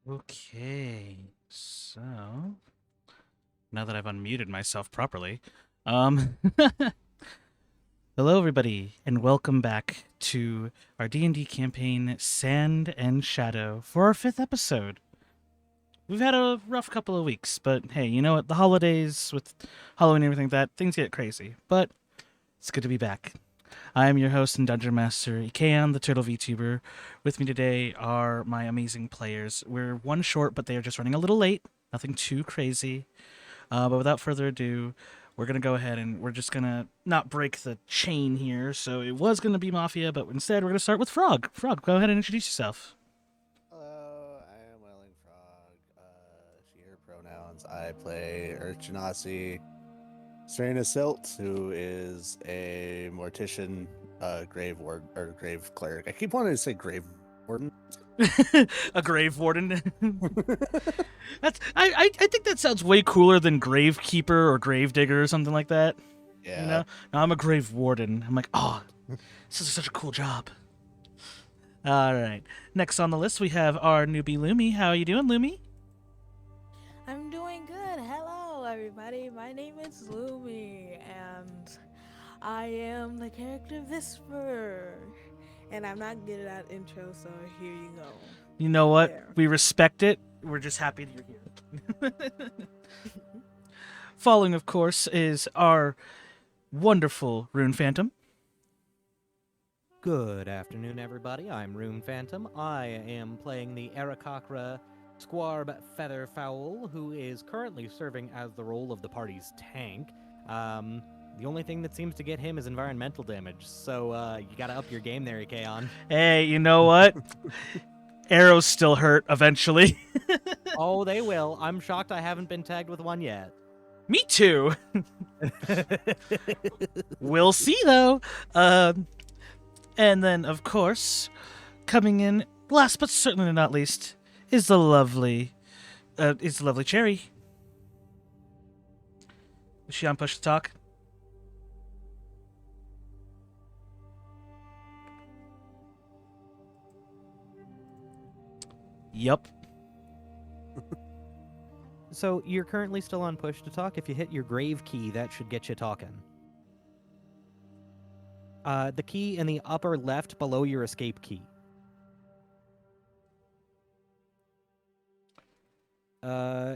Okay, so now that I've unmuted myself properly, um, hello everybody, and welcome back to our D&D campaign, Sand and Shadow, for our 5th episode. We've had a rough couple of weeks, but hey, you know what? The holidays with Halloween and everything like that, things get crazy, but it's good to be back. I am your host and Dungeon Master, Ikeon, the Turtle VTuber. With me today are my amazing players. We're one short, but they are just running a little late. Nothing too crazy. But without further ado, we're going to go ahead and we're just going to not break the chain here. So it was going to be Mafia, but instead we're going to start with Frog. Frog, go ahead and introduce yourself. Hello, I am Welling Frog. She, her pronouns. I play Urchinasi Serena Silt, who is a mortician, grave ward or grave cleric. I keep wanting to say grave warden. A grave warden. I think that sounds way cooler than gravekeeper or gravedigger or something like that. Yeah. You know? No, I'm a grave warden. I'm like, oh, this is such a cool job. All right. Next on the list, we have our newbie Lumi. How are you doing, Lumi? I'm doing good. Hello, everybody. My name is Lumi, and I am the character Whisper. And I'm not good at that intro, so here you go. You know what? There. We respect it. We're just happy that you're here. Following, of course, is our wonderful Rune Phantom. Good afternoon, everybody. I'm Rune Phantom. I am playing the Arakakra Squarb Featherfowl, who is currently serving as the role of the party's tank. The only thing that seems to get him is environmental damage, so you gotta up your game there, Ikeon. Hey, you know what? Arrows still hurt eventually. Oh, they will. I'm shocked I haven't been tagged with one yet. Me too. We'll see, though. And then, of course, coming in last but certainly not least is the lovely Cherry. Is she on push to talk? Yup. So you're currently still on push to talk. If you hit your grave key, that should get you talking. The key in the upper left below your escape key.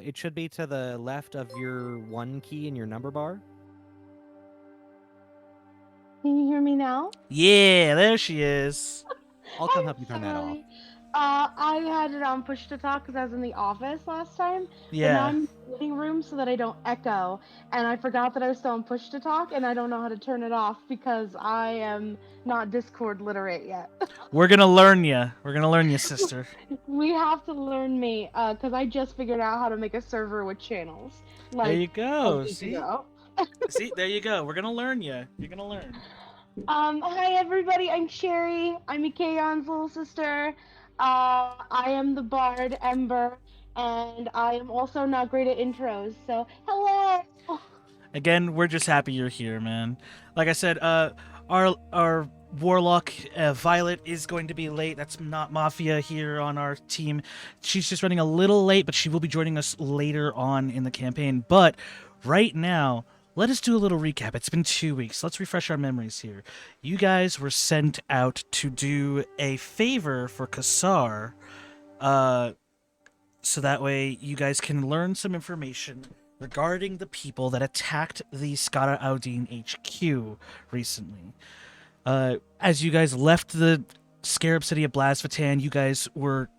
It should be to the left of your 1 key in your number bar. Can you hear me now? Yeah, there she is. I'll come help you turn that off. Sorry. I had it on push to talk because I was in the office last time. But now Yeah. I'm in the living room so that I don't echo. And I forgot that I was still on push to talk, and I don't know how to turn it off because I am not Discord literate yet. We're gonna learn ya. We're gonna learn ya, sister. We have to learn me because I just figured out how to make a server with channels. Like, There you a go. week See? ago. See, there you go. We're gonna learn ya. You're gonna learn. Hi everybody, I'm Sherry. I'm Ikeon's little sister. I am the bard, Ember, and I am also not great at intros, so hello! Again, we're just happy you're here, man. Like I said, our warlock Violet is going to be late. That's not Mafia here on our team. She's just running a little late, but she will be joining us later on in the campaign. But right now, let us do a little recap. It's been 2 weeks. Let's refresh our memories here. You guys were sent out to do a favor for Kassar, so that way you guys can learn some information regarding the people that attacked the Skara Audine HQ recently. As you guys left the Scarab City of Blasphatan, you guys were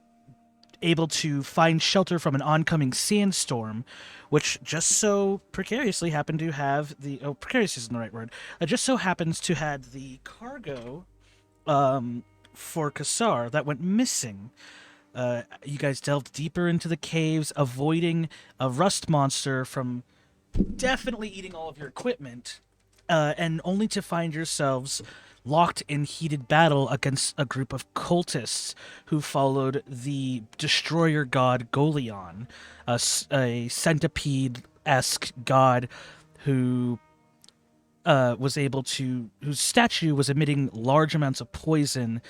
able to find shelter from an oncoming sandstorm, which just so precariously happened to have the... Oh, precarious isn't the right word. Just so happens to had the cargo for Kassar that went missing. You guys delved deeper into the caves, avoiding a rust monster from definitely eating all of your equipment, and only to find yourselves locked in heated battle against a group of cultists who followed the destroyer god Golion, a centipede-esque god who was able to... whose statue was emitting large amounts of poison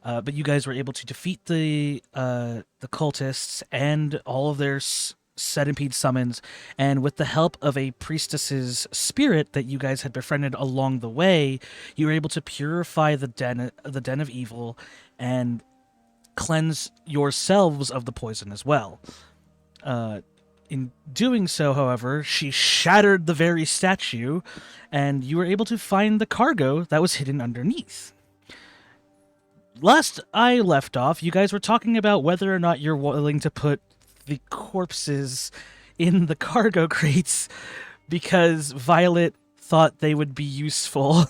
But you guys were able to defeat the cultists and all of their centipede summons, and with the help of a priestess's spirit that you guys had befriended along the way, you were able to purify the den of evil and cleanse yourselves of the poison as well. In doing so, however, she shattered the very statue, and you were able to find the cargo that was hidden underneath. Last I left off, you guys were talking about whether or not you're willing to put the corpses in the cargo crates because Violet thought they would be useful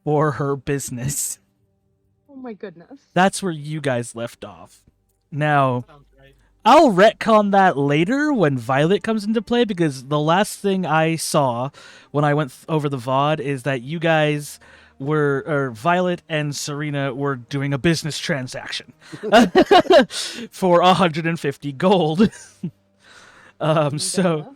for her business. Oh my goodness. That's where you guys left off. Now, Sounds right. I'll retcon that later when Violet comes into play, because the last thing I saw when I went over the VOD is that you guys Violet and Serena were doing a business transaction for 150 gold. So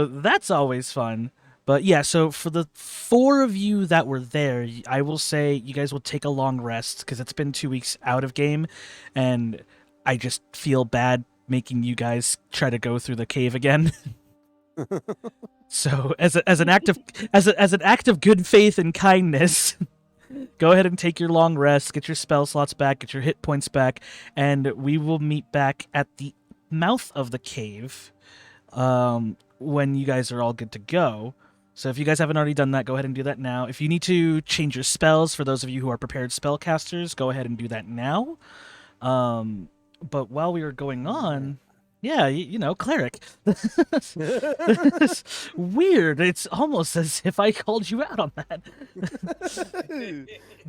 that's always fun. But yeah, so for the 4 of you that were there, I will say you guys will take a long rest because it's been 2 weeks out of game, and I just feel bad making you guys try to go through the cave again. So as an act of good faith and kindness, go ahead and take your long rest, get your spell slots back, get your hit points back, and we will meet back at the mouth of the cave when you guys are all good to go. So if you guys haven't already done that, go ahead and do that now. If you need to change your spells, for those of you who are prepared spellcasters, go ahead and do that now. But while we were going on, yeah, you know, cleric. Weird. It's almost as if I called you out on that.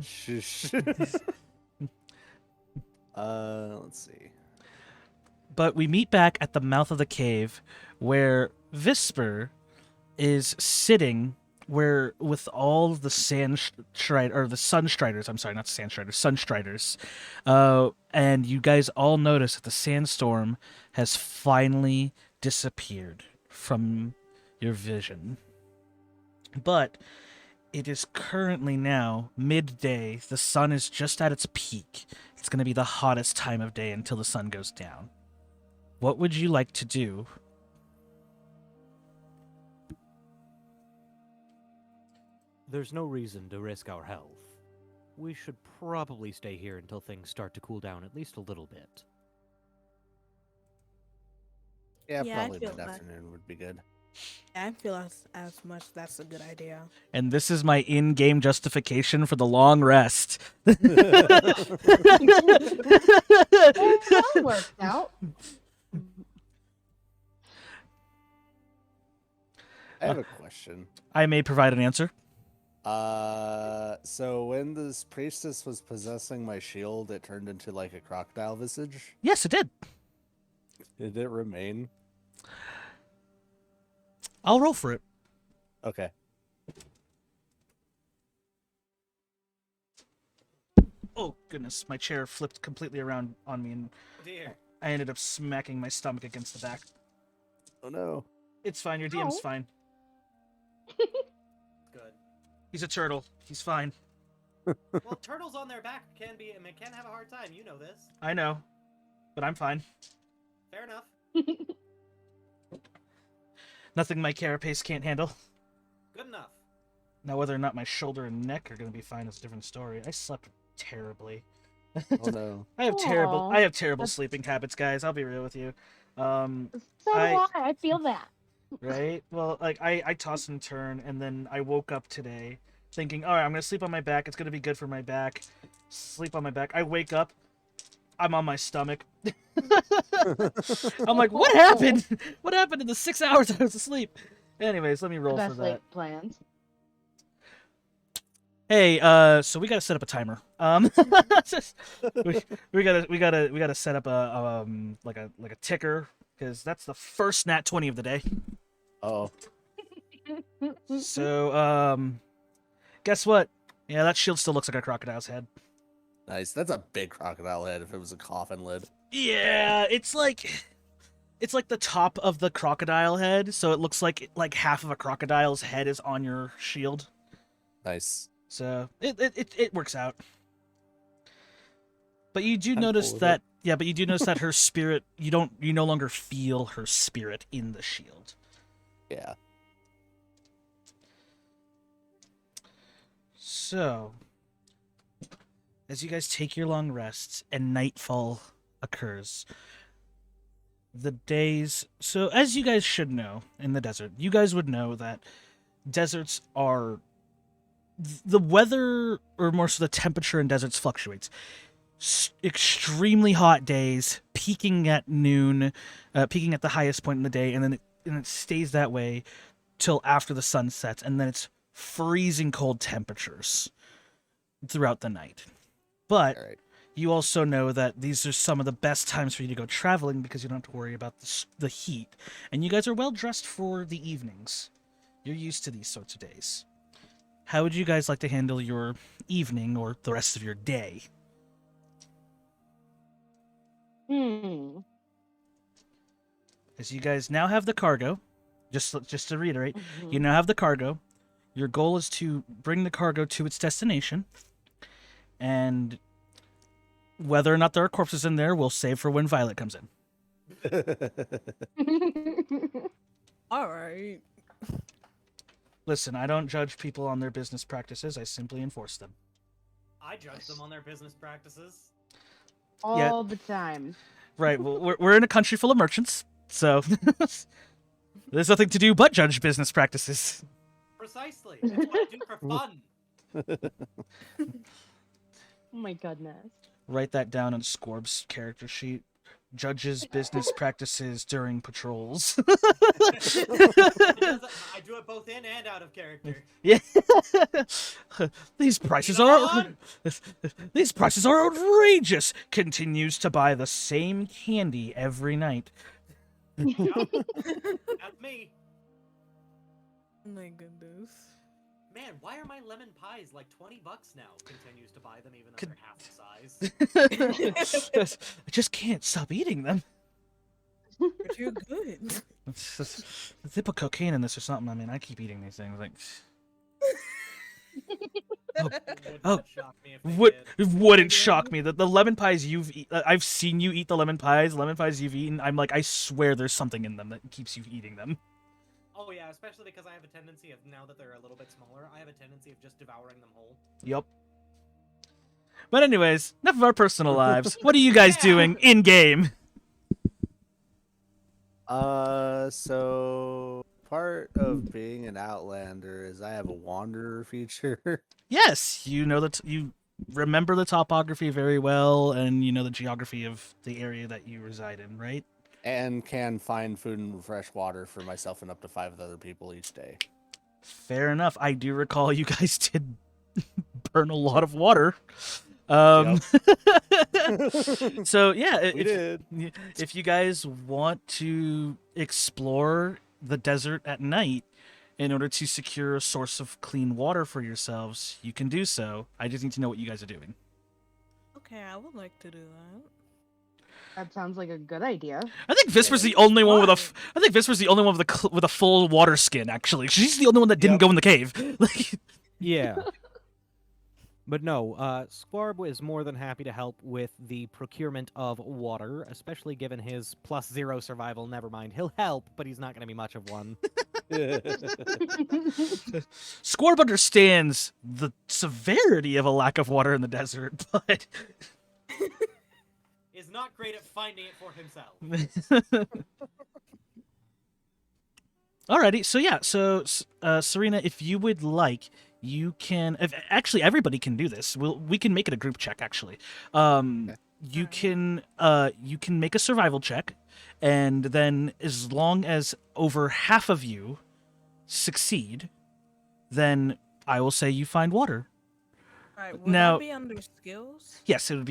Shush. Let's see. But we meet back at the mouth of the cave where Visper is sitting with all the Sunstriders. I'm sorry, not Sandstriders, Sunstriders. And you guys all notice that the sandstorm has finally disappeared from your vision. But it is currently now midday. The sun is just at its peak. It's going to be the hottest time of day until the sun goes down. What would you like to do? There's no reason to risk our health. We should probably stay here until things start to cool down at least a little bit. Yeah, Yeah, I probably feel mid-afternoon would be good. I feel as much that's a good idea. And this is my in-game justification for the long rest. That worked out. I have a question. I may provide an answer. So when this priestess was possessing my shield, it turned into like a crocodile visage. Yes, it did. Did it remain? I'll roll for it. Okay. Oh, goodness. My chair flipped completely around on me, and Dear. I ended up smacking my stomach against the back. Oh no. It's fine. Your DM's Oh. fine. Good. He's a turtle. He's fine. Well, turtles on their back can have a hard time. You know this. I know. But I'm fine. Fair enough. Nothing my carapace can't handle. Good enough. Now, whether or not my shoulder and neck are going to be fine is a different story. I slept terribly. Oh no. I have Aw. terrible sleeping habits, guys. I'll be real with you. So do I- I feel that. Right? Well, like, I toss and turn, and then I woke up today thinking, all right, I'm going to sleep on my back. It's going to be good for my back. Sleep on my back. I wake up. I'm on my stomach. I'm like, what happened? What happened in the 6 hours I was asleep? Anyways, let me roll for Best that. laid plans. Hey, so we gotta set up a timer. we gotta set up a like a ticker, because that's the first nat 20 of the day. Oh. So guess what? Yeah, that shield still looks like a crocodile's head. Nice. That's a big crocodile head if it was a coffin lid. Yeah, it's like the top of the crocodile head, so it looks like half of a crocodile's head is on your shield. Nice. So it works out. But you do I'm notice cool with that, yeah, but you do notice that her spirit, you no longer feel her spirit in the shield. Yeah. So, as you guys take your long rests and nightfall occurs, the days. So, as you guys should know in the desert, you guys would know that deserts are. The weather, or more so the temperature in deserts, fluctuates. Extremely hot days, peaking at noon, peaking at the highest point in the day, and then it stays that way till after the sun sets, and then it's freezing cold temperatures throughout the night. But All right. you also know that these are some of the best times for you to go traveling because you don't have to worry about the heat, and you guys are well dressed for the evenings. You're used to these sorts of days. How would you guys like to handle your evening or the rest of your day? As you guys now have the cargo, just to reiterate, you now have the cargo. Your goal is to bring the cargo to its destination, and whether or not there are corpses in there, we'll save for when Violet comes in. All right. Listen, I don't judge people on their business practices. I simply enforce them. I judge them on their business practices. All the time. Right. Well, we're in a country full of merchants, so there's nothing to do but judge business practices. Precisely. That's what I do for fun. Oh my goodness. Write that down on Scorb's character sheet. Judges business practices during patrols. I do it both in and out of character. Yeah. These prices are outrageous. Continues to buy the same candy every night. That's me. Oh my goodness. Man, why are my lemon pies like $20 now? Continues to buy them even though they're half the size. I just can't stop eating them. But you're good. They put cocaine in this or something. I mean, I keep eating these things. Like, Would shock me if they it wouldn't shock me that the lemon pies I've seen you eat the lemon pies you've eaten. I'm like, I swear there's something in them that keeps you eating them. Oh yeah, especially because I have a tendency of, now that they're a little bit smaller, I have a tendency of just devouring them whole. Yep. But anyways, enough of our personal lives. What are you guys doing in game? So part of being an Outlander is I have a wanderer feature. Yes, you know that you remember the topography very well, and you know the geography of the area that you reside in, right? And can find food and fresh water for myself and up to 5 other people each day. Fair enough. I do recall you guys did burn a lot of water. So yeah, We did. if you guys want to explore the desert at night in order to secure a source of clean water for yourselves, you can do so. I just need to know what you guys are doing. Okay, I would like to do that. That sounds like a good idea. I think Visper's the only one with I think Visper's the only one with a full water skin. Actually, she's the only one that didn't go in the cave. Like, Yeah. But no, Squarb is more than happy to help with the procurement of water, especially given his +0 survival. Never mind, he'll help, but he's not going to be much of one. Squarb understands the severity of a lack of water in the desert, but Is not great at finding it for himself. Alrighty, so yeah, Serena, if you would like, you can. Actually, everybody can do this. We can make it a group check. Actually, you can make a survival check, and then as long as over half of you succeed, then I will say you find water. Alright, would Now- that be under skills? Yes, it would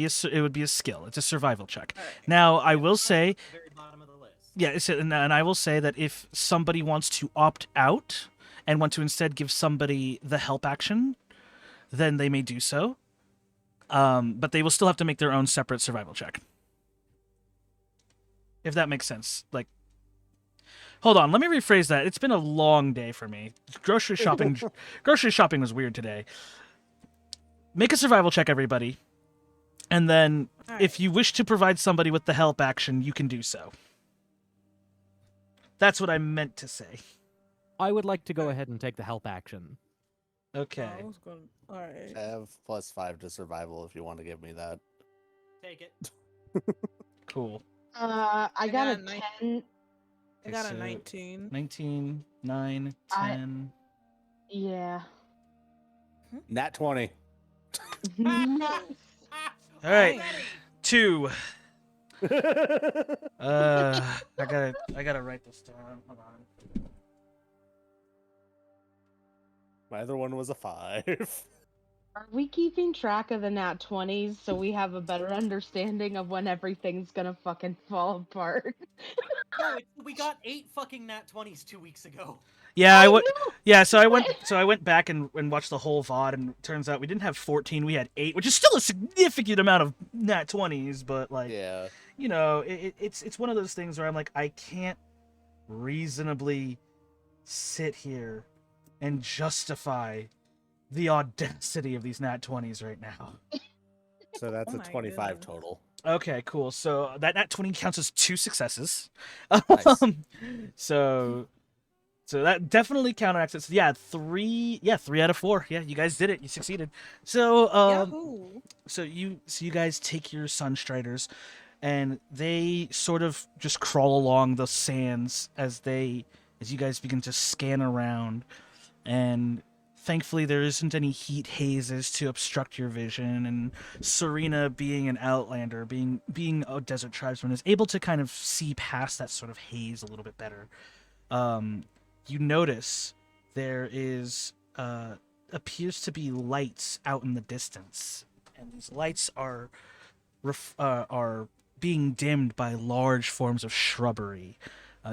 be a skill. It's a survival check. Alright. Now, I will say. Very bottom of the list. Yeah, and I will say that if somebody wants to opt out and want to instead give somebody the help action, then they may do so. But they will still have to make their own separate survival check. If that makes sense. Like, hold on, let me rephrase that. It's been a long day for me. Grocery shopping was weird today. Make a survival check, everybody. And then, All if right. you wish to provide somebody with the help action, you can do so. That's what I meant to say. I would like to go ahead and take the help action. Okay. I was going. All right. I have +5 to survival if you want to give me that. Take it. Cool. I got a got a nine- 10. I got so- a 19. 19, 9, I- 10. Yeah. Nat 20. Nice. All right. Dang. 2. I gotta write this down. Hold on. My other one was a 5. Are we keeping track of the nat 20s so we have a better understanding of when everything's gonna fucking fall apart? No, we got 8 fucking nat 20s 2 weeks ago. Yeah, I went. know. Yeah, so I went back and watched the whole VOD, and it turns out we didn't have 14, we had 8, which is still a significant amount of nat 20s, but like, Yeah. you know, it's one of those things where I'm like, I can't reasonably sit here and justify the audacity of these nat 20s right now. So that's Oh a my 25 goodness. total. Okay, cool. So that nat 20 counts as 2 successes. Nice. So that definitely counteracts it. So yeah, 3 out of 4. Yeah, you guys did it. You succeeded. So Yahoo! so you guys take your Sunstriders, and they sort of just crawl along the sands as you guys begin to scan around, and thankfully there isn't any heat hazes to obstruct your vision, and Serena, being an outlander, being a desert tribesman, is able to kind of see past that sort of haze a little bit better. You notice there is appears to be lights out in the distance, and these lights are being dimmed by large forms of shrubbery.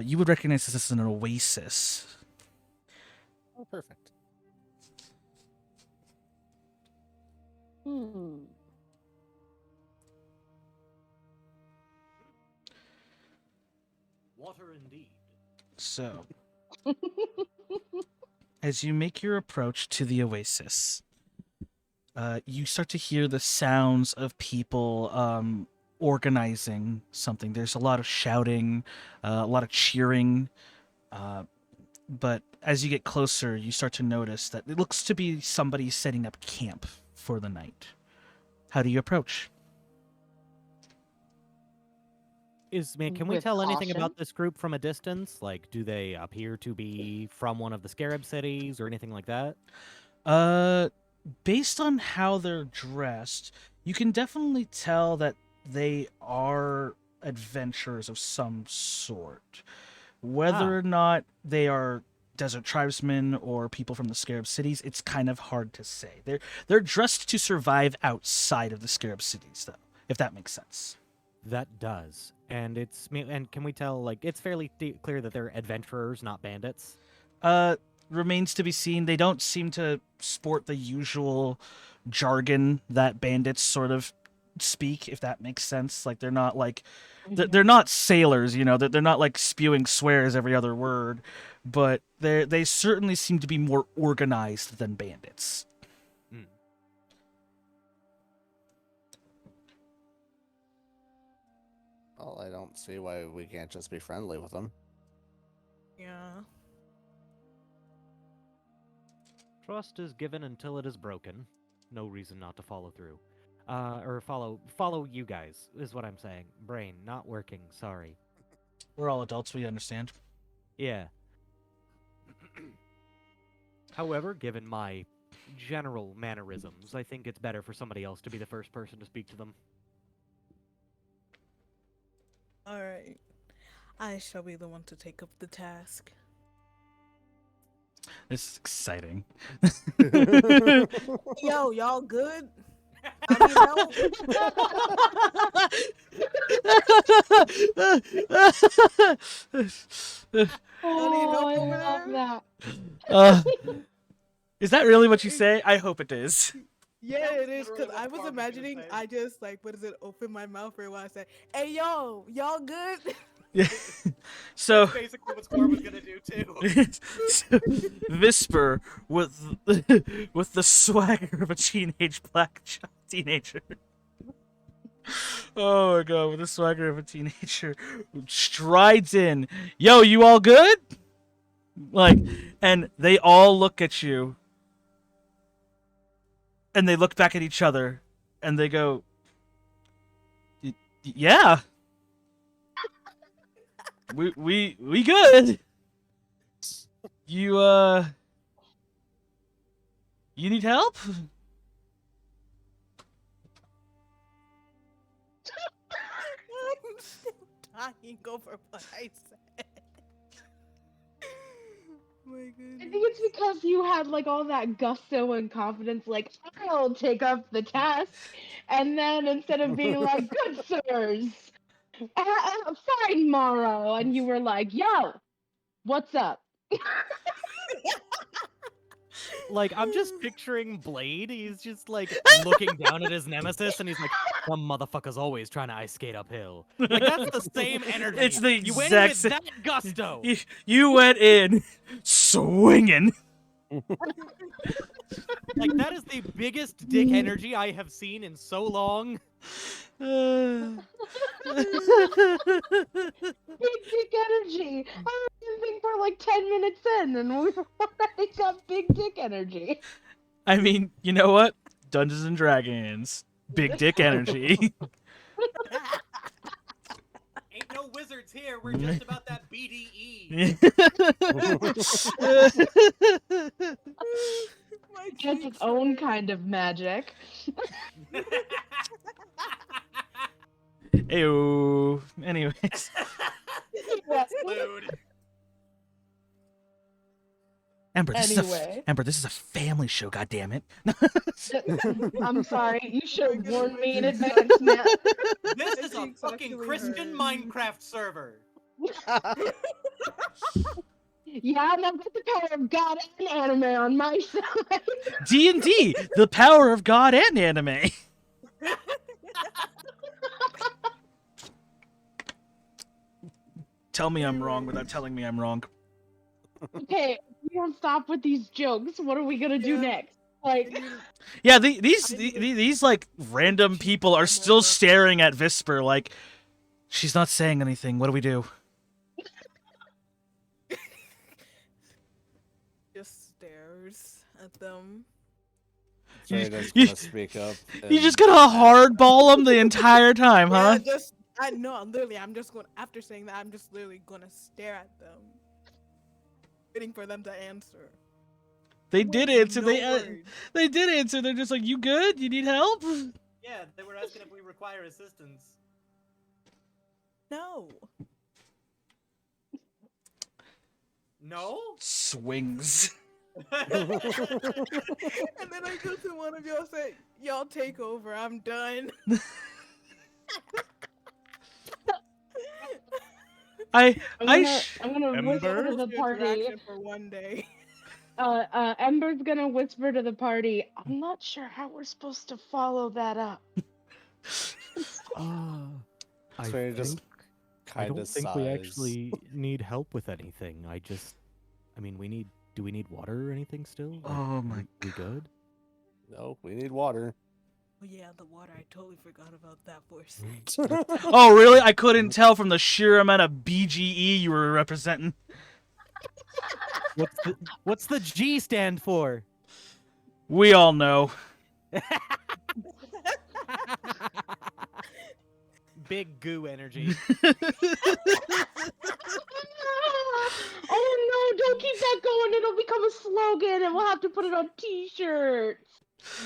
You would recognize this as an oasis. Oh, perfect. Water indeed. So, as you make your approach to the oasis, you start to hear the sounds of people organizing something. There's a lot of shouting, a lot of cheering, but as you get closer, you start to notice that it looks to be somebody setting up camp for the night. How do you approach? Can we With tell anything caution? about this group from a distance? Like, do they appear to be from one of the Scarab cities or anything like that? Based on how they're dressed, you can definitely tell that they are adventurers of some sort. Whether or not they are desert tribesmen or people from the Scarab cities, it's kind of hard to say. They're dressed to survive outside of the Scarab cities, though, if that makes sense. That does. And can we tell, like, it's fairly clear that they're adventurers, not bandits? Remains to be seen. They don't seem to sport the usual jargon that bandits sort of speak, if that makes sense. Like, they're not like they're not sailors, you know. They're not like spewing swears every other word, but they certainly seem to be more organized than bandits. Well, I don't see why we can't just be friendly with them. Yeah. Trust is given until it is broken. No reason not to follow through. Or follow you guys, is what I'm saying. Brain, not working, sorry. We're all adults, we understand. Yeah. However, given my general mannerisms, I think it's better for somebody else to be the first person to speak to them. All right. I shall be the one to take up the task. This is exciting. Yo, y'all good? Oh, I love that. Is that really what you say? I hope it is. Yeah, it is, because I was imagining I just, like, open my mouth for a while and say, hey, yo, y'all good? Yeah. So basically what Score was gonna do too. so, Visper with the swagger of a black teenager. Oh my god, with the swagger of a teenager strides in. Yo, you all good? Like, and they all look at you. And they look back at each other and they go, yeah. We good. You you need help? I'm still dying over what I said. My I goodness. think it's because you had like all that gusto and confidence, like I'll take up the task, and then instead of being like, "Good sirs, fine, Morrow," and you were like, "Yo, what's up?" Like, I'm just picturing Blade. He's just like looking down at his nemesis, and he's like, "Some motherfucker's always trying to ice skate uphill." Like that's the same energy. It's the You went exact with same- that gusto. You went in swinging. Like that is the biggest dick energy I have seen in so long. Big dick energy. I don't think we're like 10 minutes in, and we've already got big dick energy. I mean, you know what? Dungeons and Dragons. Big dick energy. Ain't no wizards here. We're just about that BDE. My It's its cheeks own hurt. kind of magic. Ew. Anyways. Mood. Ember, Anyway. this is a family show, goddammit. I'm sorry, you should have warned me in Exactly. advance, man. This is a cheeks fucking actually Christian hurt. Minecraft server. Yeah, and I've got the power of God and anime on my side. D&D, the power of God and anime. Tell me I'm wrong without telling me I'm wrong. Okay, if we don't stop with these jokes, what are we gonna do Yeah. next? Like, Yeah, these like random people are still staring at Visper like she's not saying anything. What do we do? Just stares at them. Serena's You- gonna speak up. You just and- gonna hardball them the entire time, huh? Yeah, I know. Literally, I'm just going. After saying that, I'm just literally gonna stare at them, waiting for them to answer. They did answer. No They words. they did answer. They're just like, "You good? You need help?" Yeah, they were asking if we require assistance. No. No? Swings. And then I go to one of y'all say, "Y'all take over. I'm done." I'm I'm gonna whisper Ember? to the Your party. interaction for one day. Ember's gonna whisper to the party. I'm not sure how we're supposed to follow that up. I Serena just I kind don't of think sighs. we actually need help with anything. I mean, do we need water or anything still? Like, Oh my we good? No, we need water. Oh yeah, the water. I totally forgot about that for a second. Oh, really? I couldn't tell from the sheer amount of BGE you were representing. What's the G stand for? We all know. Big goo energy. Oh no, don't keep that going. It'll become a slogan and we'll have to put it on t-shirts.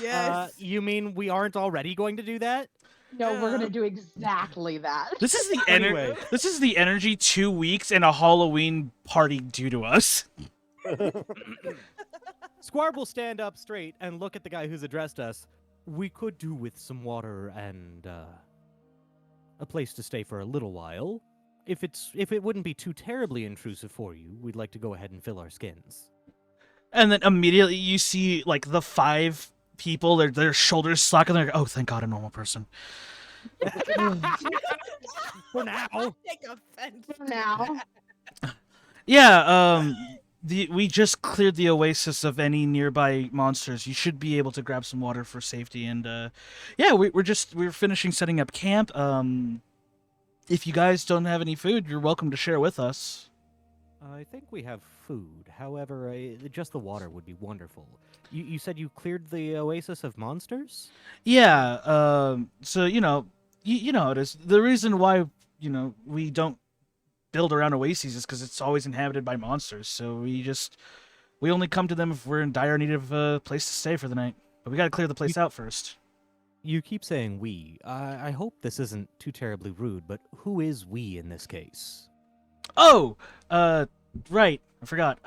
Yes. You mean we aren't already going to do that? No, we're Yeah. gonna do exactly that. This is the Anyway. This is the energy 2 weeks and a Halloween party due to us. Squarb will stand up straight and look at the guy who's addressed us. We could do with some water and a place to stay for a little while. If it wouldn't be too terribly intrusive for you, we'd like to go ahead and fill our skins. And then immediately you see like the 5 people, their shoulders slack and they're like, "Oh, thank God, a normal person." For now. Take offense. Now, Yeah, We just cleared the oasis of any nearby monsters. You should be able to grab some water for safety. And yeah, we're finishing setting up camp. If you guys don't have any food, you're welcome to share with us. I think we have food. However, just the water would be wonderful. You said you cleared the oasis of monsters? Yeah. So you know how it is. The reason why we don't build around oases is because it's always inhabited by monsters. So we only come to them if we're in dire need of a place to stay for the night. But we got to clear the place out first. You keep saying we. I hope this isn't too terribly rude, but who is we in this case? Oh, right. I forgot.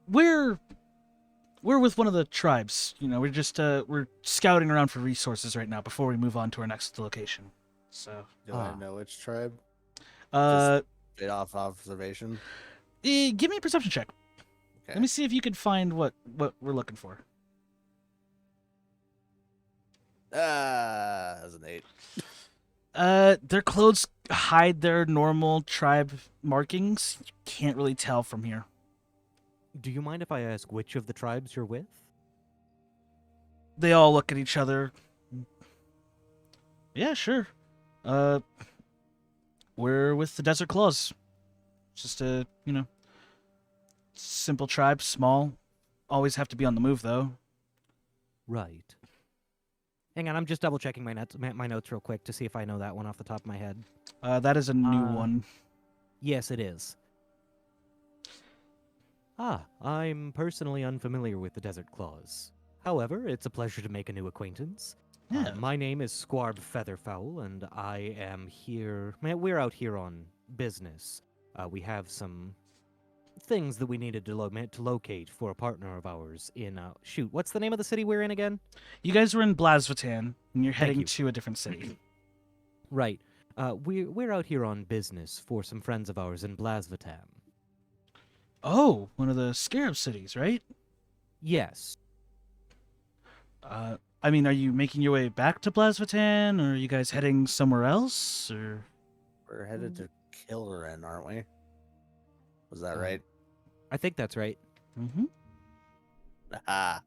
We're with one of the tribes. We're just we're scouting around for resources right now before we move on to our next location. So, Do I know which tribe? uh, Bit off observation. give me a perception check. Okay. Let me see if you can find what we're looking for. That's an 8. Their clothes hide their normal tribe markings. You can't really tell from here. Do you mind if I ask which of the tribes you're with? They all look at each other. Yeah, sure. We're with the Desert Claws. Just a, simple tribe, small. Always have to be on the move, though. Right. Hang on, I'm just double checking my notes real quick to see if I know that one off the top of my head. That is a new one. Yes, it is. I'm personally unfamiliar with the Desert Claws. However, it's a pleasure to make a new acquaintance. Yeah. My name is Squarb Featherfowl, and I am here. We're out here on business. We have some things that we needed to locate for a partner of ours in. Shoot, what's the name of the city we're in again? You guys were in Blasvatan, and you're Thank heading you. to a different city. Right. We're out here on business for some friends of ours in Blasvatan. Oh, one of the Scarab cities, right? Yes. I mean, are you making your way back to Blasvatan, or are you guys heading somewhere else, or? We're headed to Kileron, aren't we? Was that right? I think that's right. Mm-hmm. Ah.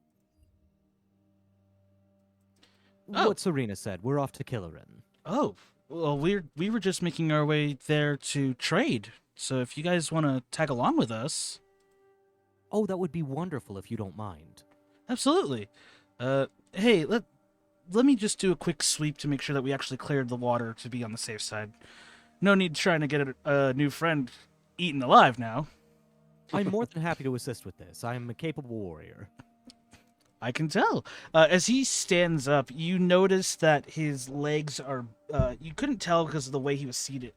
Oh. What Serena said, we're off to Kileron. Oh, well, we were just making our way there to trade. So if you guys want to tag along with us, Oh, that would be wonderful if you don't mind. absolutely. Hey, let me just do a quick sweep to make sure that we actually cleared the water to be on the safe side. No need trying to get a new friend eaten alive now. I'm more than happy to assist with this. I'm a capable warrior. I can tell. As he stands up, you notice that his legs are. You couldn't tell because of the way he was seated,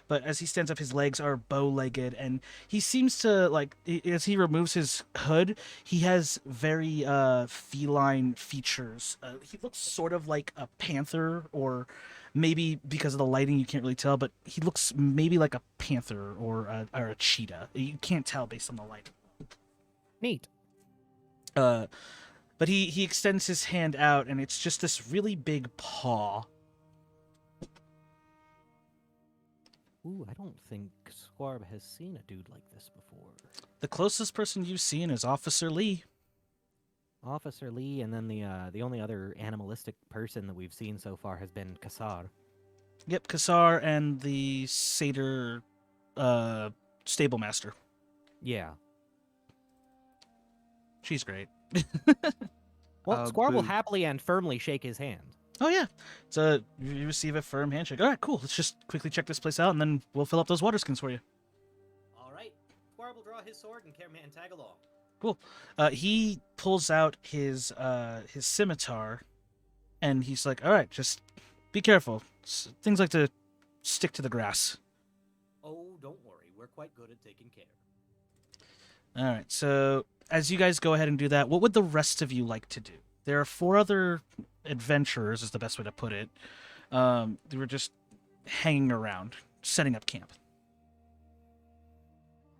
but as he stands up, his legs are bow-legged, and he seems to as he removes his hood, he has very feline features. He looks sort of like a panther, or maybe because of the lighting, you can't really tell, but he looks maybe like a panther or a cheetah. You can't tell based on the lighting. Neat. But he extends his hand out, and it's just this really big paw. Ooh, I don't think Squarb has seen a dude like this before. The closest person you've seen is Officer Lee. Officer Lee, and then the only other animalistic person that we've seen so far has been Kassar. Yep, Kassar and the satyr stable master. Yeah. She's great. Well, Squarb will Boo. happily and firmly shake his hand. Oh yeah, you receive a firm handshake. All right, cool. Let's just quickly check this place out, and then we'll fill up those water skins for you. All right. Squarb will draw his sword and tag along. Cool. He pulls out his scimitar, and he's like, "All right, just be careful. Things like to stick to the grass." Oh, don't worry. We're quite good at taking care. All right. So as you guys go ahead and do that, what would the rest of you like to do? There are 4 other adventurers, is the best way to put it. They were just hanging around, setting up camp.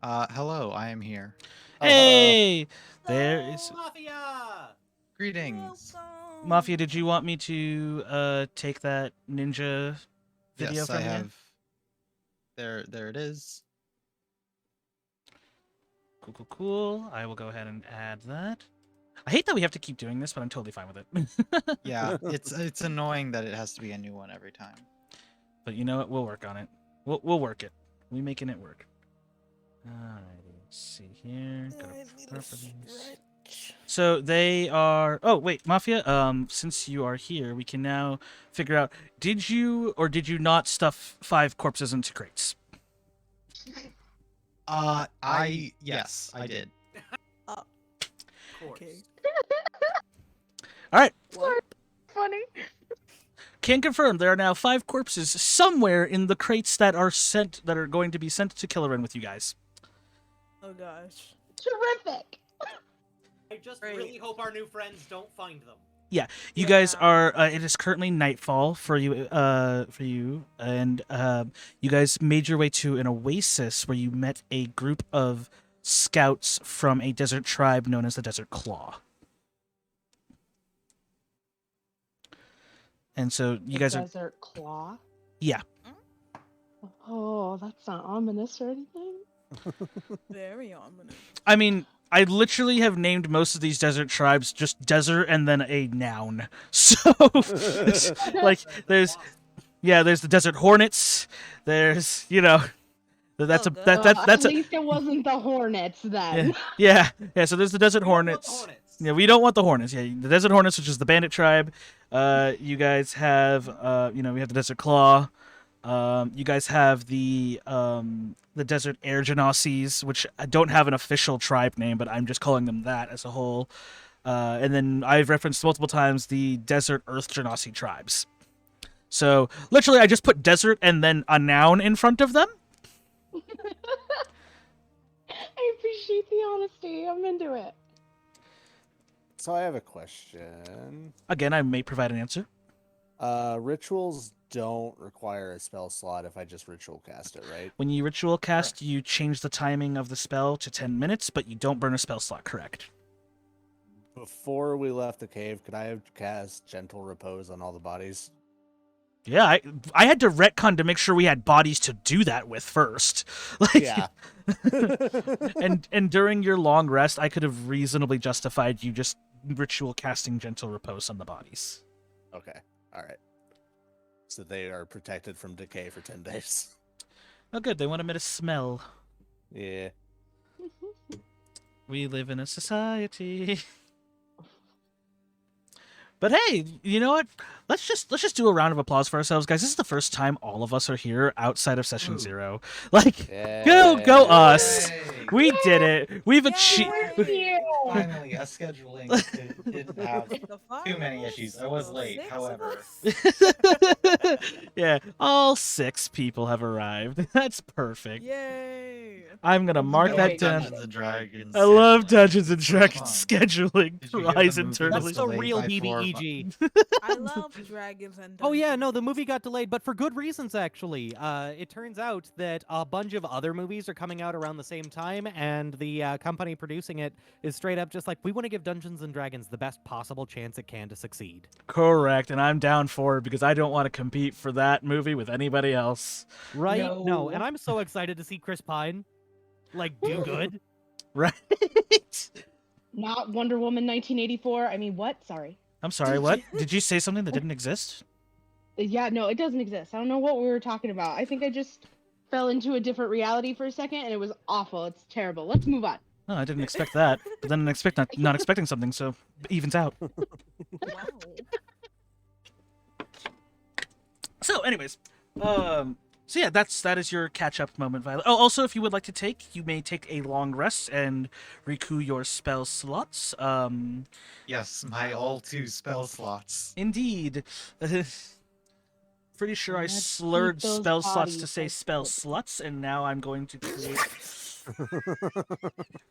Hello, I am here. Hey, there is Mafia! Greetings. Welcome. Mafia. Did you want me to take that ninja video Yes, from I you? have. There it is. Cool. I will go ahead and add that. I hate that we have to keep doing this, but I'm totally fine with it. Yeah, it's annoying that it has to be a new one every time. But you know what? We'll work on it. We'll work it. We're making it work. Alrighty, let's see here. Go to properties. So they are. Oh wait, Mafia. Since you are here, we can now figure out: did you or did you not stuff 5 corpses into crates? Yes, I did. Okay. All right. What? Funny. Can confirm there are now 5 corpses somewhere in the crates that are going to be sent to Kileron with you guys. Oh gosh. Terrific. I just Great. really hope our new friends don't find them. You guys are. It is currently nightfall for you. And you guys made your way to an oasis where you met a group of scouts from a desert tribe known as the Desert Claw. And so you guys are. Desert Claw. Yeah. Oh, that's not ominous or anything. Very ominous. I mean, I literally have named most of these desert tribes just desert and then a noun. So, like, there's the desert hornets. There's, that's Oh, a good. that's at a least it wasn't the Hornets then. yeah. So there's the desert hornets. Hornets. Yeah, we don't want the hornets. Yeah, the desert hornets, which is the bandit tribe. You guys have, we have the desert claw. You guys have the desert air genasi, which I don't have an official tribe name, but I'm just calling them that as a whole. And then I've referenced multiple times the desert earth genasi tribes. So literally, I just put desert and then a noun in front of them. I appreciate the honesty. I'm into it. So I have a question. Again, I may provide an answer. Rituals don't require a spell slot if I just ritual cast it, right? When you ritual cast, you change the timing of the spell to 10 minutes, but you don't burn a spell slot, correct? Before we left the cave, could I have cast Gentle Repose on all the bodies? Yeah, I had to retcon to make sure we had bodies to do that with first. Like, Yeah. and during your long rest, I could have reasonably justified you just ritual casting Gentle Repose on the bodies. Okay. All right. So they are protected from decay for 10 days. Oh, good. They want to emit a smell. Yeah. We live in a society. But hey, you know what? Let's just do a round of applause for ourselves, guys. This is the first time all of us are here outside of session Ooh. 0. Like, Yay. go us! Yay! We did it. We've Yay! achieved. Thank you. Finally, a scheduling didn't have The too many finals, issues. I was the late, 6 of however. us. Yeah, all 6 people have arrived. That's perfect. Yay! I'm gonna mark I that love down. Dungeons and Dragons. I love Dungeons and Dragons Fun. scheduling. Did you hear the Rise movie internally. That's the delayed real by 4 BBEG. I love dragons and Oh yeah, no, dungeons. the movie got delayed, but for good reasons actually. It turns out that a bunch of other movies are coming out around the same time, and the company producing it is straight up just like, we want to give Dungeons and Dragons the best possible chance it can to succeed. Correct, and I'm down for it because I don't want to compete for that movie with anybody else. Right? No, No. and I'm so excited to see Chris Pine, like, do good. Right? Not Wonder Woman 1984. I mean, what? Sorry. I'm sorry, what? Did you say something that didn't exist? Yeah, no, it doesn't exist. I don't know what we were talking about. I think I just fell into a different reality for a second, and it was awful. It's terrible. Let's move on. No, I didn't expect that. But then I expect not expecting something, so it evens out. Wow. So, anyways, so yeah, that is your catch-up moment, Violet. Oh, also, if you would like to you may take a long rest and recoup your spell slots. Yes, my all 2 spell slots. Indeed. Pretty sure I Let's slurred keep those spell slots to bodies say like spell this. sluts, and now I'm going to create.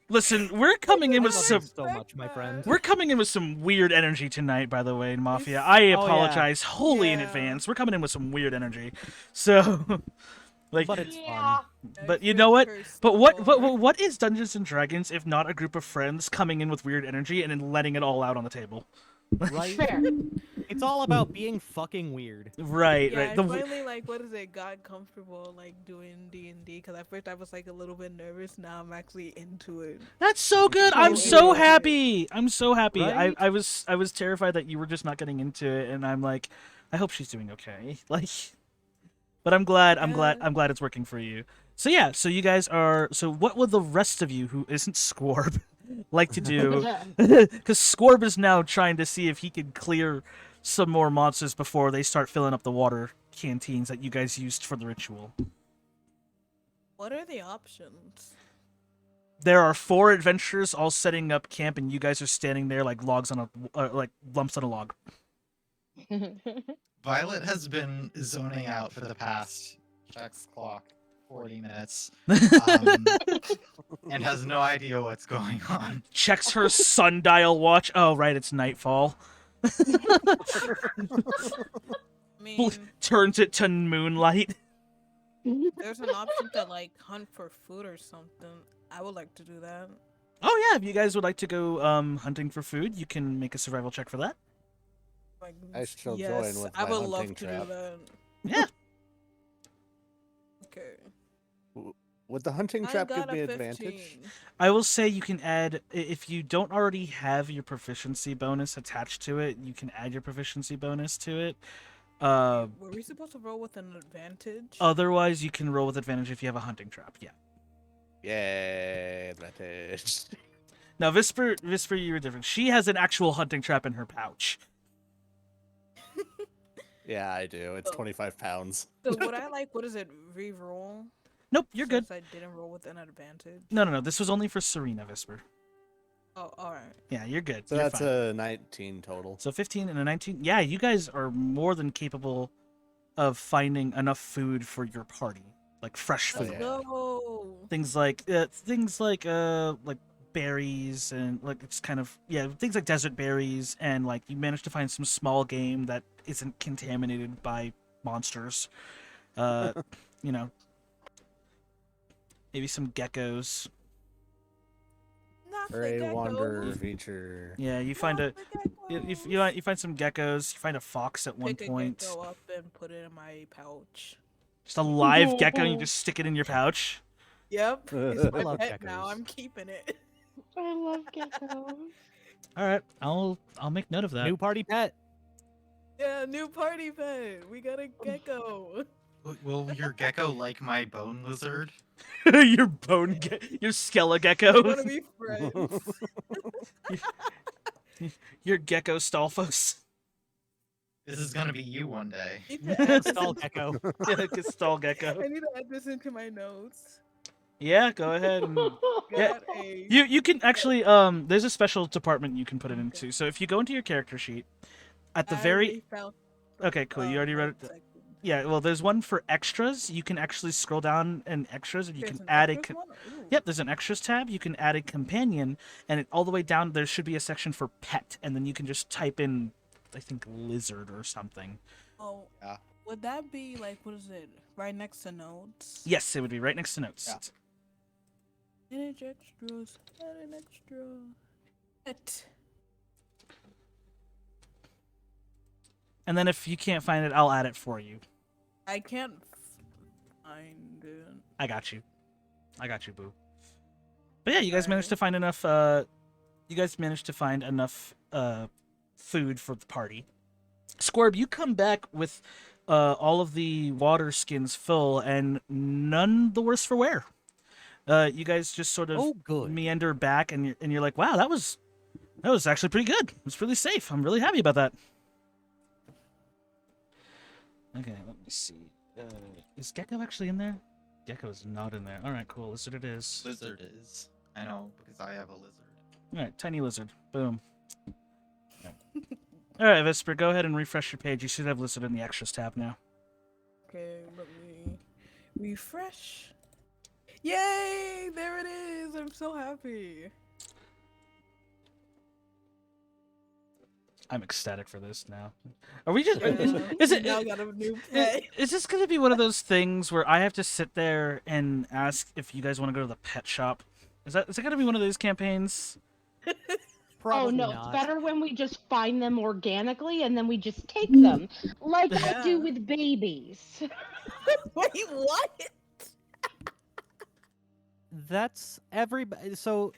Listen, we're coming in I with love some. you so much, my friend. We're coming in with some weird energy tonight, by the way, Mafia. I Oh, yeah. apologize wholly in Yeah. advance. We're coming in with some weird energy. So, like, But it's Yeah. fun. But you know what? Cursed but what before. what is Dungeons and Dragons if not a group of friends coming in with weird energy and then letting it all out on the table? Right? Fair. It's all about being fucking weird. Right, Yeah, right. I The finally got comfortable doing D&D because at first I was a little bit nervous. Now I'm actually into it. That's so good. So I'm so into it. happy. I'm so happy. Right? I was terrified that you were just not getting into it, and I'm like, I hope she's doing okay. Like, but I'm glad. Yeah. I'm glad it's working for you. So yeah. So you guys are. So what would the rest of you who isn't Squarb like to do? Because Squarb is now trying to see if he can clear some more monsters before they start filling up the water canteens that you guys used for the ritual. What are the options? There are 4 adventurers all setting up camp, and you guys are standing there like logs on a like lumps on a log. Violet has been zoning out for the past checks clock 40 minutes and has no idea what's going on. Checks her sundial watch. Oh, right, it's nightfall. I mean, Turns it to moonlight. there's an option to hunt for food or something. I would like to do that. Oh yeah, if you guys would like to go hunting for food, you can make a survival check for that. Like, I shall join yes, with I my would love hunting to trap. do that. Yeah. Okay. Would the hunting I trap got give me a advantage? 15. I will say you can add, if you don't already have your proficiency bonus attached to it, you can add your proficiency bonus to it. Were we supposed to roll with an advantage? Otherwise, you can roll with advantage if you have a hunting trap. Yeah. Yay, advantage. Now, Visper, you were different. She has an actual hunting trap in her pouch. Yeah, I do. It's Oh. 25 pounds. So would I re-roll? Nope, you're good. Since I didn't roll with an advantage. No. This was only for Serena, Visper. Oh, alright. Yeah, you're good. So You're that's fine. a 19 total. So 15 and a 19. Yeah, you guys are more than capable of finding enough food for your party, like fresh Oh, food. Let's yeah. go. Things like berries and it's kind of things like desert berries, and you manage to find some small game that isn't contaminated by monsters. You know, maybe some geckos. Not the Prey gecko. wanderer feature. Yeah, you find Not a the you geckos. find some geckos. You find a fox at one Pick point. a gecko up and put it in my pouch. Just a live gecko, and you just stick it in your pouch. Yep. It's I my love pet now. geckos. I'm keeping it. I love geckos. All right, I'll make note of that. New party pet. Yeah, new party pet. We got a gecko. Will your gecko like my bone lizard? Your your We skelegecko. want to be friends. Your gecko Stalfos. This is gonna be you one day. Need to add this Stall into- gecko. Yeah, stall gecko. I need to add this into my notes. Yeah, go ahead. And... Yeah. Got a You can actually there's a special department you can put it into. So if you go into your character sheet, at the I very already found- okay, cool. You already read it. one second. Yeah, well, there's one for extras. You can actually scroll down in extras, and you There's can an add a. extras one? Ooh. Yep, there's an extras tab. You can add a companion, and all the way down there should be a section for pet, and then you can just type in, I think, lizard or something. Oh, Yeah. would that be what is it? Right next to notes? Yes, it would be right next to notes. Yeah. Manage extras. Add an extra. Pet. And then if you can't find it, I'll add it for you. I can't find it. I got you, boo. But yeah, you guys managed to find enough. You guys managed to find enough food for the party. Squirb, you come back with all of the water skins full, and none the worse for wear. You guys just sort of Oh, good. meander back, and you're like, wow, that was actually pretty good. It was really safe. I'm really happy about that. Okay, let me see. Is Gecko actually in there? Gecko is not in there. All right, cool. Lizard it is. Lizard is. I know, because I have a lizard. All right, tiny lizard. Boom. All right, Vesper, go ahead and refresh your page. You should have lizard in the extras tab now. Okay, let me refresh. Yay! There it is. I'm so happy. I'm ecstatic for this now. Are we just? Yeah, Is we it? now got a new pet. Is this gonna be one of those things where I have to sit there and ask if you guys want to go to the pet shop? Is it gonna be one of those campaigns? Probably oh no, not. it's better when we just find them organically and then we just take them, like I do Yeah. with babies. Wait, what? That's everybody. So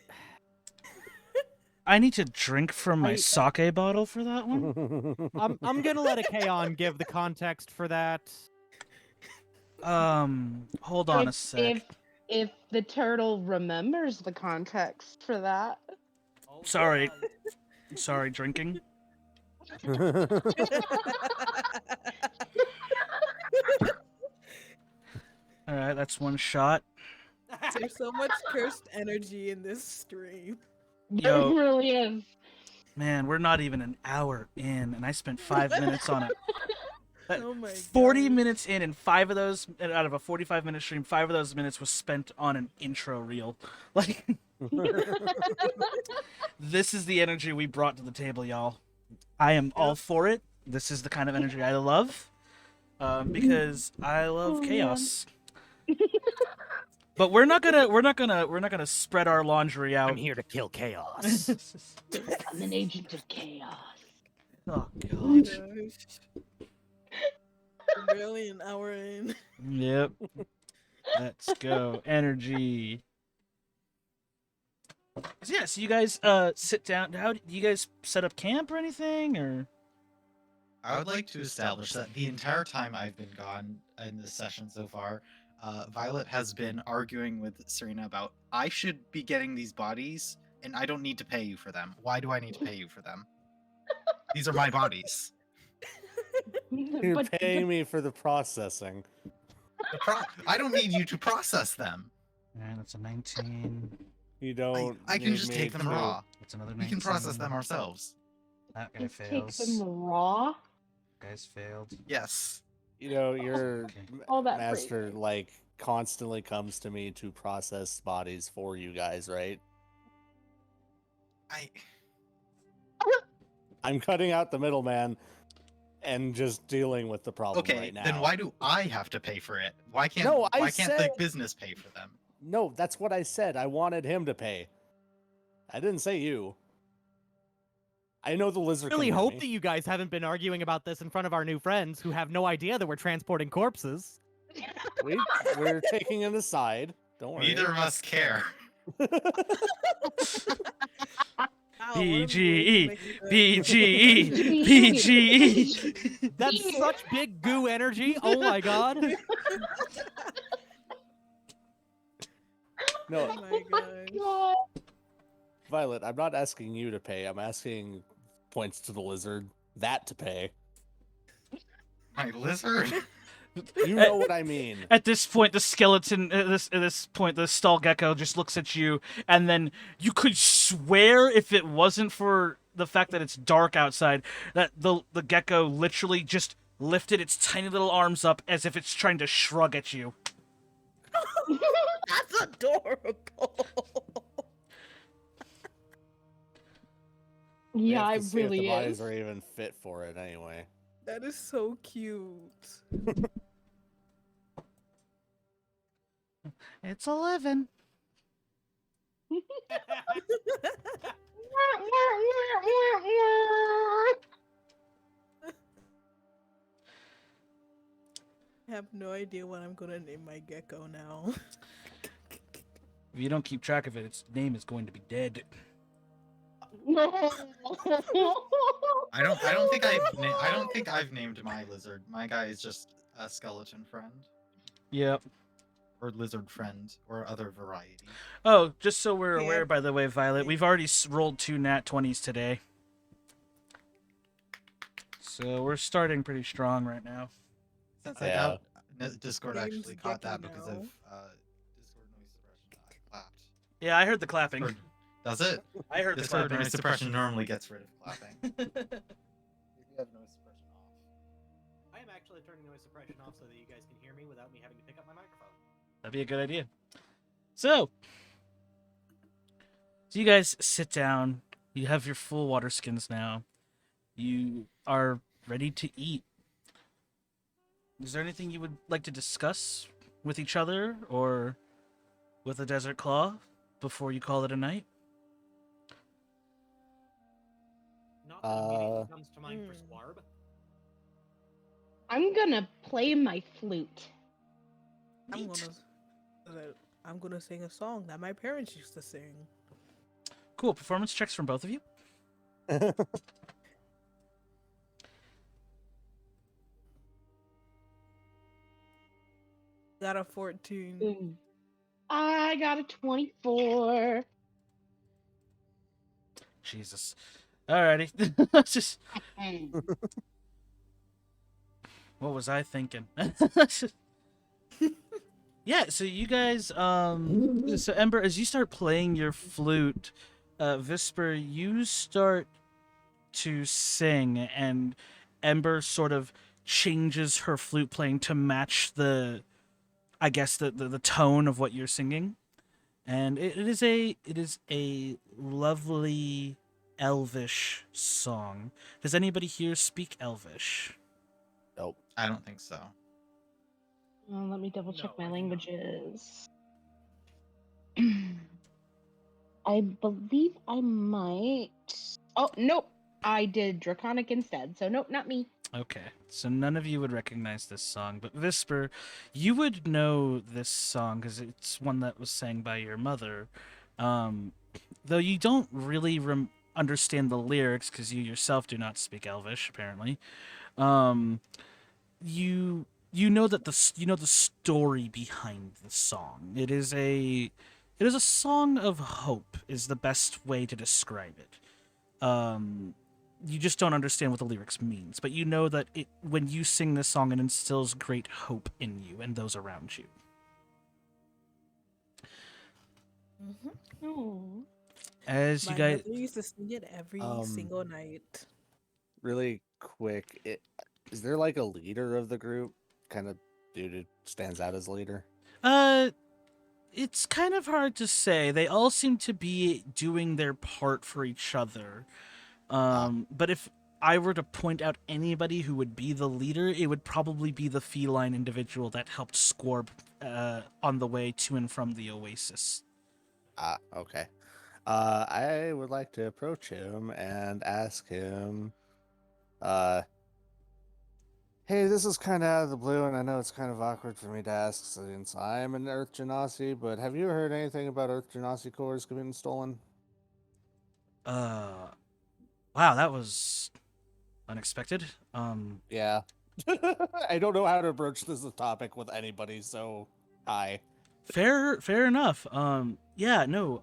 I need to drink from my I- sake bottle for that one. I'm gonna let a Kaon give the context for that. Hold on a if, sec. if the turtle remembers the context for that. Sorry. Sorry, drinking. All right, that's one shot. There's so much cursed energy in this stream. There Yo. really is. Man, we're not even an hour in, and I spent 5 minutes on it. Oh my 40 gosh. minutes in, and 5 of those, out of a 45-minute stream, 5 of those minutes was spent on an intro reel. Like, this is the energy we brought to the table, y'all. I am all for it. This is the kind of energy I love, because I love Oh, man. chaos. But we're not gonna spread our laundry out. I'm here to kill chaos. I'm an agent of chaos. Oh Oh god. gosh. We're barely an hour in. Yep. Let's go. Energy. So yeah, so you guys sit down. How do you guys set up camp or anything, or? I would like to establish that the entire time I've been gone in this session so far, Violet has been arguing with Serena about I should be getting these bodies and I don't need to pay you for them. Why do I need to pay you for them? These are my bodies. You're But paying me for the processing. I don't need you to process them. Alright, that's a 19. You don't. I can need just me take them to- raw. That's another 19. We can process them ourselves. That guy just take fails. them raw. Guys failed. Yes. You know, your Okay. All that master phrasing. like constantly comes to me to process bodies for you guys, right? I'm cutting out the middleman and just dealing with the problem Okay, right now. then why do I have to pay for it? Why can't No, I why can't the said- business pay for them? No, that's what I said. I wanted him to pay. I didn't say you. I know the lizard. Really can hear hope me. that you guys haven't been arguing about this in front of our new friends who have no idea that we're transporting corpses. We're taking it aside. Don't worry. Neither of us care. Ow, BGE, what am I BGE, BGE. That's such big goo energy. Oh my god. No, Oh my gosh. God. Violet, I'm not asking you to pay. I'm asking points to the lizard that to pay. My lizard. You know what I mean. At this point, the skeleton. At this point, the stall gecko just looks at you, and then you could swear, if it wasn't for the fact that it's dark outside, that the gecko literally just lifted its tiny little arms up as if it's trying to shrug at you. That's adorable. We Yeah, have it to see if really the bodies is. are even fit for it anyway. That is so cute. It's 11. I have no idea what I'm gonna name my gecko now. If you don't keep track of it, its name is going to be dead. I don't think I've named my lizard. My guy is just a skeleton friend Yep. or lizard friend or other variety. Oh, just so we're Yeah. aware, by the way, Violet, we've already rolled 2 nat 20s today. So we're starting pretty strong right now. Since I Yeah. doubt Discord Name's actually caught that Gecky because now. of Discord noise suppression. I clapped. Yeah, I heard the clapping. Or- Does it? I heard the Discord clapping. noise suppression normally gets rid of clapping. If you have noise suppression off. I am actually turning noise suppression off so that you guys can hear me without me having to pick up my microphone. That'd be a good idea. So you guys sit down. You have your full water skins now. You are ready to eat. Is there anything you would like to discuss with each other or with a Desert Claw before you call it a night? Not that immediately comes to mind for Hmm. Squarb. I'm gonna play my flute. I'm Neat. gonna sing a song that my parents used to sing. Cool. Performance checks from both of you. Got a 14. Ooh. I got a 24. Jesus. Alrighty. Just what was I thinking? Yeah, so you guys, so Ember, as you start playing your flute, Visper, you start to sing, and Ember sort of changes her flute playing to match I guess, the tone of what you're singing, and it is a lovely Elvish song. Does anybody here speak Elvish? Nope. I don't think so. Let me double check No, my I do not. languages. I believe I might. Oh, nope. I did Draconic instead. So, nope, not me. Okay, so none of you would recognize this song, but Visper, you would know this song because it's one that was sang by your mother. Though you don't really understand the lyrics because you yourself do not speak Elvish, apparently. Um, you know that you know the story behind the song. It is a song of hope. Is the best way to describe it. You just don't understand what the lyrics means, but you know that when you sing this song, it instills great hope in you and those around you. Mm-hmm. Oh. As you My guys, mother used to sing it every single night. Really quick, is there like a leader of the group? Kind of dude who stands out as leader? it's kind of hard to say. They all seem to be doing their part for each other. But if I were to point out anybody who would be the leader, it would probably be the feline individual that helped Squarb on the way to and from the oasis. Okay. I would like to approach him and ask him, hey, this is kind of out of the blue, and I know it's kind of awkward for me to ask since I am an Earth Genasi, but have you heard anything about Earth Genasi cores getting stolen? Wow, that was unexpected. Yeah. I don't know how to approach this topic with anybody, so hi. Fair enough. Yeah, no.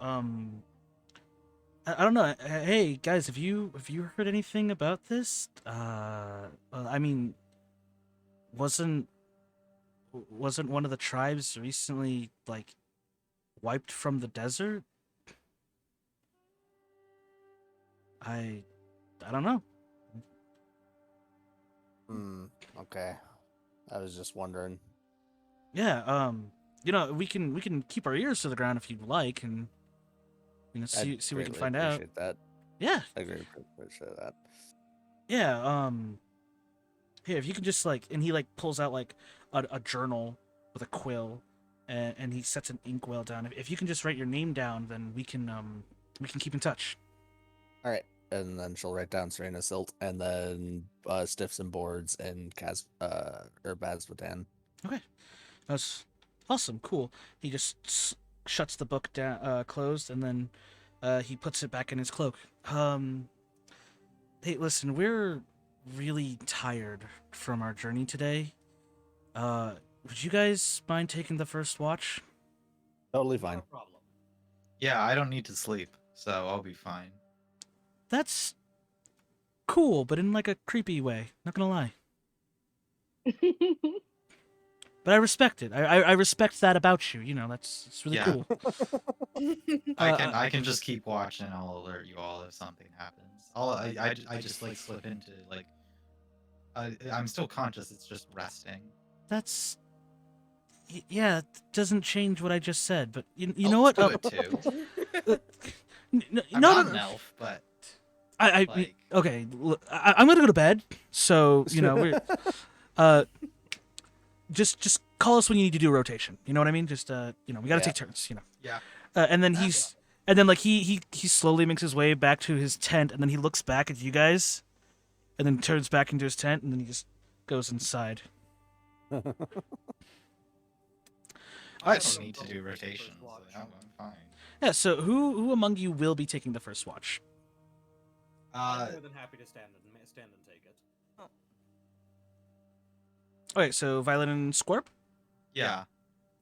I don't know. Hey guys, have you heard anything about this? I mean, wasn't one of the tribes recently like wiped from the desert? I don't know. Okay. I was just wondering. Yeah, we can keep our ears to the ground if you'd like, and see I'd what we can greatly find out. appreciate that. Yeah, I greatly appreciate that. yeah. Here, if you can just and he pulls out a journal with a quill, and he sets an inkwell down. If you can just write your name down, then we can keep in touch. All right. And then she'll write down Serena Silt and then Stiffs and Boards and Bazvatan. Okay, that's awesome. Cool. He just shuts the book down, closed, and then he puts it back in his cloak. Hey, listen, we're really tired from our journey today. Would you guys mind taking the first watch? Totally fine. No problem. Yeah, I don't need to sleep, so I'll be fine. That's cool, but in a creepy way. Not gonna lie. But I respect it. I respect that about you. It's really Yeah. cool. I can just keep watch and I'll alert you all if something happens. I just slip into I'm still conscious. It's just resting. That's yeah. It doesn't change what I just said. But you Elves know what? do it too. I'm no, not no, an elf, but okay. I'm gonna go to bed. So we're just call us when you need to do a rotation. You know what I mean? Just we gotta take turns. Yeah. And then And then like he slowly makes his way back to his tent, and then he looks back at you guys, and then turns back into his tent, and then he just goes inside. I Alright, don't so- need to do rotations. I'm fine. Yeah. So who among you will be taking the first watch? I'm more than happy to stand and take it. Okay, so Violet and Scorp. Yeah.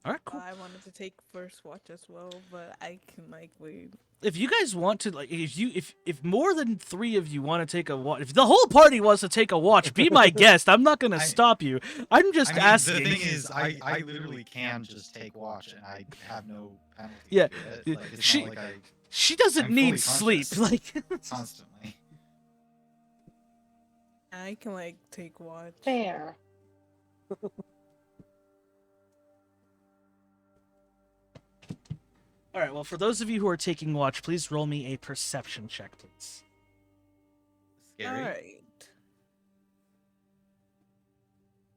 All right, cool. I wanted to take first watch as well, but I can like wait. If you guys want to, like, if more than 3 of you want to take a watch, if the whole party wants to take a watch, be my guest. I'm not gonna stop you. I'm just I mean, asking. The thing is, I literally can just take watch, and I have no penalty. Yeah, to it. Like, it's she- not like She doesn't I'm need fully sleep. conscious. Like, constantly. I can like take watch. Fair. all right. Well, for those of you who are taking watch, please roll me a perception check, please. Scary. All right.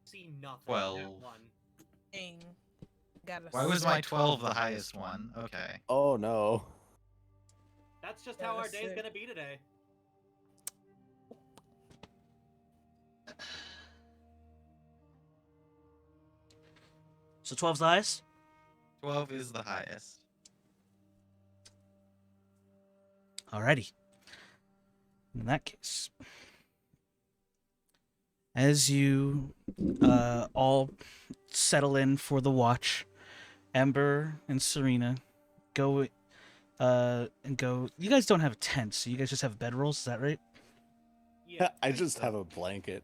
See nothing. 12. That one. Dang. Got a Why was my 12 the highest one? Okay. Oh no. That's just Yeah, how our that's day's it. gonna be today. So 12's the highest. 12 is the highest. Alrighty. In that case, as you all settle in for the watch, Ember and Serena go and go. You guys don't have a tent, so you guys just have bedrolls. Is that right? Yeah. I just have a blanket,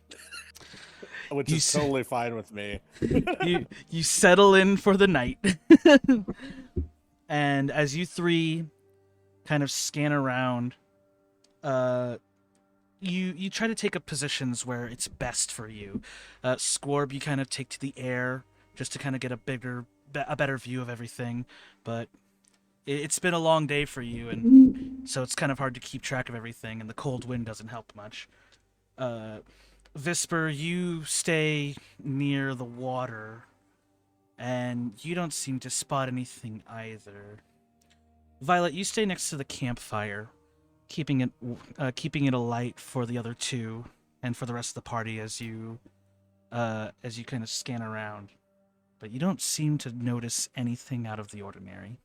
which You is s- totally fine with me. You settle in for the night, and as you 3 kind of scan around, you try to take up positions where it's best for you. Scorb, you kind of take to the air just to kind of get a better view of everything, but it's been a long day for you, and so it's kind of hard to keep track of everything, and the cold wind doesn't help much. Visper, you stay near the water, and you don't seem to spot anything either. Violet, you stay next to the campfire, keeping it alight for the other 2 and for the rest of the party as you kind of scan around, but you don't seem to notice anything out of the ordinary.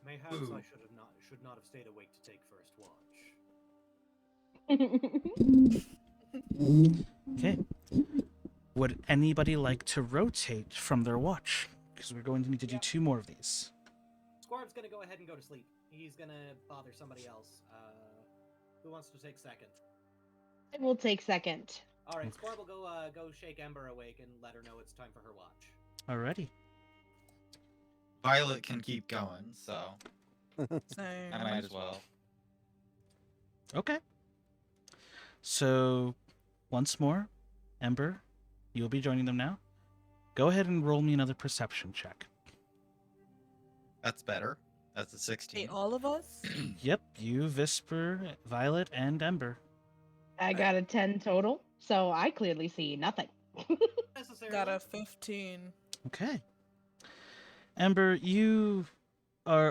Mayhaps Ooh. I should not have stayed awake to take first watch. Okay. Would anybody like to rotate from their watch? Because we're going to need to do 2 more of these. Squarb's gonna go ahead and go to sleep. He's gonna bother somebody else. Who wants to take second? I will take second. All right, Squarb will go shake Ember awake and let her know it's time for her watch. Alrighty. Violet can keep going, so Same. I might as well. Okay. So, once more, Ember, you will be joining them now. Go ahead and roll me another perception check. That's better. That's a 16. Hey, all of us? Yep, you, Visper, Violet, and Ember. I got a 10 total, so I clearly see nothing. Necessarily. Got a 15. Okay. Ember, you are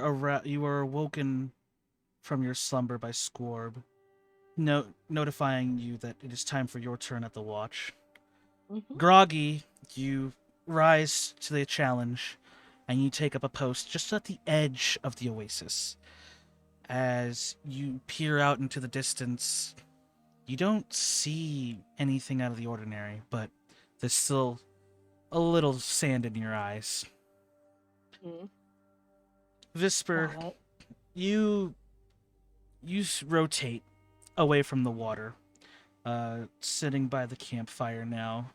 awoken from your slumber by Scorb, notifying you that it is time for your turn at the watch. Mhm. Groggy, you rise to the challenge, and you take up a post just at the edge of the oasis. As you peer out into the distance, you don't see anything out of the ordinary, but there's still a little sand in your eyes. Mhm. Visper, Got it. you rotate away from the water, sitting by the campfire now,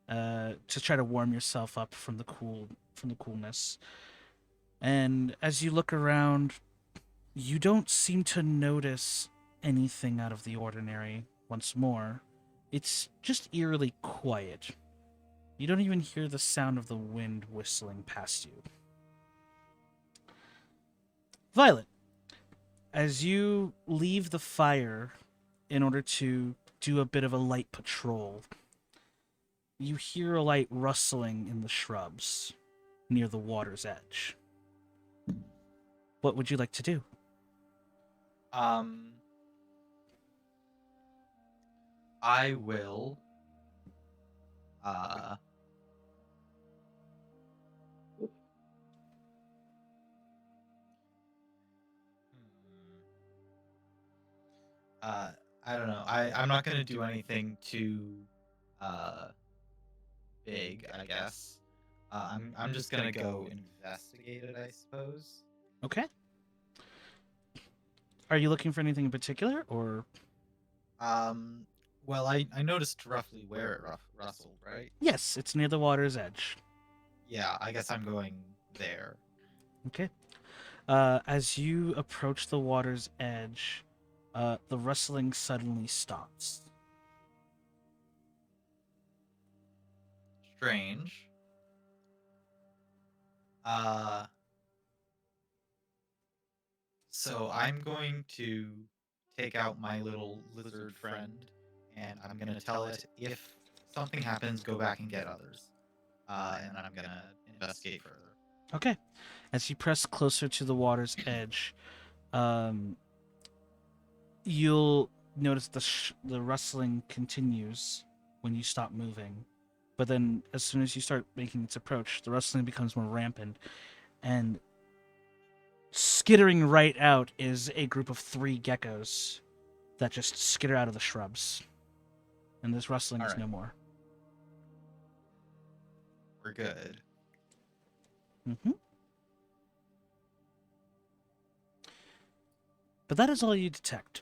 to try to warm yourself up from the coolness. And as you look around, you don't seem to notice anything out of the ordinary once more. It's just eerily quiet. You don't even hear the sound of the wind whistling past you. Violet, as you leave the fire in order to do a bit of a light patrol, you hear a light rustling in the shrubs near the water's edge. What would you like to do? Um, I will. Uh, uh, I don't know. I'm not gonna do anything too uh big, I guess. I'm just gonna go investigate it, I suppose. Okay. Are you looking for anything in particular, or? Um, well, I noticed roughly where it rustled, right? Yes, it's near the water's edge. Yeah, I guess I'm going there. Okay. As you approach the water's edge, the rustling suddenly stops. Strange. Uh, so I'm going to take out my little lizard friend, and I'm gonna tell it if something happens, go back and get others. And I'm gonna investigate further. Okay. As you press closer to the water's edge, um, you'll notice the rustling continues when you stop moving. But then, as soon as you start making its approach, the rustling becomes more rampant, and skittering right out is a group of 3 geckos that just skitter out of the shrubs. And this rustling is Alright. no more. We're good. Mm-hmm. But that is all you detect.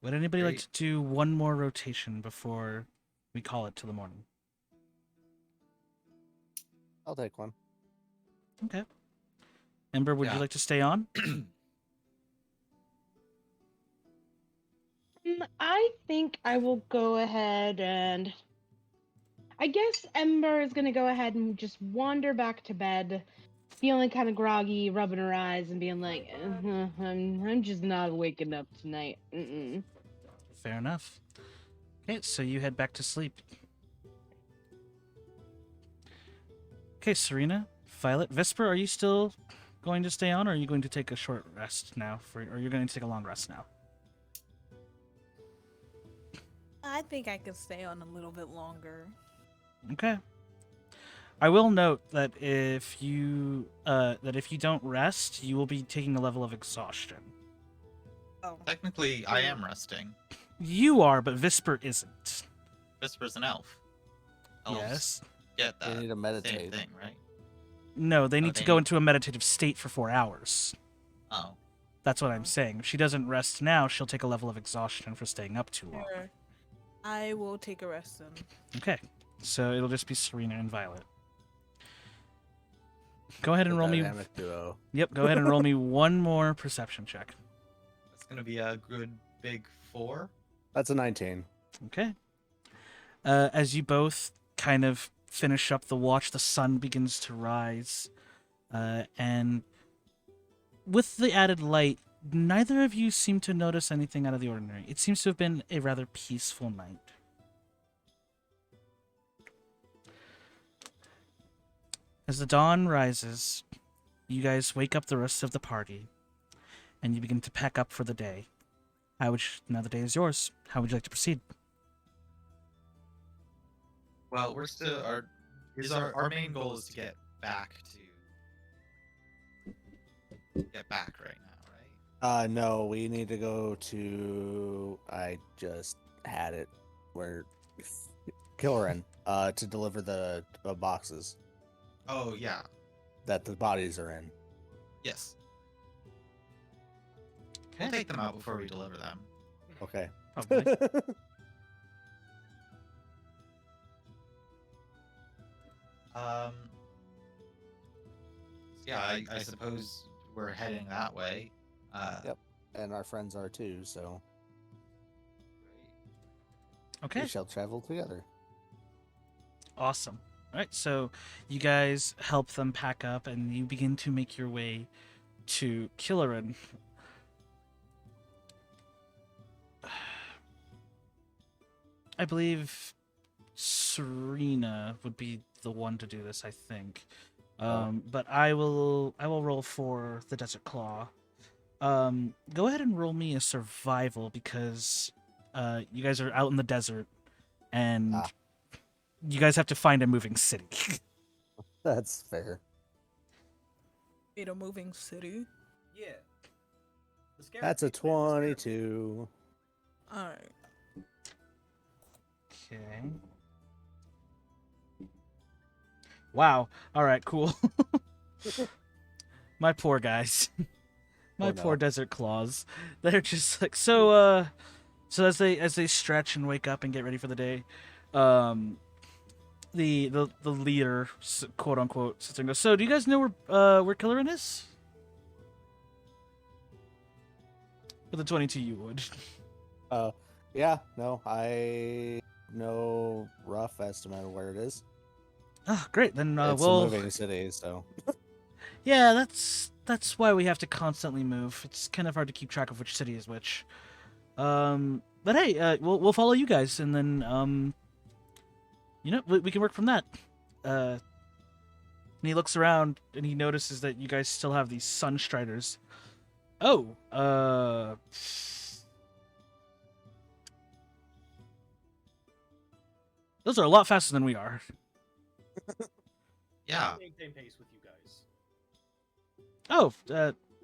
Would anybody like Great. to do one more rotation before we call it to the morning? I'll take one. Okay. Ember, would you Yeah. like to stay on? I think I will go ahead and. I guess Ember is gonna go ahead and just wander back to bed, feeling kind of groggy, rubbing her eyes, and being like, I'm just not waking up tonight. Mm-mm. Fair enough. Okay, so you head back to sleep. Okay, Serena, Violet, Vesper, are you still going to stay on, or are you going to take a short rest now? Or you're going to take a long rest now? I think I could stay on a little bit longer. Okay. I will note that if you don't rest, you will be taking a level of exhaustion. Oh, Technically, I am resting. You are, but Vesper isn't. Vesper's an elf. Elves Yes. get They that need to same meditate. thing, right? No, they need to they go need- into a meditative state for 4 hours. Oh, That's what I'm saying. If she doesn't rest now, she'll take a level of exhaustion for staying up too long. sure. I will take a rest then. Okay. So it'll just be Serena and Violet. Go ahead and The roll me. dynamic duo. Yep, go ahead and roll me one more perception check. that's gonna be a good big 4. That's a 19. Okay. As you both kind of finish up the watch, the sun begins to rise. And with the added light, neither of you seem to notice anything out of the ordinary. It seems to have been a rather peaceful night. As the dawn rises, you guys wake up the rest of the party, and you begin to pack up for the day. Now the day is yours. How would you like to proceed? Well, we're still our main goal is to get back right now, right? No, we need to go to. I just had it. Where Kileron, to deliver the boxes Oh yeah, that the bodies are in. yes. We'll take them out before we deliver them. Okay. Probably. Yeah, I suppose we're heading that way. Yep. And our friends are too, so Okay. we shall travel together. Awesome. All right, so you guys help them pack up, and you begin to make your way to Kileron. I believe Serena would be the one to do this, I think. But I will roll for the Desert Claw. Go ahead and roll me a survival because you guys are out in the desert and Ah. you guys have to find a moving city. That's fair. In a moving city. Yeah. The scary That's a piece, man, the scary- 22. All right. Okay. Wow. All right, cool. My poor guys. My Oh, poor no. desert claws. They're just like so as they stretch and wake up and get ready for the day, the leader, quote unquote, sits and goes, "So, do you guys know where Kileron is?" With a 22 you would. Yeah, no, I know rough estimate of where it is. Ah, great. Then It's well, a moving city, so yeah, that's why we have to constantly move. It's kind of hard to keep track of which city is which. But hey, we'll follow you guys, and then we can work from that. And he looks around and he notices that you guys still have these sunstriders. Oh, those are a lot faster than we are. Yeah. Maintain pace with you guys. Oh,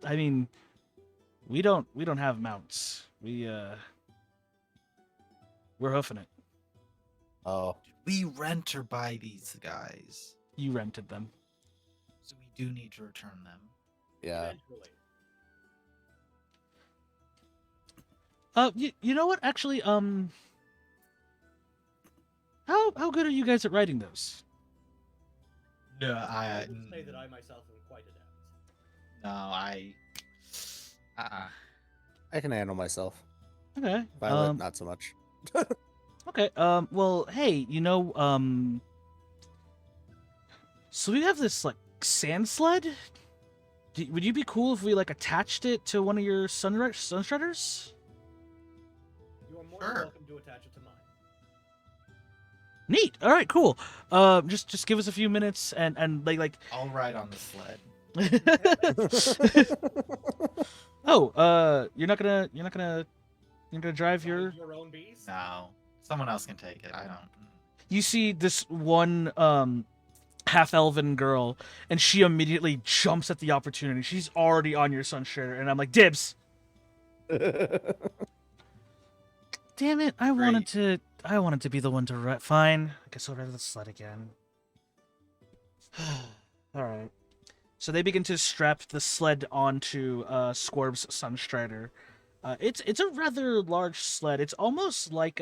I mean, we don't have mounts. We're hoofing it. oh, We rent or buy these guys, You rented them. so we do need to return them. yeah. Eventually. You know what? Actually, how good are you guys at riding those? No, I would say that I myself am quite adept. I can handle myself. Okay. Violet, not so much. Okay. Well, hey, so we have this like sand sled. Would you be cool if we like attached it to one of your sunstriders? You are more Sure. than welcome to attach it to mine. Neat. All right. Cool. Just give us a few minutes and like. I'll ride on the sled. Oh. You're not gonna drive your. Your own beast? No, someone else can take it. I don't. You see this one half-elven girl, and she immediately jumps at the opportunity. She's already on your sunstrider, and I'm like, dibs. Damn it! I wanted to be the one to ride. Fine, I guess I'll ride the sled again. All right. So they begin to strap the sled onto Squarb's sunstrider. It's a rather large sled. It's almost like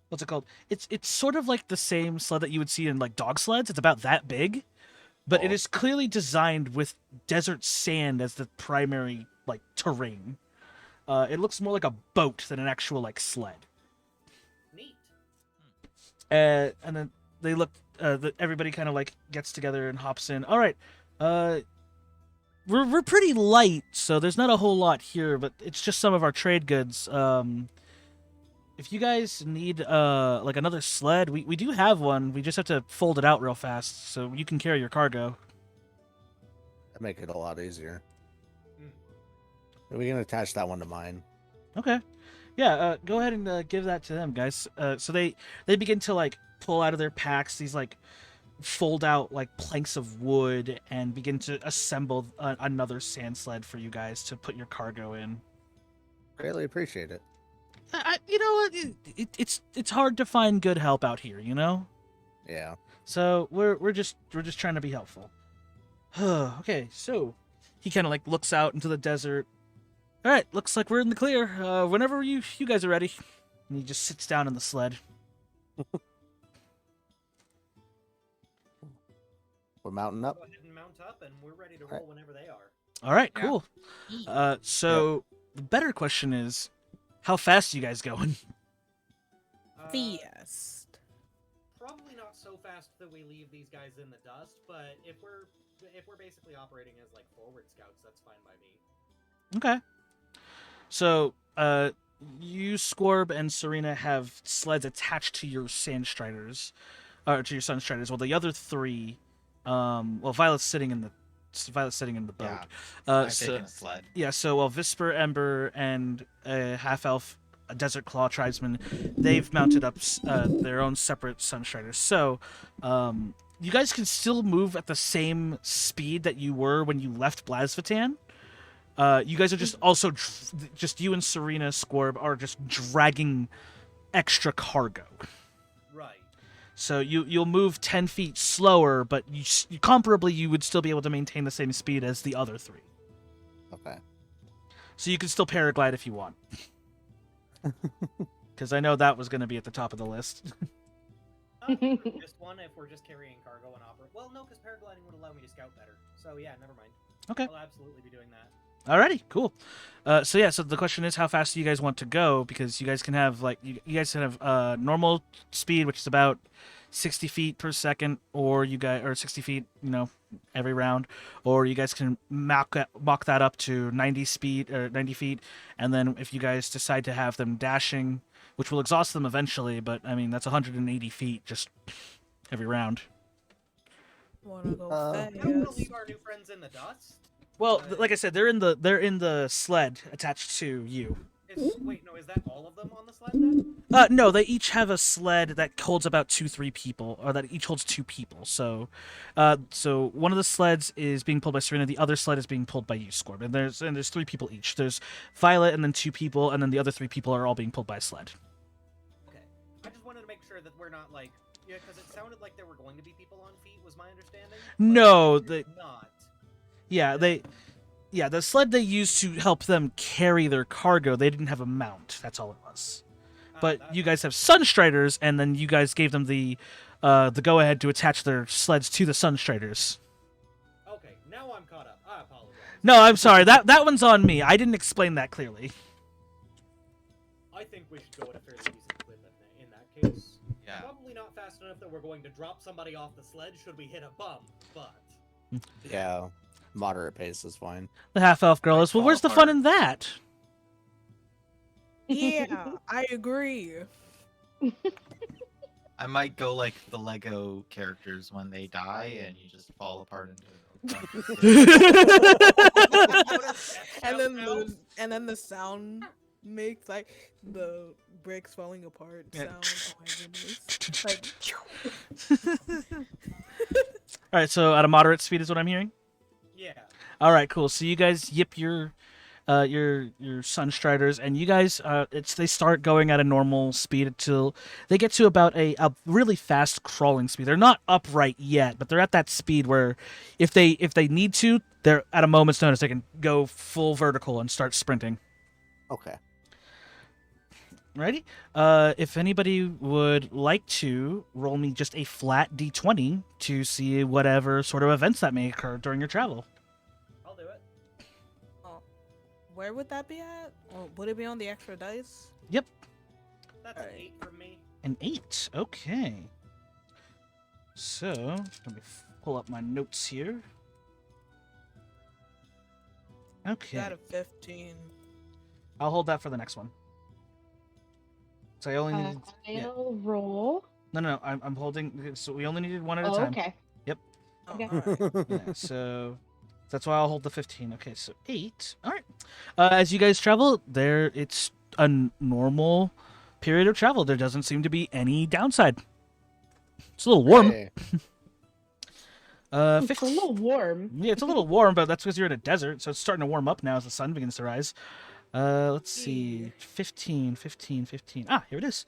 what's it called? It's sort of like the same sled that you would see in like dog sleds. It's about that big, but it Oh. is clearly designed with desert sand as the primary like terrain. It looks more like a boat than an actual like sled. Neat. And then they look. Everybody kind of like gets together and hops in. All right. We're pretty light, so there's not a whole lot here, but it's just some of our trade goods. If you guys need like another sled, we do have one. We just have to fold it out real fast so you can carry your cargo. That make it a lot easier. Hmm. We can attach that one to mine. Okay. Yeah, go ahead and give that to them, guys. So they begin to like pull out of their packs these like fold out like planks of wood and begin to assemble another sand sled for you guys to put your cargo in. Greatly appreciate it. You know what? It's hard to find good help out here, you know. Yeah. So we're just trying to be helpful. Okay, so he kind of like looks out into the desert. All right, looks like we're in the clear. Whenever you guys are ready, and he just sits down in the sled. We're mounting up. Go ahead and mount up, and we're ready to Alright. roll whenever they are. All right, Yeah. cool. So the better question is, how fast are you guys going? Fast. Probably not so fast that we leave these guys in the dust, but if we're basically operating as like forward scouts, that's fine by me. Okay. So you, Scorb, and Serena have sleds attached to your Sandstriders, or to your Sunstriders. Well, the other three, well, Violet's sitting in the boat. Yeah, I've So taken a sled. yeah, so while Visper, Ember, and half elf Desert Claw tribesmen, they've mounted up their own separate Sunstriders. So, you guys can still move at the same speed that you were when you left Blasvatan. You guys are just also just you and Serena Scorb are just dragging extra cargo. Right. So you'll move 10 feet slower, but comparably you would still be able to maintain the same speed as the other three. Okay. So you can still paraglide if you want. Because I know that was going to be at the top of the list. Just one if we're just carrying cargo and operate. Well, no, because paragliding would allow me to scout better. So yeah, never mind. Okay. I'll absolutely be doing that. Alrighty, cool. So the question is, how fast do you guys want to go? Because you guys can have you guys can have normal speed, which is about 60 feet per second, or 60 feet, every round, or you guys can mock that up to 90 speed or 90 feet, and then if you guys decide to have them dashing, which will exhaust them eventually, but I mean that's 180 feet just every round. Wanna go Uh, I don't want to fast? leave our new friends in the dust. Well, like I said, they're in the sled attached to you. Wait, no, is that all of them on the sled then? No, they each have a sled that holds about 2-3 people, or that each holds 2 people. So, so one of the sleds is being pulled by Serena, the other sled is being pulled by you, Scorb, and there's 3 people each. There's Violet, and then 2 people, and then the other 3 people are all being pulled by a sled. Okay. I just wanted to make sure that we're not like, yeah, because it sounded like there were going to be people on feet, was my understanding. But No, if not. yeah, the sled they used to help them carry their cargo, they didn't have a mount. That's all it was. But you guys have Sunstriders, and then you guys gave them the go-ahead to attach their sleds to the Sunstriders. Okay, now I'm caught up. I apologize. No, I'm sorry. That one's on me. I didn't explain that clearly. I think we should go at a fairly decent clip in that case. Yeah. Probably not fast enough that we're going to drop somebody off the sled should we hit a bump, but... Yeah. Moderate pace is fine. The half-elf girl is, well, fall where's the fun apart. in that? Yeah, I agree. I might go like the Lego characters when they die and you just fall apart into And then the sound makes like the bricks falling apart Yeah. sound. Oh my goodness. Like, All right, so at a moderate speed is what I'm hearing. Yeah. All right, cool. So you guys yip your Sunstriders, and you guys they start going at a normal speed until they get to about a really fast crawling speed. They're not upright yet, but they're at that speed where if they need to, they're at a moment's notice they can go full vertical and start sprinting. Okay. Ready? If anybody would like to roll me just a flat d20 to see whatever sort of events that may occur during your travel. I'll do it. where would that be at? Or would it be on the extra dice? Yep. That's an 8 from me. An 8. Okay. So, let me pull up my notes here. Okay. Got a 15. I'll hold that for the next one. So I only needed... I'll roll. No, I'm holding... So we only needed one at a Oh, time. okay. Oh, Okay. alright. Yeah, so that's why I'll hold the 15. Okay, so 8. All right. As you guys travel, it's a normal period of travel. There doesn't seem to be any downside. It's a little warm. Hey. 15. It's a little warm. Yeah, it's a little warm, but that's because you're in a desert, so it's starting to warm up now as the sun begins to rise. Let's see. 15. Ah, here it is.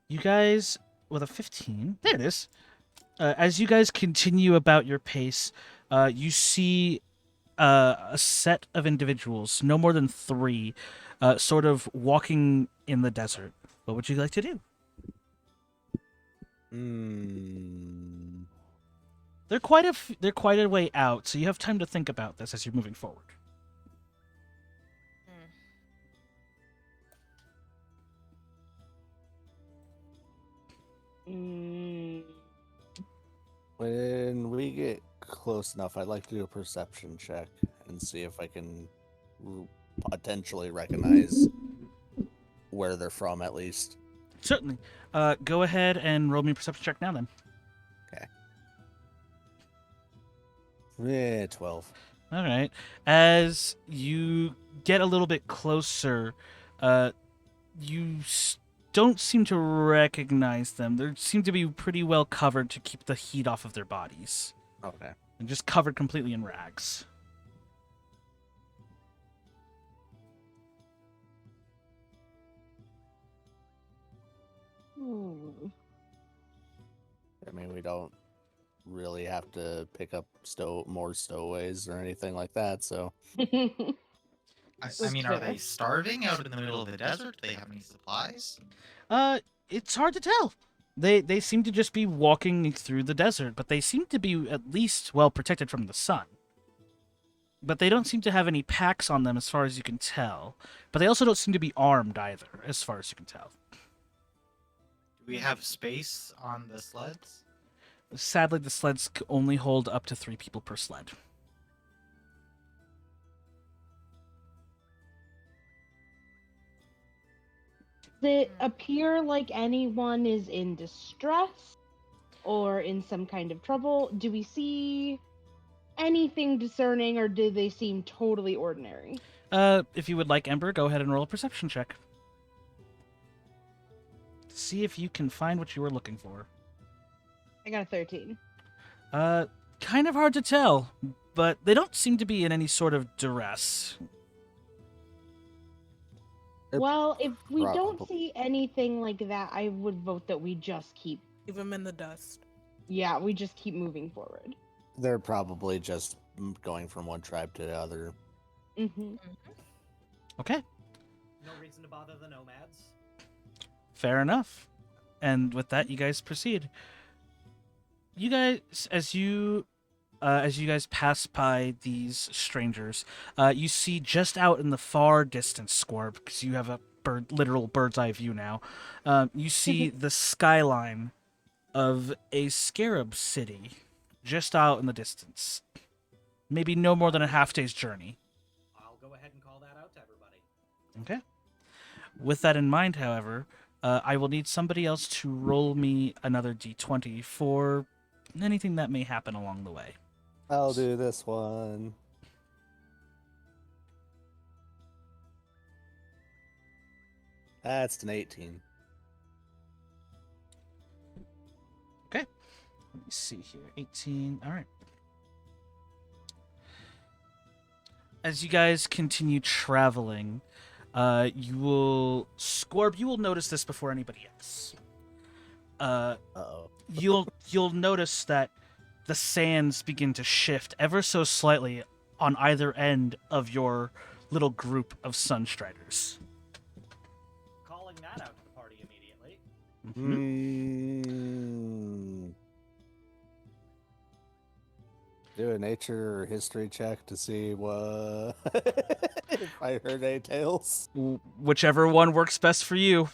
You guys, with a 15, there it is. As you guys continue about your pace, you see a set of individuals, no more than 3, sort of walking in the desert. What would you like to do? They're quite a way out, so you have time to think about this as you're moving forward. When we get close enough, I'd like to do a perception check and see if I can potentially recognize where they're from at least. Certainly. Go ahead and roll me a perception check now then. Yeah, 12. All right. As you get a little bit closer, you don't seem to recognize them. They seem to be pretty well covered to keep the heat off of their bodies. Okay. And just covered completely in rags. Hmm. I mean, we don't really have to pick up more stowaways or anything like that, so. I mean, are they starving out in the middle of the desert? Do they have any supplies? It's hard to tell. They seem to just be walking through the desert, but they seem to be at least well protected from the sun. But they don't seem to have any packs on them as far as you can tell. But they also don't seem to be armed either, as far as you can tell. Do we have space on the sleds? Sadly, the sleds only hold up to 3 people per sled. Does it appear like anyone is in distress or in some kind of trouble? Do we see anything discerning, or do they seem totally ordinary? If you would like, Ember, go ahead and roll a perception check. See if you can find what you were looking for. I got a 13. Kind of hard to tell, but they don't seem to be in any sort of duress. They're Well, if we don't probably- see anything like that, I would vote that we just keep, Leave them in the dust. yeah, we just keep moving forward. They're probably just going from one tribe to the other. Mm-hmm. Okay, No reason to bother the nomads. fair enough. And with that, you guys proceed. You guys, as you guys pass by these strangers, you see just out in the far distance, Squarb, because you have a literal bird's eye view now. You see the skyline of a scarab city just out in the distance. Maybe no more than a half day's journey. I'll go ahead and call that out to everybody. Okay. With that in mind, however, I will need somebody else to roll me another d20 for anything that may happen along the way. I'll do this one. That's an 18. Okay. Let me see here. 18. All right. As you guys continue traveling, you will notice this before anybody else. Uh-oh. You'll notice that the sands begin to shift ever so slightly on either end of your little group of Sunstriders. Calling that out to the party immediately. Do a nature or history check to see what if I heard any tales. Whichever one works best for you.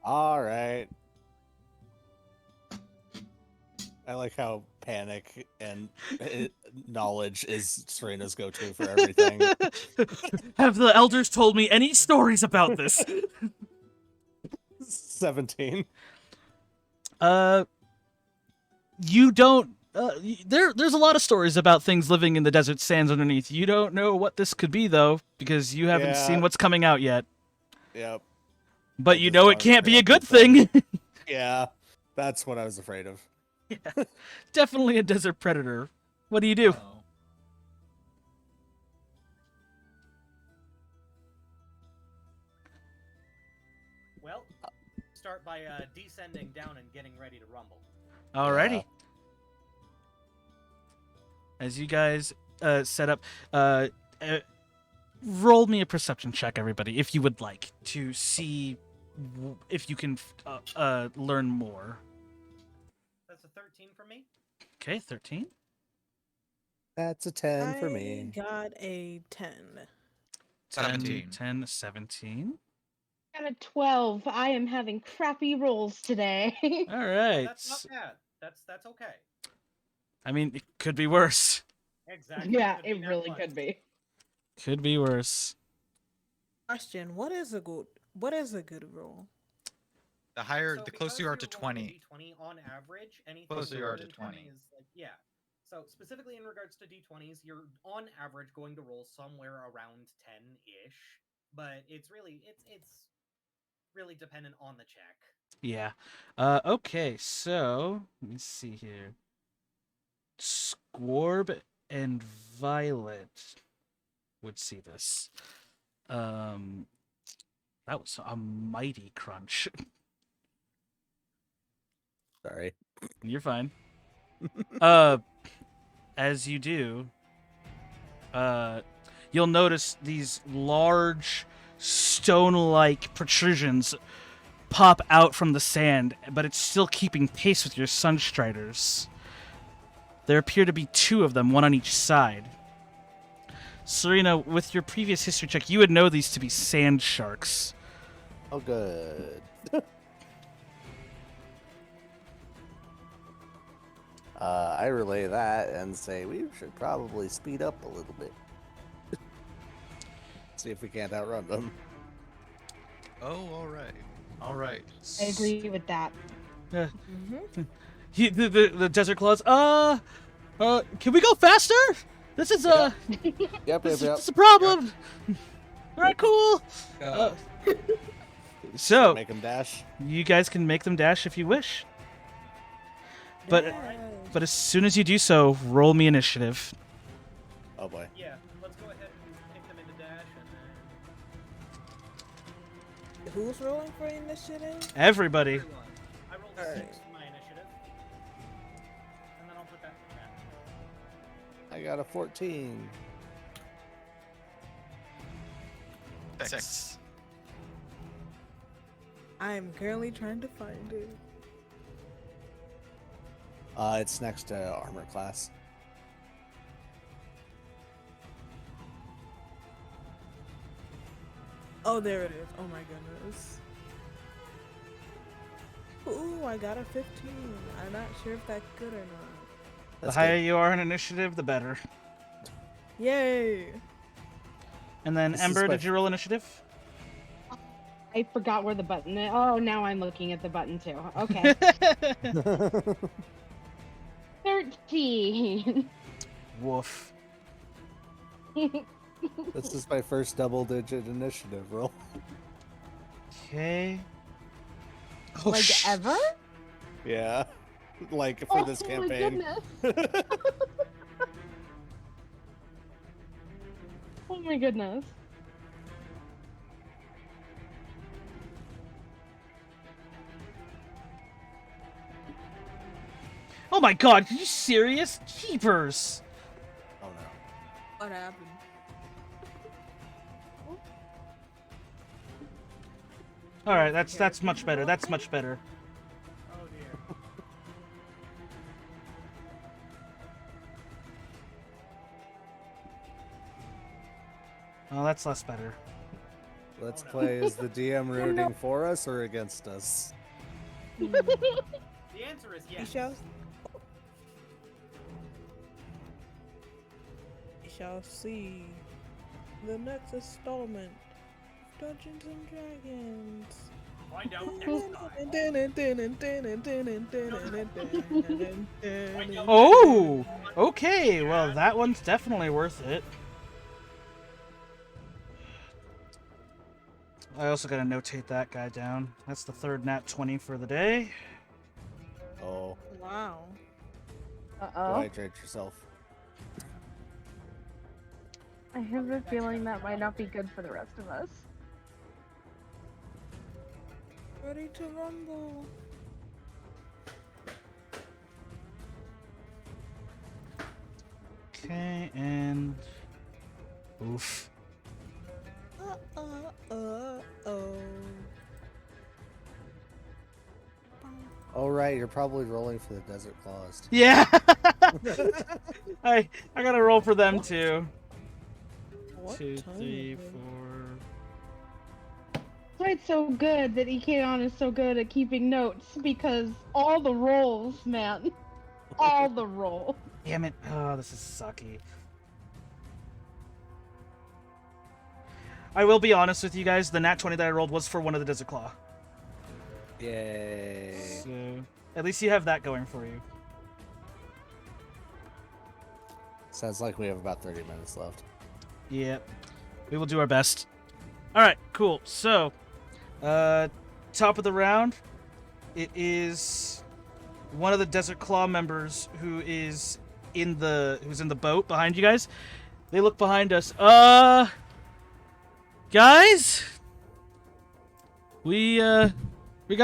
All right. I like how panic and knowledge is Serena's go-to for everything. Have the elders told me any stories about this? 17. You don't. There's a lot of stories about things living in the desert sands underneath. You don't know what this could be, though, because you haven't Yeah. seen what's coming out yet. Yep. But I you just know thought it can't be a was good pretty thing. Yeah, that's what I was afraid of. Definitely a desert predator. What do you do? Oh. Well, start by descending down and getting ready to rumble. Alrighty. Yeah. As you guys set up, roll me a perception check, everybody, if you would like, to see if you can learn more. That's a 13 for me. Okay, 13. That's a 10 for me. I got a 10. 17. 10, 17. Got a 12. I am having crappy rolls today. All right. That's not bad. That's okay. I mean, it could be worse. Exactly. Yeah, Could be it that really much. could be. Could be worse. Question: What is a good roll? The So closer because you are you're to rolling 20. a d20 on average, anything Closer you more are to than 20 20. is like, yeah. So specifically in regards to d20s, you're on average going to roll somewhere around 10-ish, but it's really dependent on the check. Yeah. Okay, so let me see here. Squarb and Violet would see this. That was a mighty crunch. Sorry. You're fine. As you do, you'll notice these large stone-like protrusions pop out from the sand, but it's still keeping pace with your sunstriders. There appear to be two of them, one on each side. Serena, with your previous history check, you would know these to be sand sharks. Oh, good. I relay that and say we should probably speed up a little bit. See if we can't outrun them. Oh, all right. All right. I agree with that. Mm-hmm. The desert claws. Can we go faster? This is Yep, this, yep. is a problem. All right, cool. Go. So Make them dash. you guys can make them dash if you wish, but Yes. as soon as you do so, roll me initiative. Oh boy. Yeah, let's go ahead and kick them into dash, and then Who's rolling for initiative? Everybody. everyone. I rolled a 6 Alright. in my initiative, and then I'll put that in the chat. I got a 14. 6. I am currently trying to find it. It's next to armor class. Oh, there it is. Oh my goodness. Ooh, I got a 15. I'm not sure if that's good or not. That's the higher good. you are in initiative, the better. Yay! And then This is Ember, did my- you roll initiative? I forgot where the button is. Oh, now I'm looking at the button too. Okay. 13. Woof. This is my first double-digit initiative roll. Okay. Oh, Like ever? Yeah, like for this Oh campaign. My goodness. Oh my goodness. Oh my god, are you serious? Keepers! Oh no. What happened? Alright, that's much better. That's much better. Oh dear. Oh, that's less better. Let's Oh, no. play. Is the DM no. rooting for us or against us? The answer is We yes. shall. We shall see the next installment of Dungeons and Dragons. Find out next time. Oh! Okay, well, that one's definitely worth it. I also gotta notate that guy down. That's the third nat 20 for the day. Oh, Wow. Uh go oh. hydrate yourself. I have a feeling that might not be good for the rest of us. Ready to rumble. Okay, and... Oof. Oh. Oh right, you're probably rolling for the desert claws. Yeah! I gotta roll for them too. What 2, time 3, is it? 4... That's why it's so good that Ikeon is so good at keeping notes, because all the rolls, man. All the rolls. Damn it. Oh, this is sucky. I will be honest with you guys. The nat 20 that I rolled was for one of the Desert Claw. Yay. So at least you have that going for you. Sounds like we have about 30 minutes left. Yep. We will do our best. All right, cool. So, top of the round, it is one of the Desert Claw members who's in the boat behind you guys. They look behind us. Guys, we got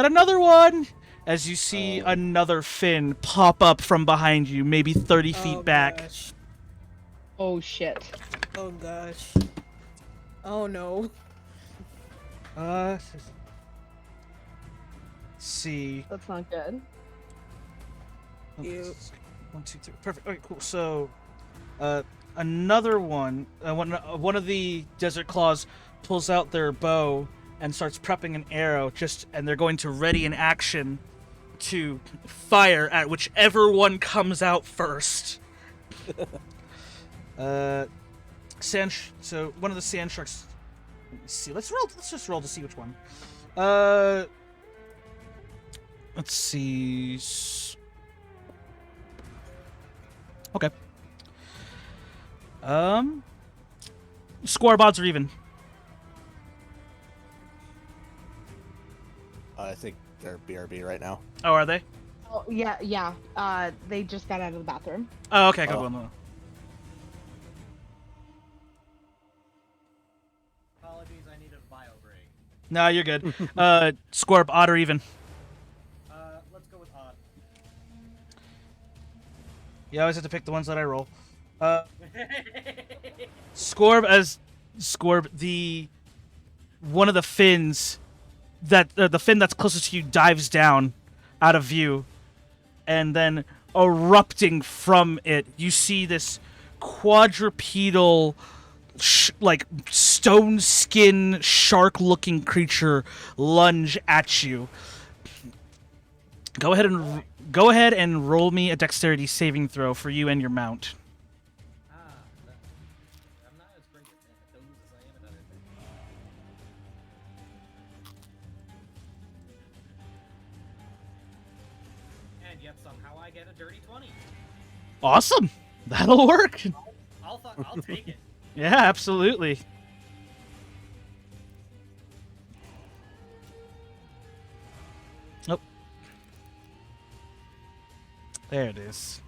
another one. As you see another fin pop up from behind you, maybe 30 feet back. Gosh. Oh shit. Oh gosh. Oh no. Let's see. That's not good. Ew. 1, 2, 3. Perfect. Okay, cool. So, another one. One of the Desert Claws pulls out their bow and starts prepping an arrow. And they're going to ready an action to fire at whichever one comes out first. So one of the sand sharks. Let me see. Let's just roll to see which one. Let's see. Okay. Score odds are even. I think they're BRB right now. Oh, are they? Oh yeah. They just got out of the bathroom. Oh, okay. Go Oh. on. Apologies, I needed a bio break. No, you're good. Scorp, odd or even? Let's go with odd. You always have to pick the ones that I roll. Scorb, the one of the fins that the fin that's closest to you dives down out of view, and then erupting from it, you see this quadrupedal, like stone skin shark-looking creature lunge at you. Go ahead and roll me a dexterity saving throw for you and your mount. I'm not as great at those as I am at other things. And yet somehow I get a dirty 20. Awesome. That'll work. I'll take it. Yeah, absolutely. Nope. There it is.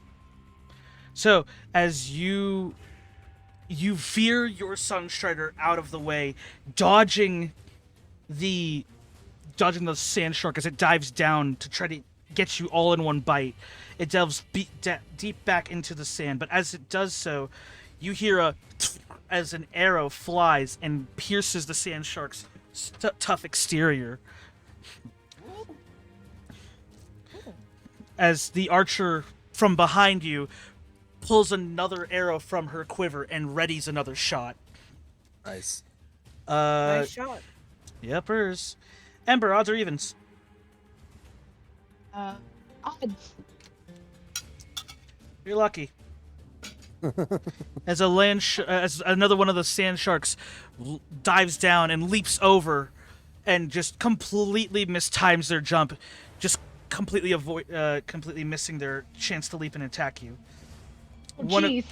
So, as you veer your Sunstrider out of the way, dodging the sand shark as it dives down to try to get you all in one bite. It delves deep back into the sand, but as it does so, you hear as an arrow flies and pierces the sand shark's tough exterior. As the archer from behind you pulls another arrow from her quiver and readies another shot. Nice. Nice shot. Yepers. Ember, odds or evens? Odds. You're lucky. As as another one of the sand sharks dives down and leaps over, and just completely mistimes their jump, just completely missing their chance to leap and attack you. Oh, One of- jeez.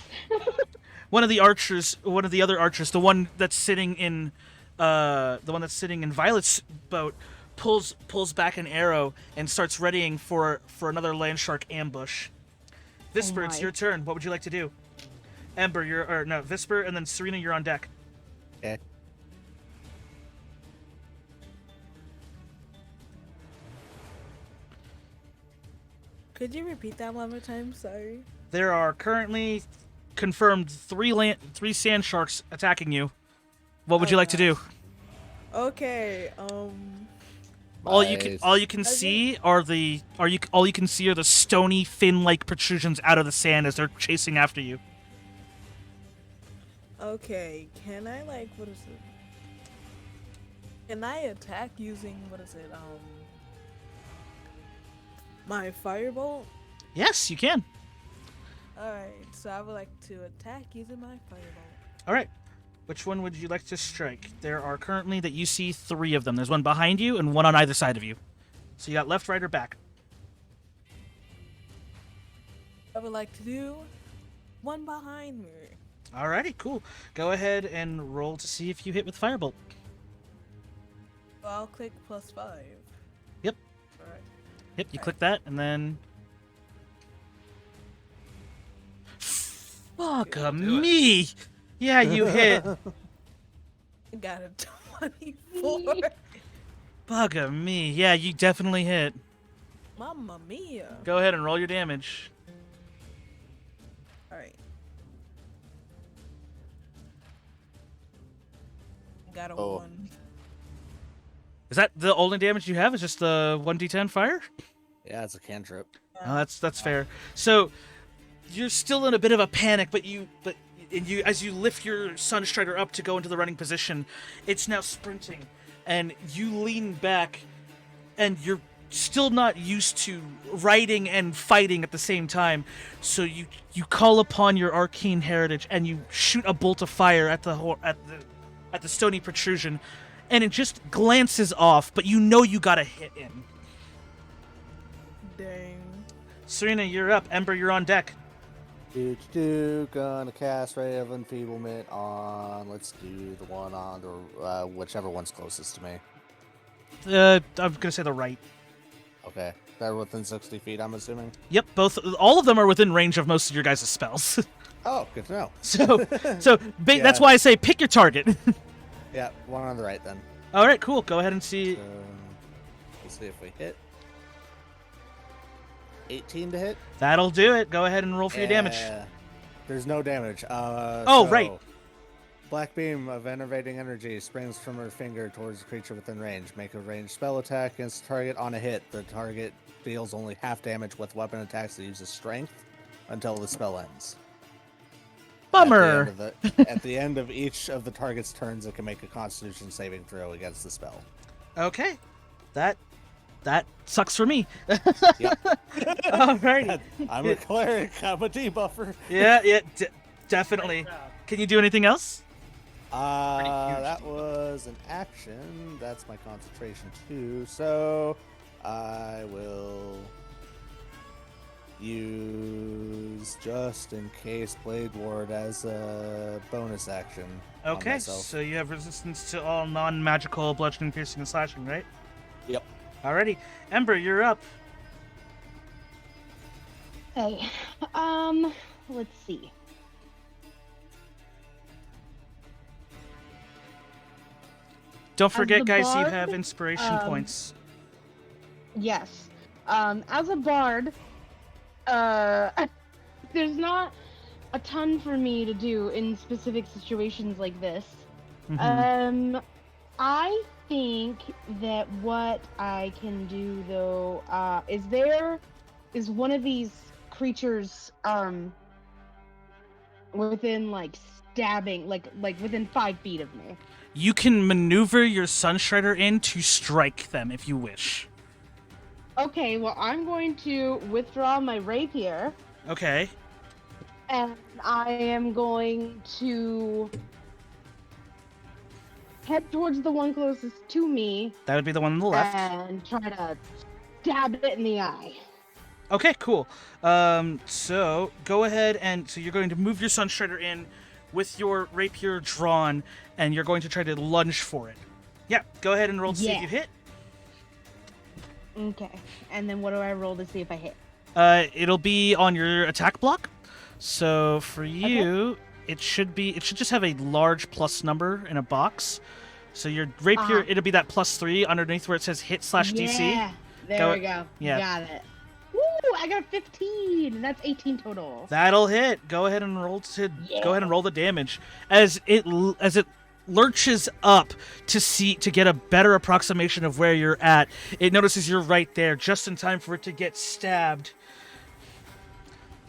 One of the other archers, the one that's sitting in Violet's boat, pulls back an arrow and starts readying for another land shark ambush. Visper, it's my. your turn. What would you like to do? Ember, Visper, and then Serena, you're on deck. Okay. Could you repeat that one more time? Sorry. There are currently confirmed three sand sharks attacking you. What would you like to do? Okay. All you can see are the stony fin-like protrusions out of the sand as they're chasing after you. Okay. Can I what is it? Can I attack using my firebolt? Yes, you can. All right. So I would like to attack using my firebolt. All right. Which one would you like to strike? There are currently, that you see, 3 of them. There's one behind you and one on either side of you. So you got left, right, or back. I would like to do one behind me. Alrighty, cool. Go ahead and roll to see if you hit with Firebolt. So I'll click +5. Yep. Alright. Yep, you click that, and then... Fuck Do it. me! Yeah, you hit. I got a 24. Bugger me. Yeah, you definitely hit. Mamma mia. Go ahead and roll your damage. Alright. Got a Oh. 1. Is that the only damage you have? Is just the 1d10 fire? Yeah, it's a cantrip. Oh, that's fair. So you're still in a bit of a panic, but as you lift your Sunstrider up to go into the running position, it's now sprinting, and you lean back, and you're still not used to riding and fighting at the same time. So you call upon your arcane heritage, and you shoot a bolt of fire at the stony protrusion, and it just glances off, but you know you got a hit in. Dang. Serena, you're up. Ember, you're on deck. Gonna cast Ray of Enfeeblement on. Let's do the one on the whichever one's closest to me. I'm gonna say the right. Okay, they're within 60 feet. I'm assuming. Yep, all of them are within range of most of your guys' spells. Oh, good to know. so that's Yeah. why I say pick your target. Yeah, one on the right then. All right, cool. Go ahead and see. So, let's see if we hit. 18 to hit. That'll do it. Go ahead and roll for your damage. There's no damage. Right. Black beam of enervating energy springs from her finger towards the creature within range. Make a ranged spell attack against the target on a hit. The target deals only half damage with weapon attacks that uses strength until the spell ends. Bummer. At the end of each of the target's turns, it can make a Constitution saving throw against the spell. Okay, that sucks for me. Yep. Alrighty. I'm a cleric. I'm a debuffer. Yeah, definitely. Can you do anything else? That was an action. That's my concentration too. So I will use just in case Blade Ward as a bonus action. on Okay, myself. so you have resistance to all non-magical bludgeoning, piercing, and slashing, right? Yep. Alrighty, Ember, you're up. Okay. Let's see. Don't As forget, the guys, you bard, have inspiration points. Yes. As a bard, there's not a ton for me to do in specific situations like this. Mhm. I think that what I can do though, is one of these creatures within like stabbing, like within 5 feet of me. You can maneuver your Sunstrider in to strike them if you wish. Okay, well I'm going to withdraw my rapier Okay. and I am going to head towards the one closest to me That would be the one on the left. and try to stab it in the eye. Okay, cool. So go ahead and so you're going to move your Sunstrider in with your rapier drawn, and you're going to try to lunge for it. Yeah, go ahead and roll to see if Yeah. you hit. Okay, and then what do I roll to see if I hit? It'll be on your attack block. So for you, it should just have a large plus number in a box. So your rapier, it'll be that +3 underneath where it says hit/DC. Yeah, there Go- we go. yeah. Got it. Woo! I got 15. That's 18 total. That'll hit. Go ahead and roll Yeah. go ahead and roll the damage as it lurches up to get a better approximation of where you're at. It notices you're right there, just in time for it to get stabbed.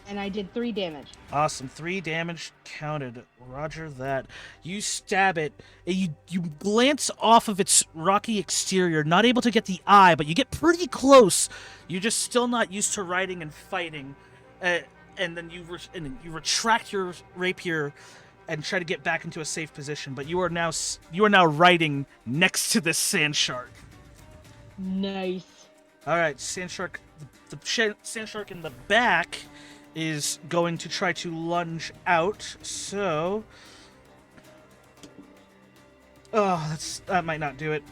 And I did 3 damage. Awesome, 3 damage counted. Roger that. You stab it. You glance off of its rocky exterior, not able to get the eye, but you get pretty close. You're just still not used to riding and fighting, and then you retract your rapier, and try to get back into a safe position. But you are now riding next to this sand shark. Nice. All right, sand shark. Sand shark in the back is going to try to lunge out. So, that might not do it.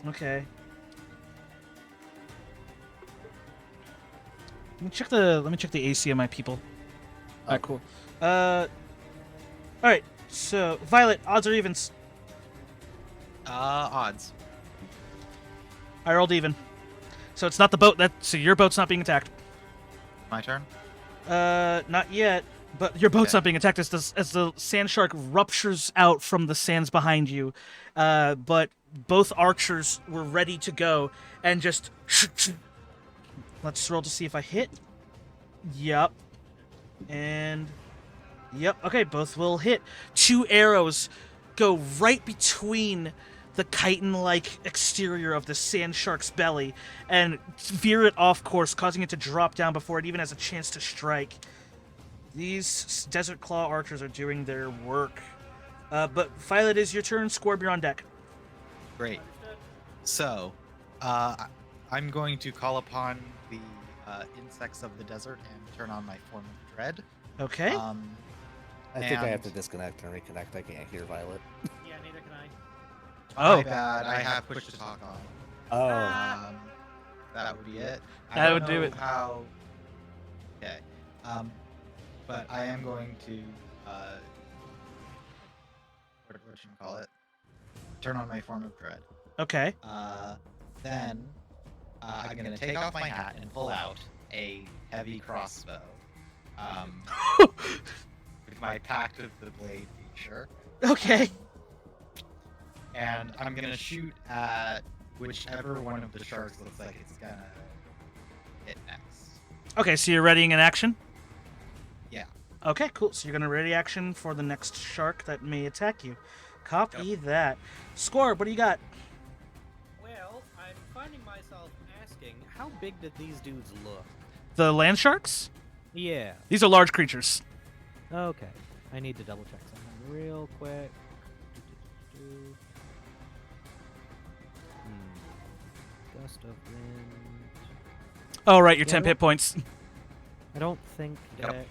Okay. Let me check the AC of my people. Alright, cool. Alright, so Violet, odds or evens? Odds. I rolled even. So it's not the boat so your boat's not being attacked. My turn. Not yet. But your boat's Okay. not being attacked as the sand shark ruptures out from the sands behind you. But both archers were ready to go and just. Let's roll to see if I hit. Yep. And. Yep. Okay, both will hit. 2 arrows go right between the chitin-like exterior of the sand shark's belly and veer it off course, causing it to drop down before it even has a chance to strike. These Desert Claw archers are doing their work. But Violet, is your turn. Scorb, you're on deck. Great. So, I'm going to call upon the insects of the desert and turn on my form of dread. Okay. I think I have And- to disconnect and reconnect. I can't hear Violet. Yeah, neither can I. My Oh. bad. I have push to talk on. Oh. That would be it. That I would don't do know it. How? Okay. But I am going to what should I call it? Turn on my form of dread. Okay. Then I'm gonna take off my hat and pull out a heavy crossbow. With my Pact of the Blade feature. Okay. And I'm gonna shoot at whichever one of the sharks looks like it's gonna hit next. Okay, so you're readying an action? Yeah. Okay, cool. So you're going to ready action for the next shark that may attack you. Copy that. Scorb, what do you got? Well, I'm finding myself asking, how big did these dudes look? The land sharks? Yeah. These are large creatures. Okay. I need to double check something real quick. Gust of wind. Oh, right, your Yeah, 10 hit points. I don't think Yep. that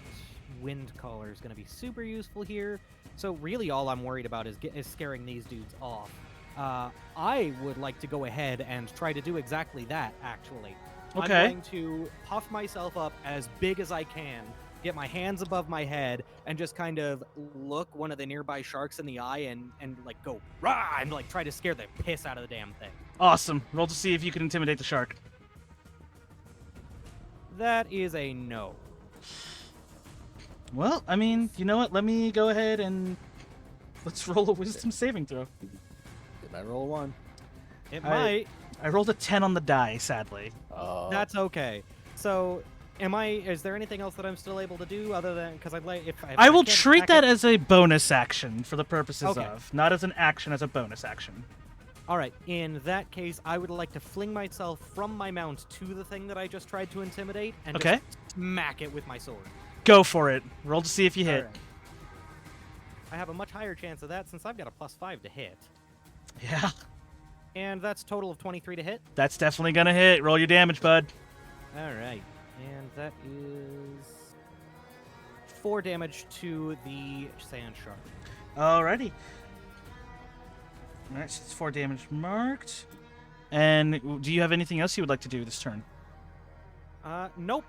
wind collar is going to be super useful here. So really, all I'm worried about is scaring these dudes off. I would like to go ahead and try to do exactly that. Actually, Okay. I'm going to puff myself up as big as I can, get my hands above my head, and just kind of look one of the nearby sharks in the eye and like go rah and like try to scare the piss out of the damn thing. Awesome. Roll to see if you can intimidate the shark. That is a no. Well, I mean, you know what? Let me go ahead and let's roll a wisdom saving throw. Did I roll 1? It I- might. I rolled a 10 on the die, sadly. Oh. That's okay. So, is there anything else that I'm still able to do other than because I'd like if I will can't treat attack that it- as a bonus action for the purposes Okay. of, not as an action, as a bonus action. All right. In that case, I would like to fling myself from my mount to the thing that I just tried to intimidate and Okay. just smack it with my sword. Go for it. Roll to see if you hit. Alright. I have a much higher chance of that since I've got a +5 to hit, Yeah, and that's total of 23 to hit. that's definitely gonna hit. Roll your damage, bud. All right, and that is 4 damage to the sand shark. Alrighty. Alright, so it's 4 damage marked. And do you have anything else you would like to do this turn? Nope.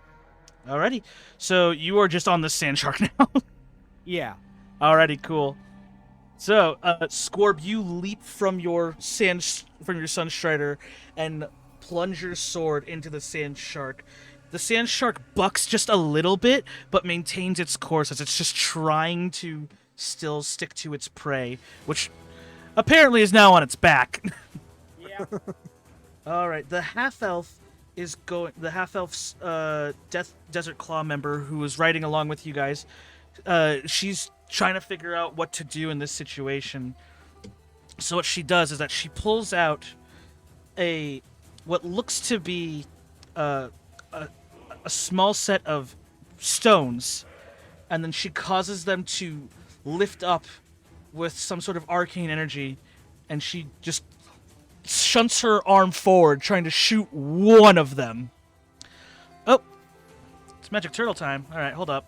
Alrighty. So you are just on the sand shark now. Yeah. Alrighty, cool. So, Scorb, you leap from your Sunstrider and plunge your sword into the sand shark. The sand shark bucks just a little bit, but maintains its course as it's just trying to still stick to its prey, which apparently is now on its back. Yeah. All right, the half elf's Desert Claw member who was riding along with you guys. She's trying to figure out what to do in this situation. So what she does is that she pulls out what looks to be a small set of stones, and then she causes them to lift up with some sort of arcane energy, and she just shunts her arm forward, trying to shoot one of them. Oh, it's magic turtle time. All right, hold up.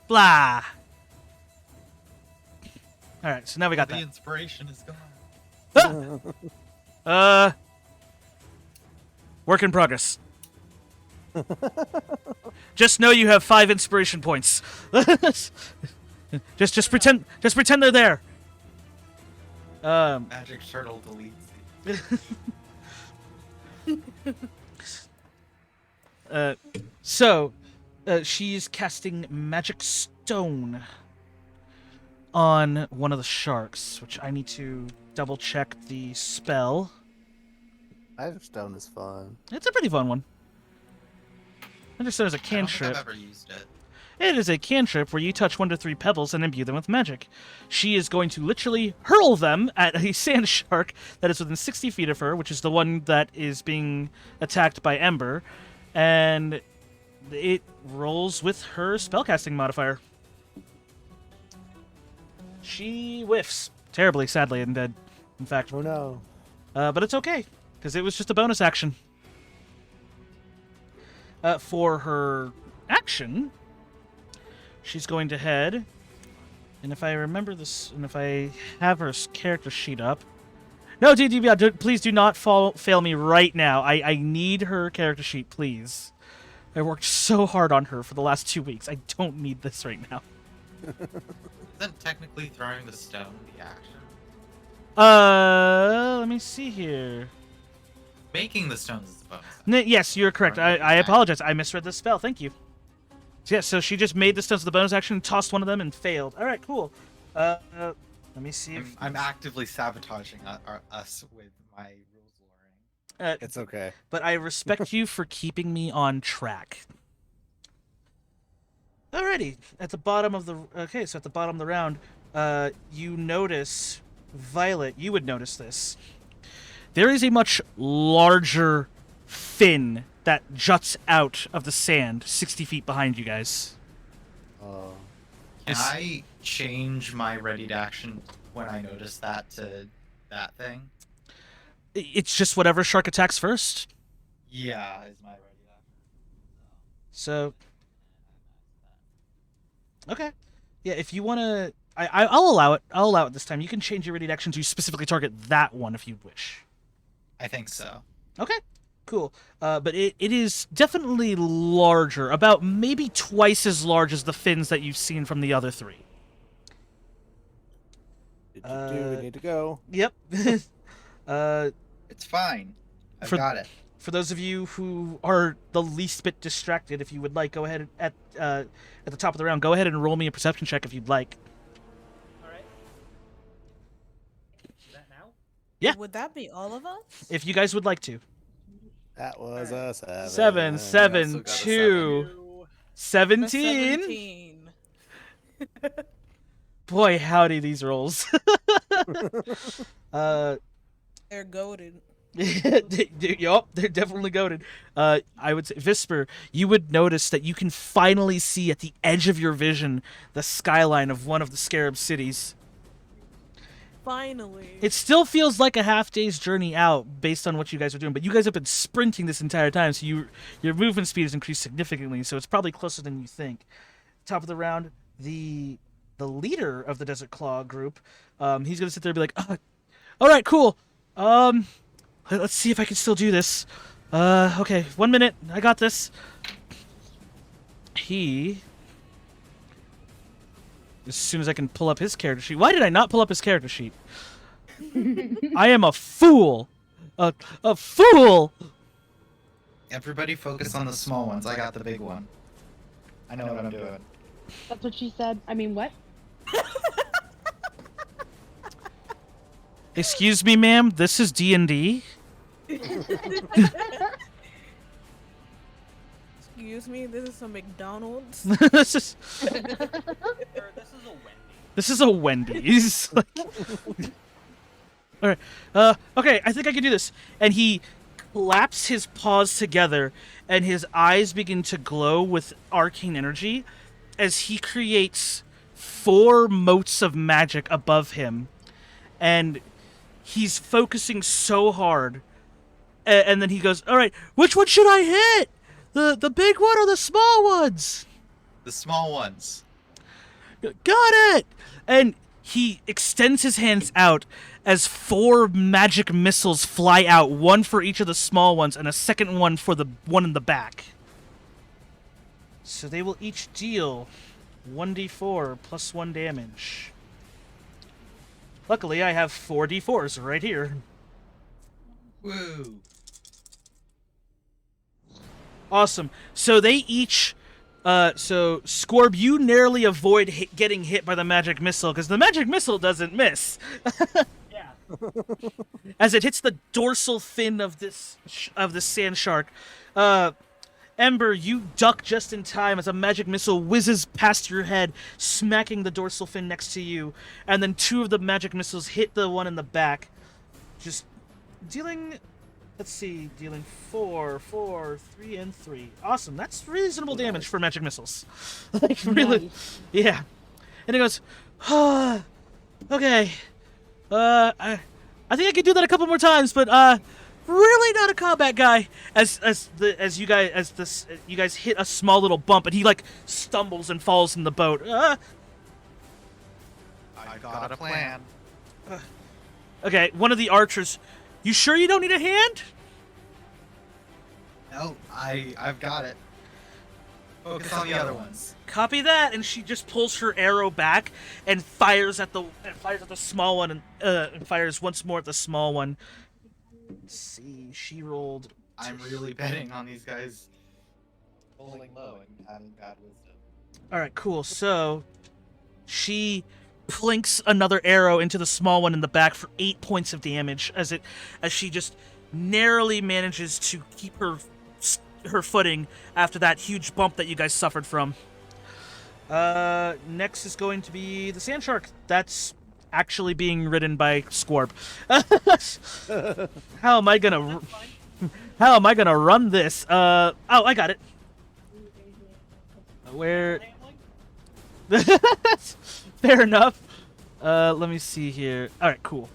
Blah. All right, so now we got The that. inspiration is gone. Work in progress. Just know you have 5 inspiration points. just pretend they're there. Magic turtle deletes. She's casting magic stone on one of the sharks, which I need to double check the spell. Magic stone is fun. It's a pretty fun one. Magic stone is a I don't cantrip. think I've ever used it. It is a cantrip where you touch 1 to 3 pebbles and imbue them with magic. She is going to literally hurl them at a sand shark that is within 60 feet of her, which is the one that is being attacked by Ember, and it rolls with her spellcasting modifier. She whiffs terribly, sadly, and dead. In fact, Oh no. but it's okay because it was just a bonus action. For her action, she's going to head, and if I remember this, and if I have her character sheet up, no, DDB, please do not fail me right now. I need her character sheet, please. I worked so hard on her for the last 2 weeks. I don't need this right now. Isn't technically throwing the stone the action? Let me see here. Making the stones is the bonus action. Yes, you're correct. I apologize. I misread the spell. Thank you. So she just made the stones the bonus action, tossed one of them, and failed. All right, cool. Let me see if I'm actively sabotaging us with my rules luring. It's okay. but I respect you for keeping me on track. Alrighty, at the bottom of the round, you notice, Violet, you would notice this. There is a much larger fin that juts out of the sand 60 feet behind you guys. Oh. Can I change my ready to action when I notice that to that thing? It's just whatever shark attacks first. Yeah, is my ready to action. So, okay. Yeah, if you want to... I'll allow it. I'll allow it this time. You can change your ready to action to specifically target that one if you wish. I think so. Okay, cool. But it is definitely larger, about maybe twice as large as the fins that you've seen from the other 3. We need to go. Yep. It's fine. I've For- got it. For those of you who are the least bit distracted, if you would like, go ahead at the top of the round. Go ahead and roll me a perception check if you'd like. All right. Is that now? Yeah. Would that be all of us? If you guys would like to. That was a 7. 7, also 7, got a 2, 17. 17. Boy, howdy these rolls. They're goaded. Yup, they're definitely goated. I would say, Visper, you would notice that you can finally see at the edge of your vision the skyline of one of the Scarab cities. Finally. It still feels like a half day's journey out based on what you guys are doing, but you guys have been sprinting this entire time, so your movement speed has increased significantly, so it's probably closer than you think. Top of the round, the leader of the Desert Claw group, he's gonna sit there and be like, all right, cool. Let's see if I can still do this. Okay, 1 minute. I got this. As soon as I can pull up his character sheet. Why did I not pull up his character sheet? I am a fool. A fool. Everybody focus on the small ones. I got the big one. I know what I'm doing. That's what she said. I mean, what? Excuse me, ma'am. This is D&D. Excuse me, this is a McDonald's. this is This is a Wendy's. this is a Wendy's. All right. Okay, I think I can do this. And he claps his paws together, and his eyes begin to glow with arcane energy as he creates 4 motes of magic above him, and he's focusing so hard. And then he goes, "All right, which one should I hit? The big one or the small ones?" The small ones. Got it! And he extends his hands out as 4 magic missiles fly out, one for each of the small ones and a second one for the one in the back. So they will each deal 1d4 plus 1 damage. Luckily, I have 4 d4s right here. Woo! Awesome. So they each... so, Scorb, you narrowly avoid getting hit by the magic missile, because the magic missile doesn't miss. Yeah. As it hits the dorsal fin of this sand shark. Ember, you duck just in time as a magic missile whizzes past your head, smacking the dorsal fin next to you, and then 2 of the magic missiles hit the one in the back, just dealing... Let's see, dealing 4, 3, and 3. Awesome, that's reasonable damage for magic missiles. Like, really, Nice. yeah. And he goes, okay, I think I could do that a couple more times, but really not a combat guy. You guys hit a small little bump, and he like stumbles and falls in the boat. I got a plan. Okay, one of the archers. You sure you don't need a hand? No, I've got it. Focus on the other ones. Copy that, and she just pulls her arrow back and fires at the small one, and fires once more at the small one. Let's see, she rolled. I'm really betting on these guys rolling low and having bad wisdom. All right, cool. So she plinks another arrow into the small one in the back for 8 points of damage as she just narrowly manages to keep her footing after that huge bump that you guys suffered from. Next is going to be the sand shark. That's actually being ridden by Scorp. How am I gonna run this? Oh, I got it. Where? Fair enough. Let me see here. All right, cool.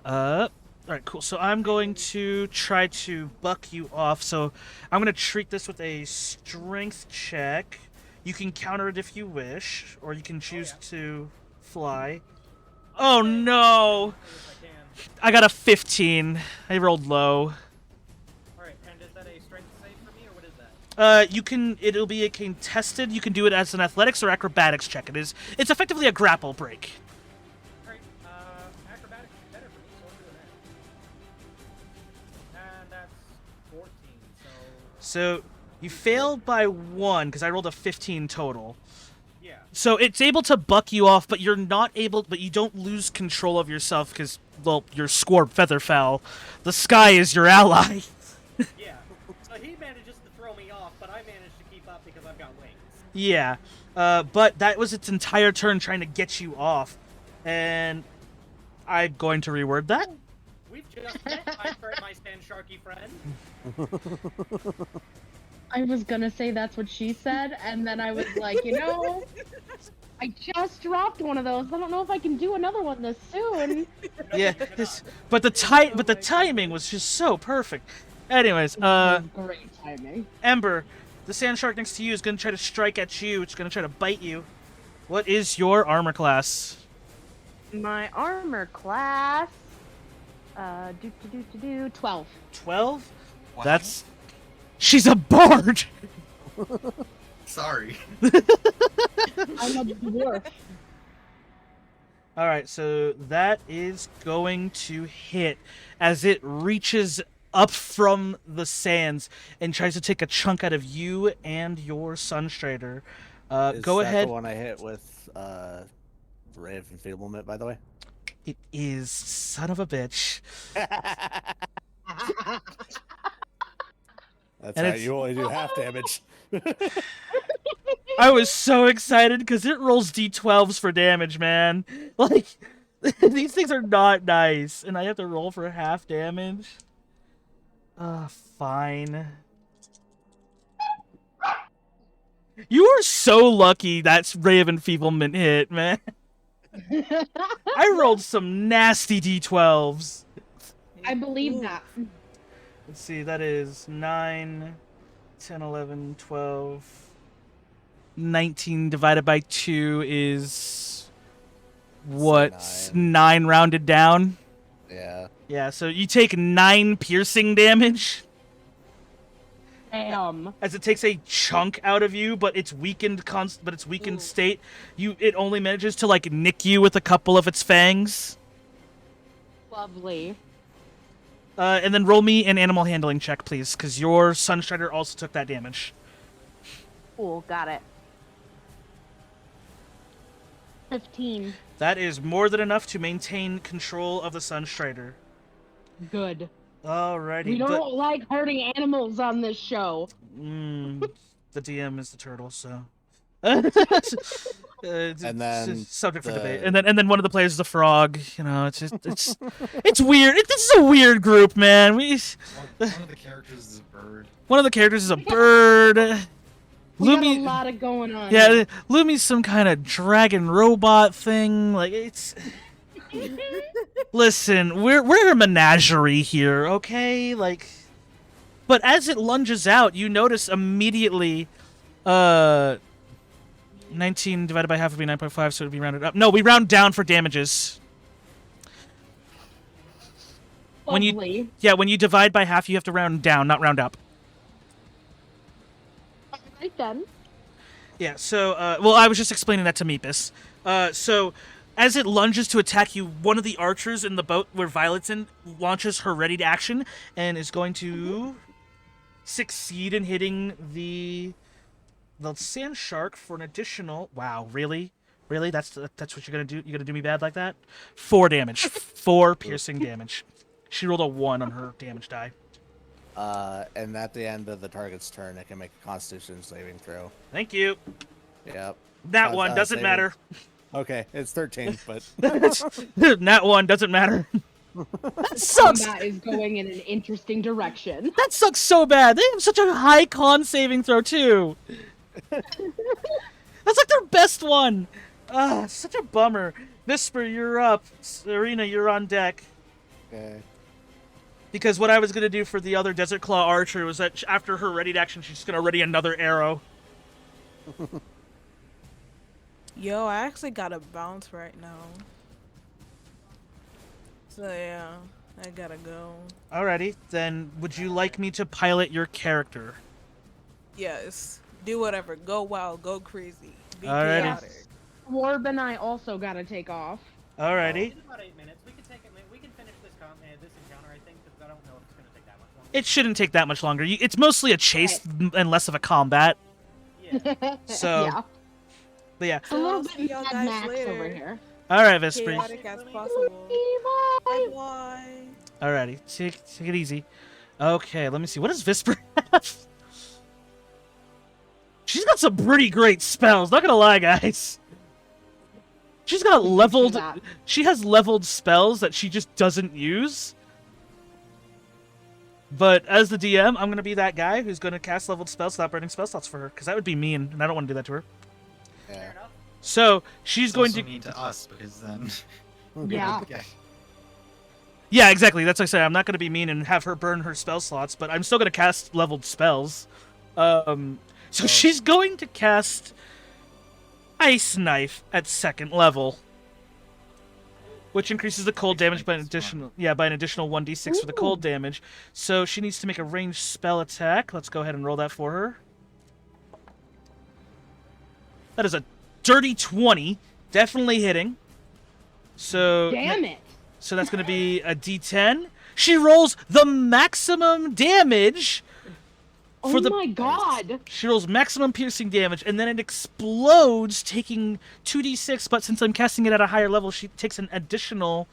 All right, cool. So I'm going to try to buck you off. So I'm going to treat this with a strength check. You can counter it if you wish, or you can choose to fly. Oh no! I got a 15. I rolled low. Alright, and is that a strength save for me, or what is that? It'll be a contested. You can do it as an athletics or acrobatics check. It's effectively a grapple break. Alright, acrobatics is better for me, so I'm doing that. And that's 14, So you failed by 1 because I rolled a 15 total. yeah. So it's able to buck you off, but you don't lose control of yourself because, well, you're Scorp Featherfowl. The sky is your ally. Yeah. So he manages to throw me off, but I managed to keep up because I've got wings. Yeah, but that was its entire turn trying to get you off, and I'm going to reword that. We've just met, my Sand Sharky friend. I was gonna say that's what she said, and then I was like, I just dropped one of those. I don't know if I can do another one this soon. Yeah, but the timing was just so perfect. Anyways, Great timing. Ember, the sand shark next to you is going to try to strike at you. It's going to try to bite you. What is your armor class? My armor class, 12. 12? Wow. That's... She's a bard! Sorry. I'm a dwarf. Alright, so that is going to hit as it reaches up from the sands and tries to take a chunk out of you and your Sunstrider. Go Is that ahead. the one I hit with Ray of Enfeeblement, by the way? It is, son of a bitch. That's And right, it's- you only do half damage. I was so excited because it rolls d12s for damage, man. Like, these things are not nice, and I have to roll for half damage. Fine. You are so lucky that's Ray of Enfeeblement hit, man. I rolled some nasty d12s. I believe Ooh. that. Let's see, that is 9, 10, 11, 12. 19 divided by 2 is what? 9 rounded down? Yeah. Yeah, so you take 9 piercing damage Damn. as it takes a chunk out of you, but it's weakened state. It only manages to like nick you with a couple of its fangs. Lovely. And then roll me an animal handling check, please, because your Sunstrider also took that damage. Cool, got it. 15. That is more than enough to maintain control of the Sunstrider. Good. Alrighty. We don't like hurting animals on this show. The DM is the turtle, so. And then subject for debate. And then one of the players is a frog. You know, it's it's weird. This is a weird group, man. One of the characters is a bird. One of the characters is a bird. We got a lot of going on. Yeah, here. Lumi's some kind of dragon robot thing. Like it's. Listen, we're a menagerie here, okay? Like, but as it lunges out, you notice immediately. 19 divided by half would be 9.5, so it would be rounded up. No, we round down for damages. Lovely. When you divide by half, you have to round down, not round up. Right then. Yeah, so, well, I was just explaining that to Meepus. So, as it lunges to attack you, one of the archers in the boat where Violet's in launches her ready to action and is going to succeed in hitting the sand shark for an additional... Wow, really? Really? That's what you're going to do? You're going to do me bad like that? 4 damage. 4 piercing damage. She rolled a 1 on her damage die. And at the end of the target's turn, it can make a Constitution saving throw. Thank you. Yep. That one doesn't matter. Okay, it's 13, but That one doesn't matter. That sucks. Combat is going in an interesting direction. That sucks so bad. They have such a high con saving throw too. That's like their best one. Such a bummer. Visper, you're up. Serena, you're on deck. okay. Because what I was gonna do for the other Desert Claw archer was that after her ready to action, she's just gonna ready another arrow. Yo, I actually got a bounce right now. So yeah, I gotta go. Alrighty, then would you like me to pilot your character? Yes. Do whatever. Go wild. Go crazy. Be Alrighty. chaotic. Warb and I also gotta take off. Alrighty. In about 8 minutes, we can finish this encounter, I think, because I don't know if it's going to take that much longer. It shouldn't take that much longer. It's mostly a chase and less of a combat. Yeah. So, yeah. but yeah. A little See bit y'all Mad guys Max later. over here. Alright, Vespri. Chaotic as possible. Bye. Bye. Alrighty, take it easy. Okay, let me see. What does Visper have? She's got some pretty great spells, not gonna lie, guys. She's got leveled... that. She has leveled spells that she just doesn't use. But as the DM, I'm gonna be that guy who's gonna cast leveled spells without burning spell slots for her, because that would be mean, and I don't want to do that to her. Yeah. So, she's It's going also to... mean to us because then. Yeah. Okay. Yeah, exactly. That's what I say. I'm not going to be mean and have her burn her spell slots, but I'm still going to cast leveled spells. So she's going to cast Ice Knife at 2nd level, which increases the cold damage by an additional 1d6 for the cold damage. So she needs to make a ranged spell attack. Let's go ahead and roll that for her. That is a dirty 20, definitely hitting. So Damn it. So that's going to be a d10. She rolls the maximum damage. Oh my god. She rolls maximum piercing damage, and then it explodes, taking 2d6, but since I'm casting it at a higher level, she takes an additional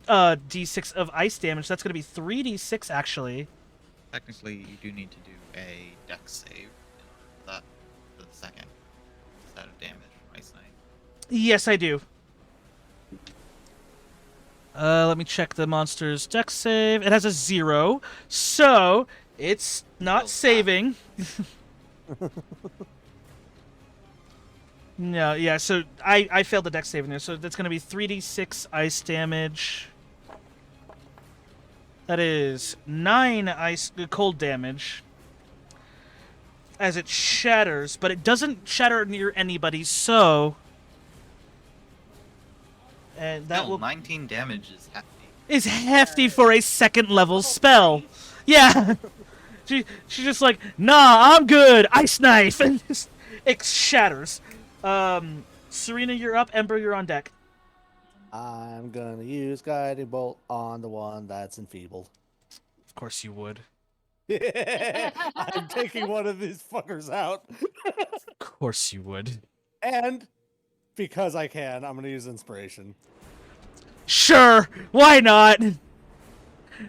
d6 of ice damage. That's going to be 3d6, actually. Technically, you do need to do a dex save for the second set of damage from Ice Knight. Yes, I do. Let me check the monster's dex save. It has a 0, so it's not saving. No, yeah, so I failed the dex saving there, so that's going to be 3d6 ice damage. That is 9 cold damage as it shatters, but it doesn't shatter near anybody, so... And that Still, will 19 damage is hefty. is hefty for a second level spell. Yeah. She's just like, nah, I'm good. Ice knife, and just, it shatters. Serena, you're up. Ember, you're on deck. I'm gonna use guiding bolt on the one that's enfeebled. Of course you would. I'm taking one of these fuckers out. Of course you would. And because I can, I'm gonna use inspiration. Sure, why not?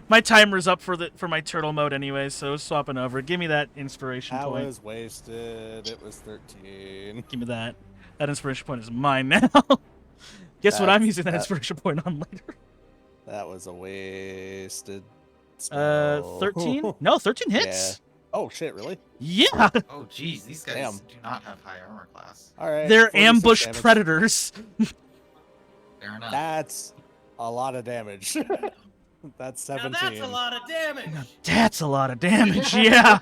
My timer's up for my turtle mode anyway, so swapping over. Give me that inspiration That point. was wasted. It was 13. Give me that. That inspiration point is mine now. Guess what I'm using that inspiration point on later. That was a wasted spell. 13? No, 13 hits. Yeah. Oh shit, really? Yeah. Oh, geez, these guys Damn. do not have high armor class. Alright. They're 46 ambush damage. predators. Fair enough. That's a lot of damage. That's 17. Now that's a lot of damage. That's a lot of damage, yeah.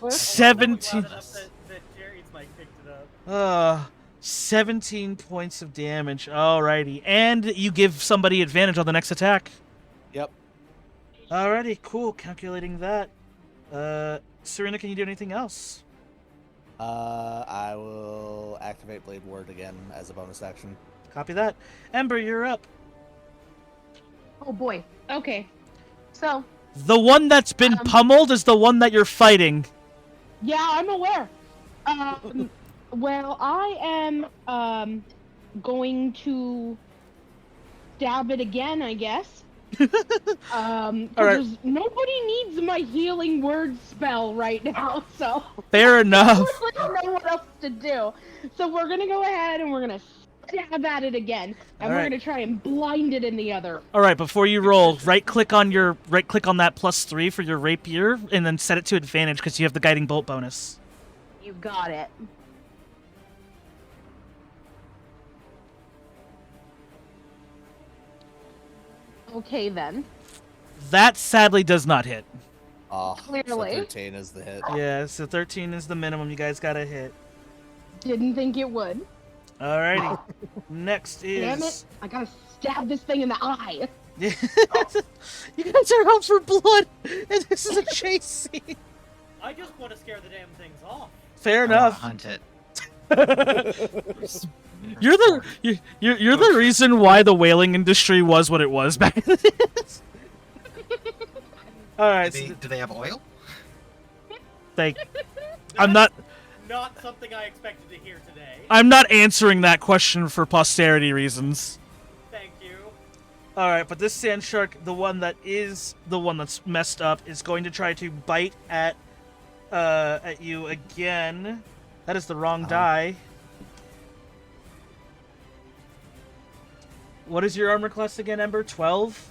I'm 17. glad enough that Jerry's mic picked it up. 17 points of damage. Alrighty. And you give somebody advantage on the next attack. Yep. Alrighty, cool. Calculating that. Serena, can you do anything else? I will activate Blade Ward again as a bonus action. Copy that. Ember, you're up. Oh boy. Okay. So, The one that's been pummeled is the one that you're fighting. yeah, I'm aware. Well, I am going to stab it again, I guess. 'Cause Alright. nobody needs my healing word spell right now, so Fair I enough. don't really know what else to do. So we're gonna go ahead and we're gonna stab at it again, and we're Alright. gonna try and blind it in the other. Alright, before you roll, right click on that +3 for your rapier, and then set it to advantage because you have the guiding bolt bonus. You got it. Okay then. That sadly does not hit. Oh, Clearly. So 13 is the hit. Yeah, so 13 is the minimum you guys gotta hit. Didn't think it would. Alrighty. Next Damn it! is... I gotta stab this thing in the eye. You guys are out for blood, and this is a chase scene. I just want to scare the damn things off. Fair I wanna enough. Hunt it. You're the reason why the whaling industry was what it was back then. All right, Do they have oil? I'm not something I expected to hear today. I'm not answering that question for posterity reasons. Thank you. All right, but this sand shark, the one that's messed up, is going to try to bite at you again. That is the wrong die. What is your armor class again, Ember? 12?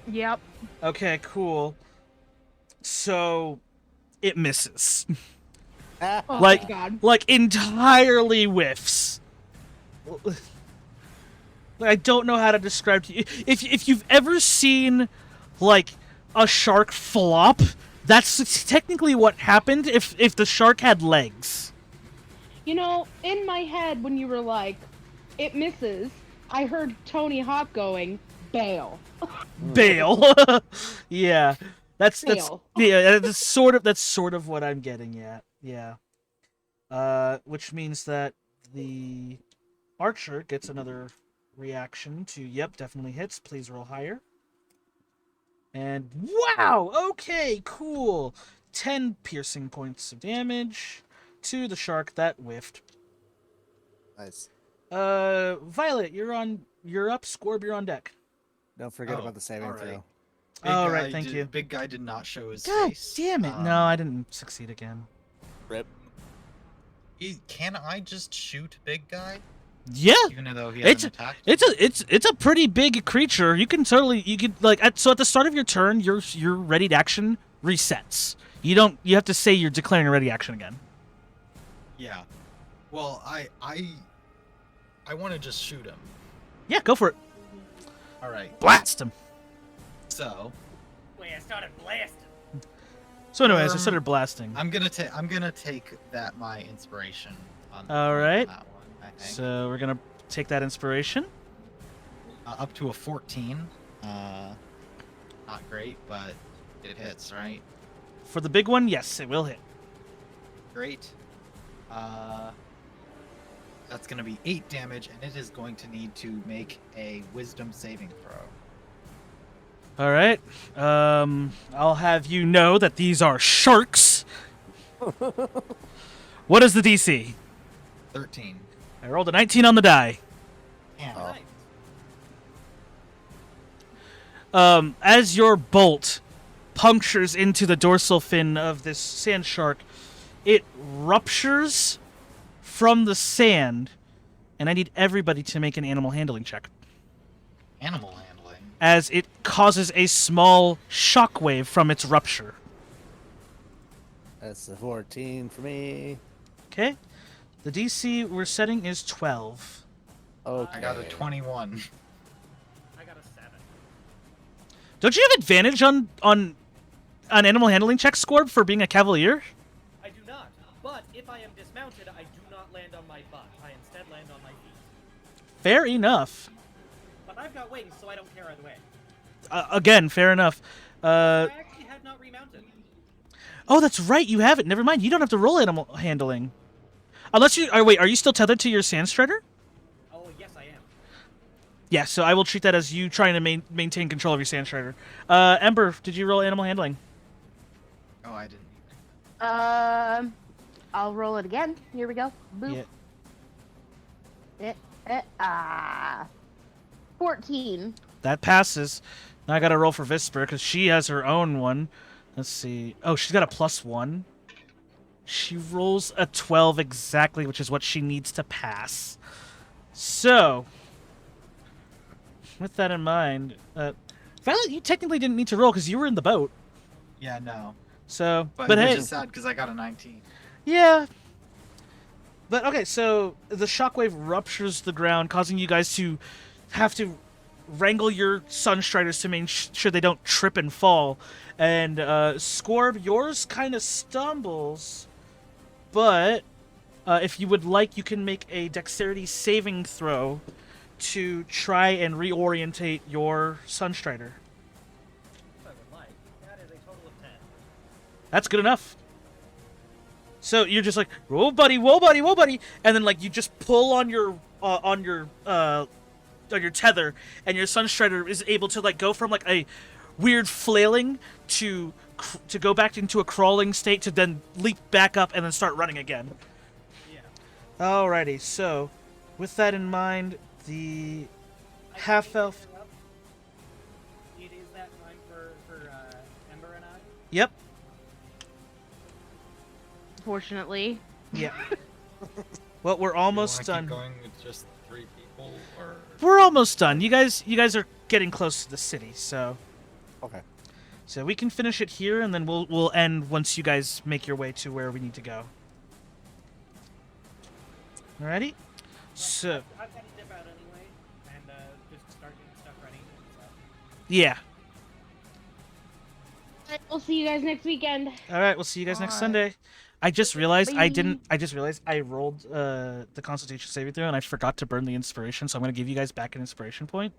Yep. Okay, cool. So it misses. Oh Like- my god. Like entirely whiffs. I don't know how to describe to you. If you've ever seen like a shark flop, that's technically what happened if the shark had legs. You know, in my head when you were like, it misses, I heard Tony Hawk going, bail. Bail. Yeah. That's Bail. yeah, that's sort of what I'm getting at. Yeah. Which means that the archer gets another reaction to yep, definitely hits. Please roll higher. And wow, okay, cool. 10 piercing points of damage to the shark that whiffed. Nice. Violet, you're up. Scorb, you're on deck. Don't forget Oh, about the saving alright. throw. All right, thank you. Big guy did not show his God face. damn it! No, I didn't succeed again. Rip. Can I just shoot big guy? Yeah, Even though he It's- hasn't attacked? it's a pretty big creature. You could so at the start of your turn, your ready action resets. You have to say you're declaring a ready action again. Yeah. Well, I I want to just shoot him. Yeah, go for it. All right. Blast him. So Wait, I started blasting. So anyways, I started blasting. I'm gonna take that my inspiration. All right. On that one, I think. So we're gonna take that inspiration. Up to a 14. Not great, but it hits, right? For the big one, yes, it will hit. Great. That's going to be 8 damage, and it is going to need to make a wisdom saving throw. All right. I'll have you know that these are sharks. What is the DC? 13. I rolled a 19 on the die. Damn. Nice. As your bolt punctures into the dorsal fin of this sand shark, it ruptures from the sand, and I need everybody to make an animal handling check. Animal handling. As it causes a small shockwave from its rupture. That's a 14 for me. Okay? The DC we're setting is 12. Okay. I got a 21. I got a 7. Don't you have advantage on animal handling check, Scorb, for being a cavalier? I do not. But if I am dismounted, I do not land on my butt. I instead land on my feet. Fair enough. But I've got wings, so I don't care either way. Again, fair enough. I actually had not remounted. Oh, that's right. You have it. Never mind. You don't have to roll animal handling. Unless you... wait, are you still tethered to your sand strider? Oh, yes, I am. Yeah, so I will treat that as you trying to maintain control of your sand strider. Ember, did you roll animal handling? Oh, I didn't. I'll roll it again. Here we go. Boop. Yeah. 14. That passes. Now I gotta roll for Visper, because she has her own one. Let's see. Oh, she's got a +1. She rolls a 12 exactly, which is what she needs to pass. So, with that in mind, Violet, you technically didn't need to roll because you were in the boat. Yeah, no. So, But but which hey, is sad because I got a 19. yeah. But okay, so the shockwave ruptures the ground, causing you guys to have to wrangle your Sunstriders to make sure they don't trip and fall. And Scorb, yours kind of stumbles, but if you would like, you can make a dexterity saving throw to try and reorientate your Sunstrider. If I would like. That is a total of 10. That's good enough. So you're just like, whoa, buddy, whoa, buddy, whoa, buddy, and then like you just pull on your tether, and your Sunstrider is able to like go from like a weird flailing to go back into a crawling state to then leap back up and then start running again. Yeah. Alrighty, so with that in mind, the half-elf... It is that time for Ember and I. Yep. Fortunately. Yeah. Well, we're almost Keep done. going with just 3 people, or We're almost done. You guys are getting close to the city, so Okay. so we can finish it here, and then we'll end once you guys make your way to where we need to go. Alrighty. So I've got to dip out anyway, and just start getting stuff ready. So. yeah. We'll see you guys next weekend. All right. We'll see you guys next Bye. Sunday. I just realized I Bye. didn't. I just realized I rolled the Constitution saving throw, and I forgot to burn the inspiration. So I'm gonna give you guys back an inspiration point,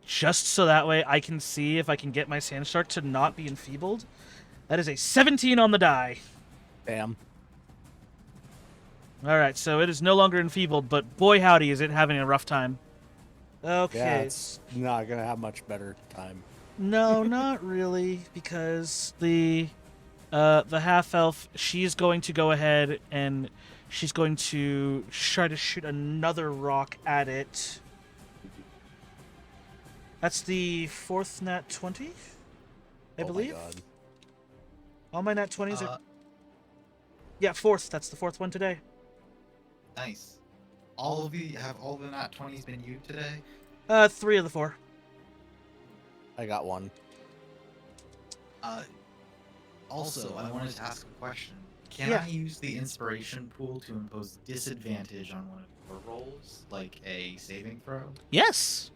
just so that way I can see if I can get my Sandshark to not be enfeebled. That is a 17 on the die. Damn. All right, so it is no longer enfeebled, but boy howdy is it having a rough time. Okay. Yeah, it's not gonna have much better time. No, not really, because the half elf, she's going to go ahead and she's going to try to shoot another rock at it. That's the 4th nat 20, I believe. My God. All my nat 20s are... Yeah, 4th. That's the 4th one today. nice. All of the nat 20s been you today? 3 of the 4. I got one. Also, I wanted to ask a question. Can Yeah. I use the inspiration pool to impose disadvantage on one of your rolls, like a saving throw? Yes.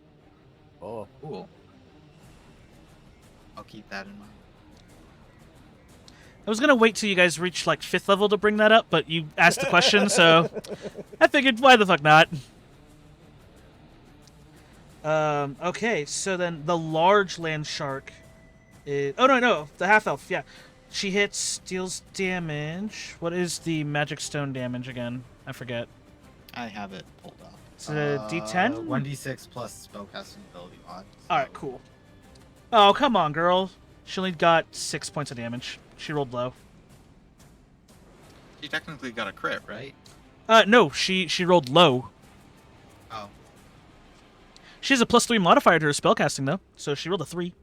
Oh, Cool. I'll keep that in mind. I was gonna wait till you guys reach like 5th level to bring that up, but you asked the question, so I figured why the fuck not. Okay, so then the large land shark is... Oh, no, the half-elf, yeah. She hits, deals damage. What is the magic stone damage again? I forget. I have it pulled up. It's a D10? 1d6 plus spellcasting ability mod. Alright, cool. Oh, come on, girl. She only got 6 points of damage. She rolled low. She technically got a crit, right? No, she rolled low. Oh. She has a +3 modifier to her spellcasting, though, so she rolled a 3.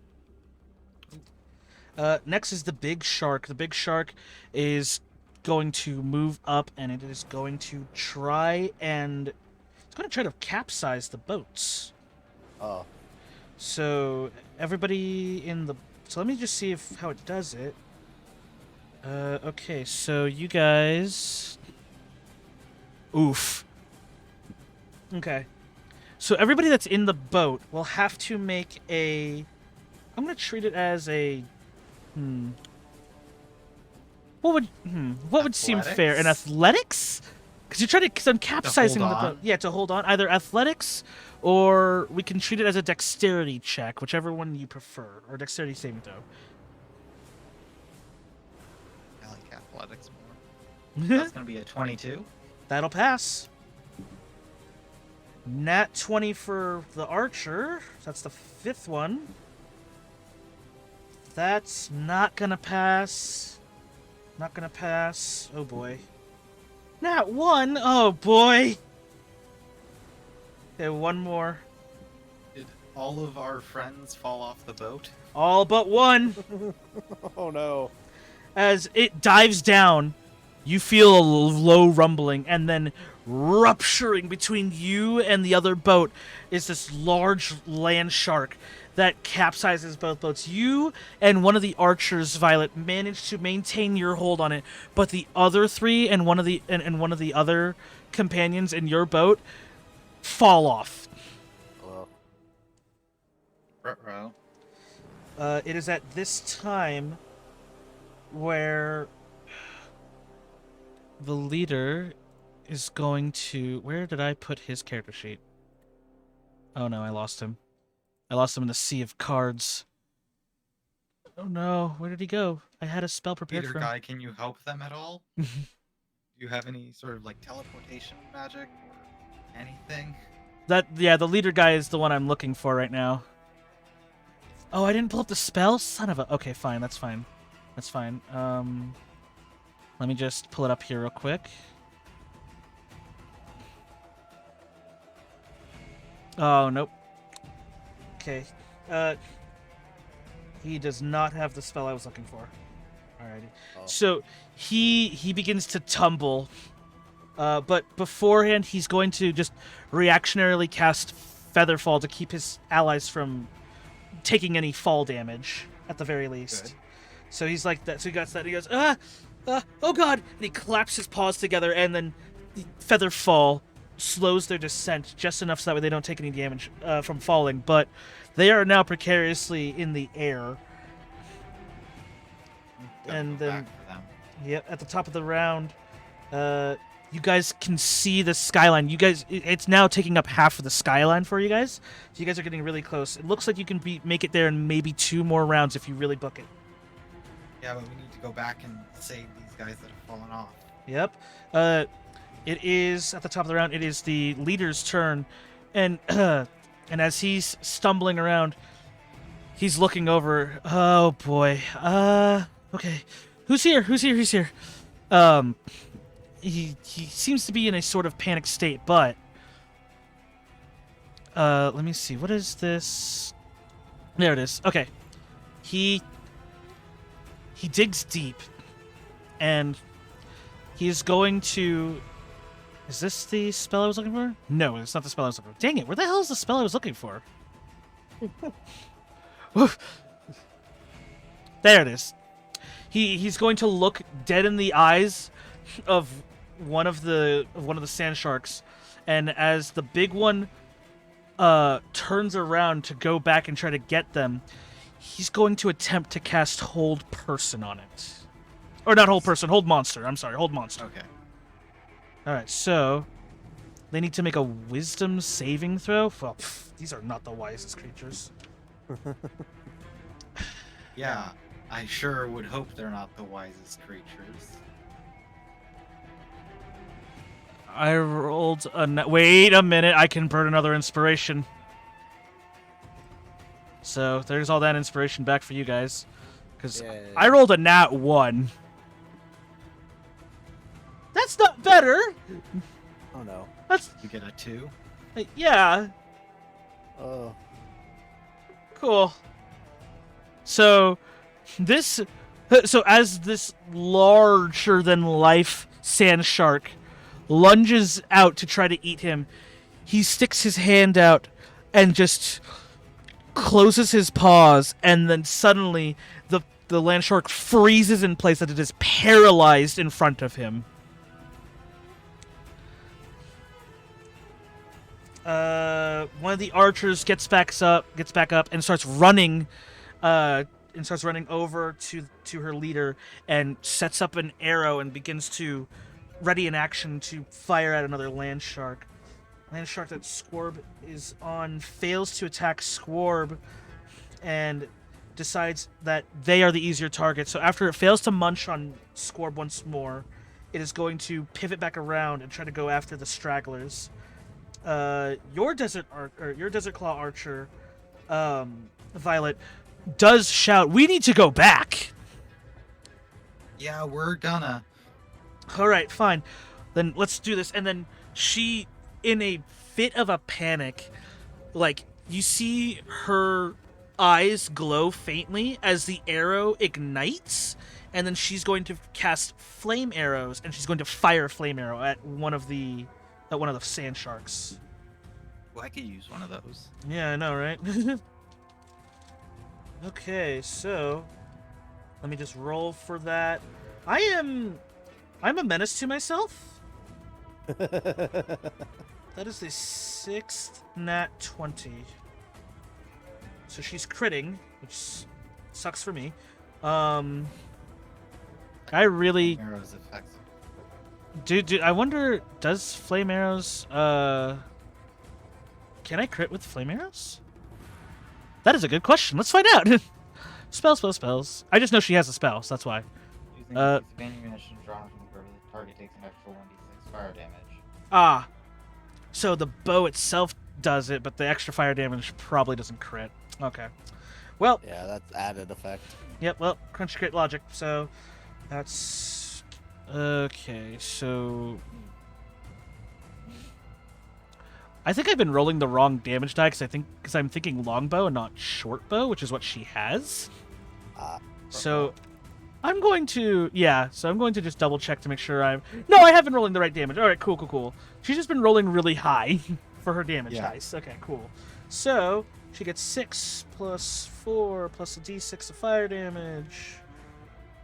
Next is the big shark. The big shark is going to move up, and it is going to try to capsize the boats. oh. So everybody in the... So let me just see how it does it. Okay, so you guys... Oof. Okay. So everybody that's in the boat will have to make a... I'm going to treat it as a... What would seem fair? An athletics? Because you're trying to... I'm capsizing the boat. Yeah, to hold on. Either athletics, or we can treat it as a dexterity check, whichever one you prefer. Or dexterity saving throw. I like athletics more. That's going to be a 22. That'll pass. Nat 20 for the archer. That's the 5th one. That's not gonna pass. Not gonna pass. Oh boy. Nat 1. Oh boy. Okay, one more. Did all of our friends fall off the boat? All but one. Oh no. As it dives down, you feel a low rumbling, and then rupturing between you and the other boat is this large land shark that capsizes both boats. You and one of the archers, Violet, managed to maintain your hold on it, but the other 3 and one of the other companions in your boat fall off. Well, Ruh-roh. It is at this time where the leader is going to... Where did I put his character sheet? Oh no, I lost him. I lost him in the sea of cards. Oh no, where did he go? I had a spell prepared Peter for him. guy, can you help them at all? Do you have any sort of like teleportation magic or anything? Yeah, the leader guy is the one I'm looking for right now. Oh, I didn't pull up the spell? Son of a... Okay, fine, that's fine. That's fine. Let me just pull it up here real quick. Oh, nope. Okay. He does not have the spell I was looking for. Alrighty. Oh. So he begins to tumble. But beforehand, he's going to just reactionarily cast Featherfall to keep his allies from taking any fall damage, at the very least. Good. So he's like that. So he got that. He goes, oh god! And he claps his paws together, and then the Featherfall slows their descent just enough so that way they don't take any damage from falling. But they are now precariously in the air. Gotta And go then- back for them. Yep, at the top of the round, you guys can see the skyline. It's now taking up half of the skyline for you guys. So you guys are getting really close. It looks like you can make it there in maybe 2 more rounds if you really book it. Yeah, but we need to go back and save these guys that have fallen off. Yep. It is at the top of the round. It is the leader's turn, and and as he's stumbling around, he's looking over. Oh boy. Okay. Who's here? Who's here? Who's here? He seems to be in a sort of panic state, but let me see. What is this? There it is. Okay. He digs deep, and he's going to... Is this the spell I was looking for? No, it's not the spell I was looking for. Dang it, where the hell is the spell I was looking for? There it is. He's going to look dead in the eyes of one of the sand sharks, and as the big one turns around to go back and try to get them, he's going to attempt to cast Hold Person on it. Or not Hold Person, Hold Monster. I'm sorry, Hold Monster. Okay. All right, so they need to make a Wisdom saving throw. Well, these are not the wisest creatures. Yeah, I sure would hope they're not the wisest creatures. I rolled a... Wait a minute, I can burn another inspiration. So there's all that inspiration back for you guys. Because Yay. I rolled a nat 1. That's not better! Oh no. That's... You get a 2? Yeah, Oh. cool. So as this larger-than-life sand shark lunges out to try to eat him, he sticks his hand out and just closes his paws, and then suddenly the land shark freezes in place as it is paralyzed in front of him. One of the archers gets back up and starts running over to her leader and sets up an arrow and begins to ready in action to fire at another land shark. Land shark that Squarb is on fails to attack Squarb and decides that they are the easier target. So after it fails to munch on Squarb once more, it is going to pivot back around and try to go after the stragglers. Your Desert Claw archer, Violet, does shout, "We need to go back!" Yeah, we're gonna. Alright, fine. Then let's do this. And then she, in a fit of a panic, like, you see her eyes glow faintly as the arrow ignites, and then she's going to cast flame arrows, and she's going to fire a flame arrow at one of the sand sharks. Well, I could use one of those. Yeah, I know, right? Okay, so let me just roll for that. I'm a menace to myself. That is the 6th nat 20. So she's critting, which sucks for me. I really Arrows effective. Dude, I wonder, does flame arrows, can I crit with flame arrows? That is a good question. Let's find out. Spells. I just know she has a spell, so that's why. Using expanding ammunition drawn from the quiver, the target takes an extra 1d6 fire damage. Ah. So the bow itself does it, but the extra fire damage probably doesn't crit. Okay. Well, Yeah, that's added effect. yep, well, crunch crit logic, so that's... Okay, so... I think I've been rolling the wrong damage die because I'm thinking longbow and not shortbow, which is what she has. So I'm going to just double check to make sure No, I have been rolling the right damage. All right, cool. She's just been rolling really high for her damage dice. Okay, cool. So she gets 6 plus 4 plus a d6 of fire damage.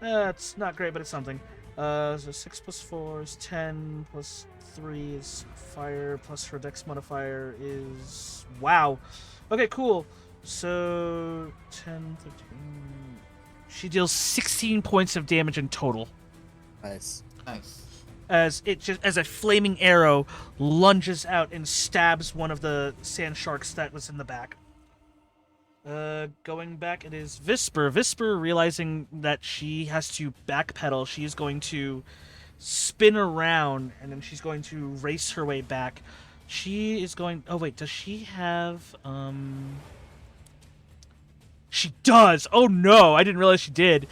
That's not great, but it's something. So 6 plus 4 is 10, plus 3 is fire, plus her dex modifier is... Wow. Okay, cool. So 10, 13... She deals 16 points of damage in total. Nice. As a flaming arrow lunges out and stabs one of the sand sharks that was in the back. Going back, it is Visper. Visper, realizing that she has to backpedal, she is going to spin around, and then she's going to race her way back. She is going... Oh, wait, does she have... She does! Oh, no! I didn't realize she did.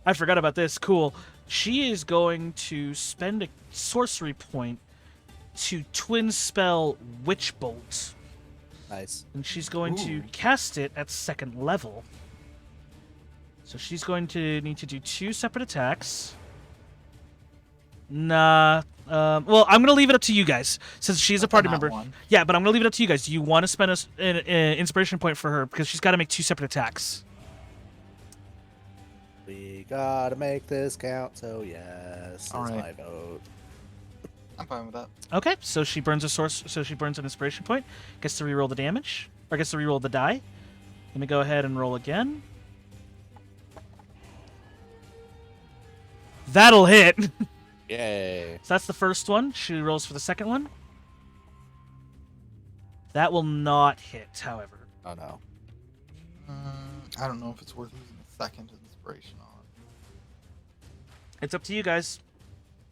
I forgot about this. Cool. She is going to spend a sorcery point to twin spell Witch Bolt. Nice. And she's going to cast it at 2nd level. So she's going to need to do 2 separate attacks. Nah. Well, I'm going to leave it up to you guys, since she's a party member. One. Yeah, but I'm going to leave it up to you guys. Do you want to spend an inspiration point for her? Because she's got to make 2 separate attacks. We gotta make this count, so yes, All is right. my vote. I'm fine with that. Okay, so she burns a source. So she burns an inspiration point. Gets to reroll the damage, or gets to reroll the die. Let me go ahead and roll again. That'll hit. Yay. So that's the first one. She rolls for the second one. That will not hit, however. Oh no. I don't know if it's worth losing a second inspiration on. It's up to you guys.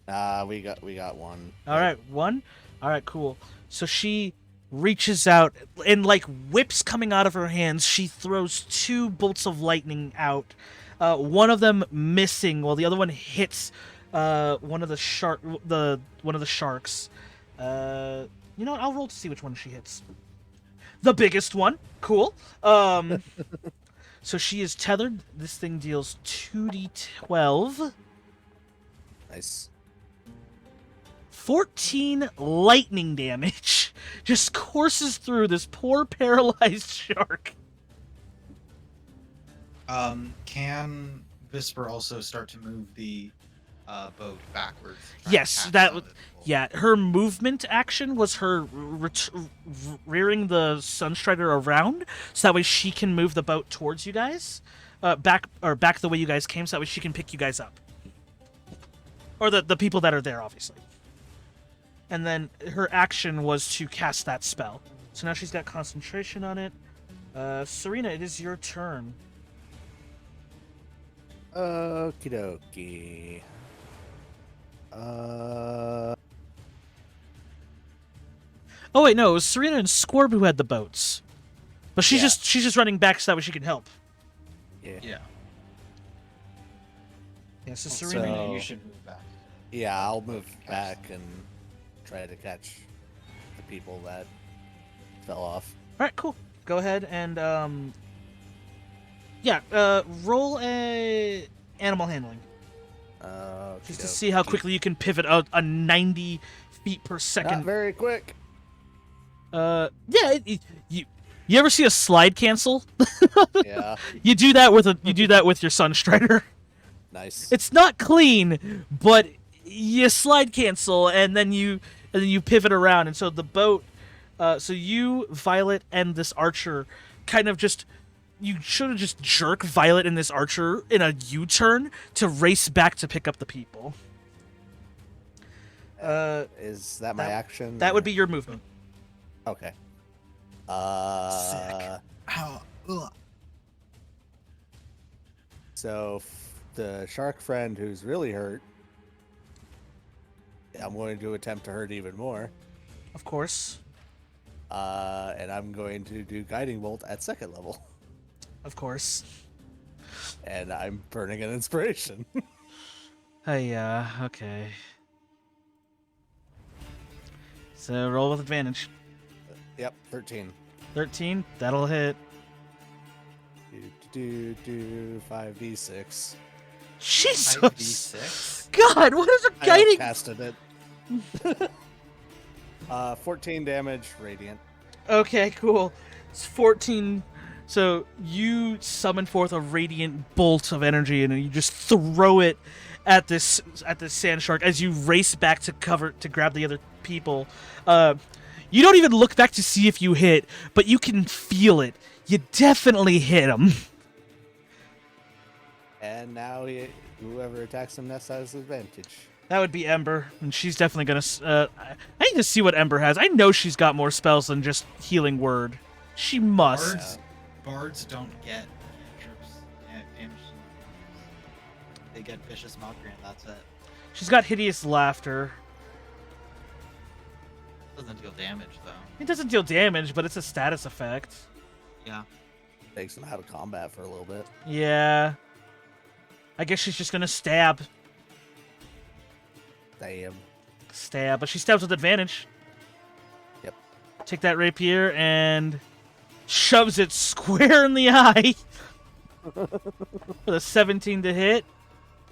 We got one. All right, one. All right, cool. So she reaches out and like whips coming out of her hands. She throws two bolts of lightning out. One of them missing, while the other one hits one of the sharks. You know what? I'll roll to see which one she hits. The biggest one. Cool. So she is tethered. This thing deals 2d12. Nice. 14 lightning damage. Just courses through this poor paralyzed shark. Can Visper also start to move the boat backwards? to try Yes, and catch that some would. of it? Yeah, her movement action was her rearing the Sunstrider around, so that way she can move the boat towards you guys, back the way you guys came, so that way she can pick you guys up, or the people that are there, obviously. And then her action was to cast that spell. So now she's got concentration on it. Serena, it is your turn. Okie dokie. Oh wait, no, it was Serena and Scorb who had the boats, but she's Yeah. just running back so that way she can help. Yeah. Yeah. Yeah, so So- Serena. Serena, you should move back. Yeah, I'll move back and try to catch the people that fell off. All right, cool. Go ahead and roll a animal handling just to Okey-dokey. see how quickly you can pivot a 90 feet per Not second. very quick. You ever see a slide cancel? Yeah. You do that with your Sunstrider. Nice. It's not clean, but you slide cancel and then you pivot around, and so the boat. So you, Violet, and this archer, kind of just. You should have just jerk Violet and this archer in a U-turn to race back to pick up the people. Is that my action? That would or- be your movement. Okay. Ow. Ugh. So the shark friend who's really hurt, I'm going to attempt to hurt even more. Of course. And I'm going to do guiding bolt at second level. Of course. And I'm burning an inspiration. Okay. So roll with advantage. Yep, 13. 13, that'll hit. Do 5d6. Jesus! 5d6? God, what is a I guiding? casted it. 14 damage, radiant. Okay, cool. It's 14. So you summon forth a radiant bolt of energy, and you just throw it at this sand shark as you race back to grab the other people. You don't even look back to see if you hit, but you can feel it. You definitely hit him. And now whoever attacks him next has advantage. That would be Ember, and she's definitely gonna. I need to see what Ember has. I know she's got more spells than just Healing Word. She must. Bards don't get cantrips. Damage. They get vicious mockery, and that's it. She's got Hideous Laughter. Doesn't deal damage though. It doesn't deal damage, but it's a status effect. Yeah. Takes him out of combat for a little bit. Yeah. I guess she's just gonna stab. Damn. Stab, but she stabs with advantage. Yep. Take that rapier and shoves it square in the eye. With a 17 to hit,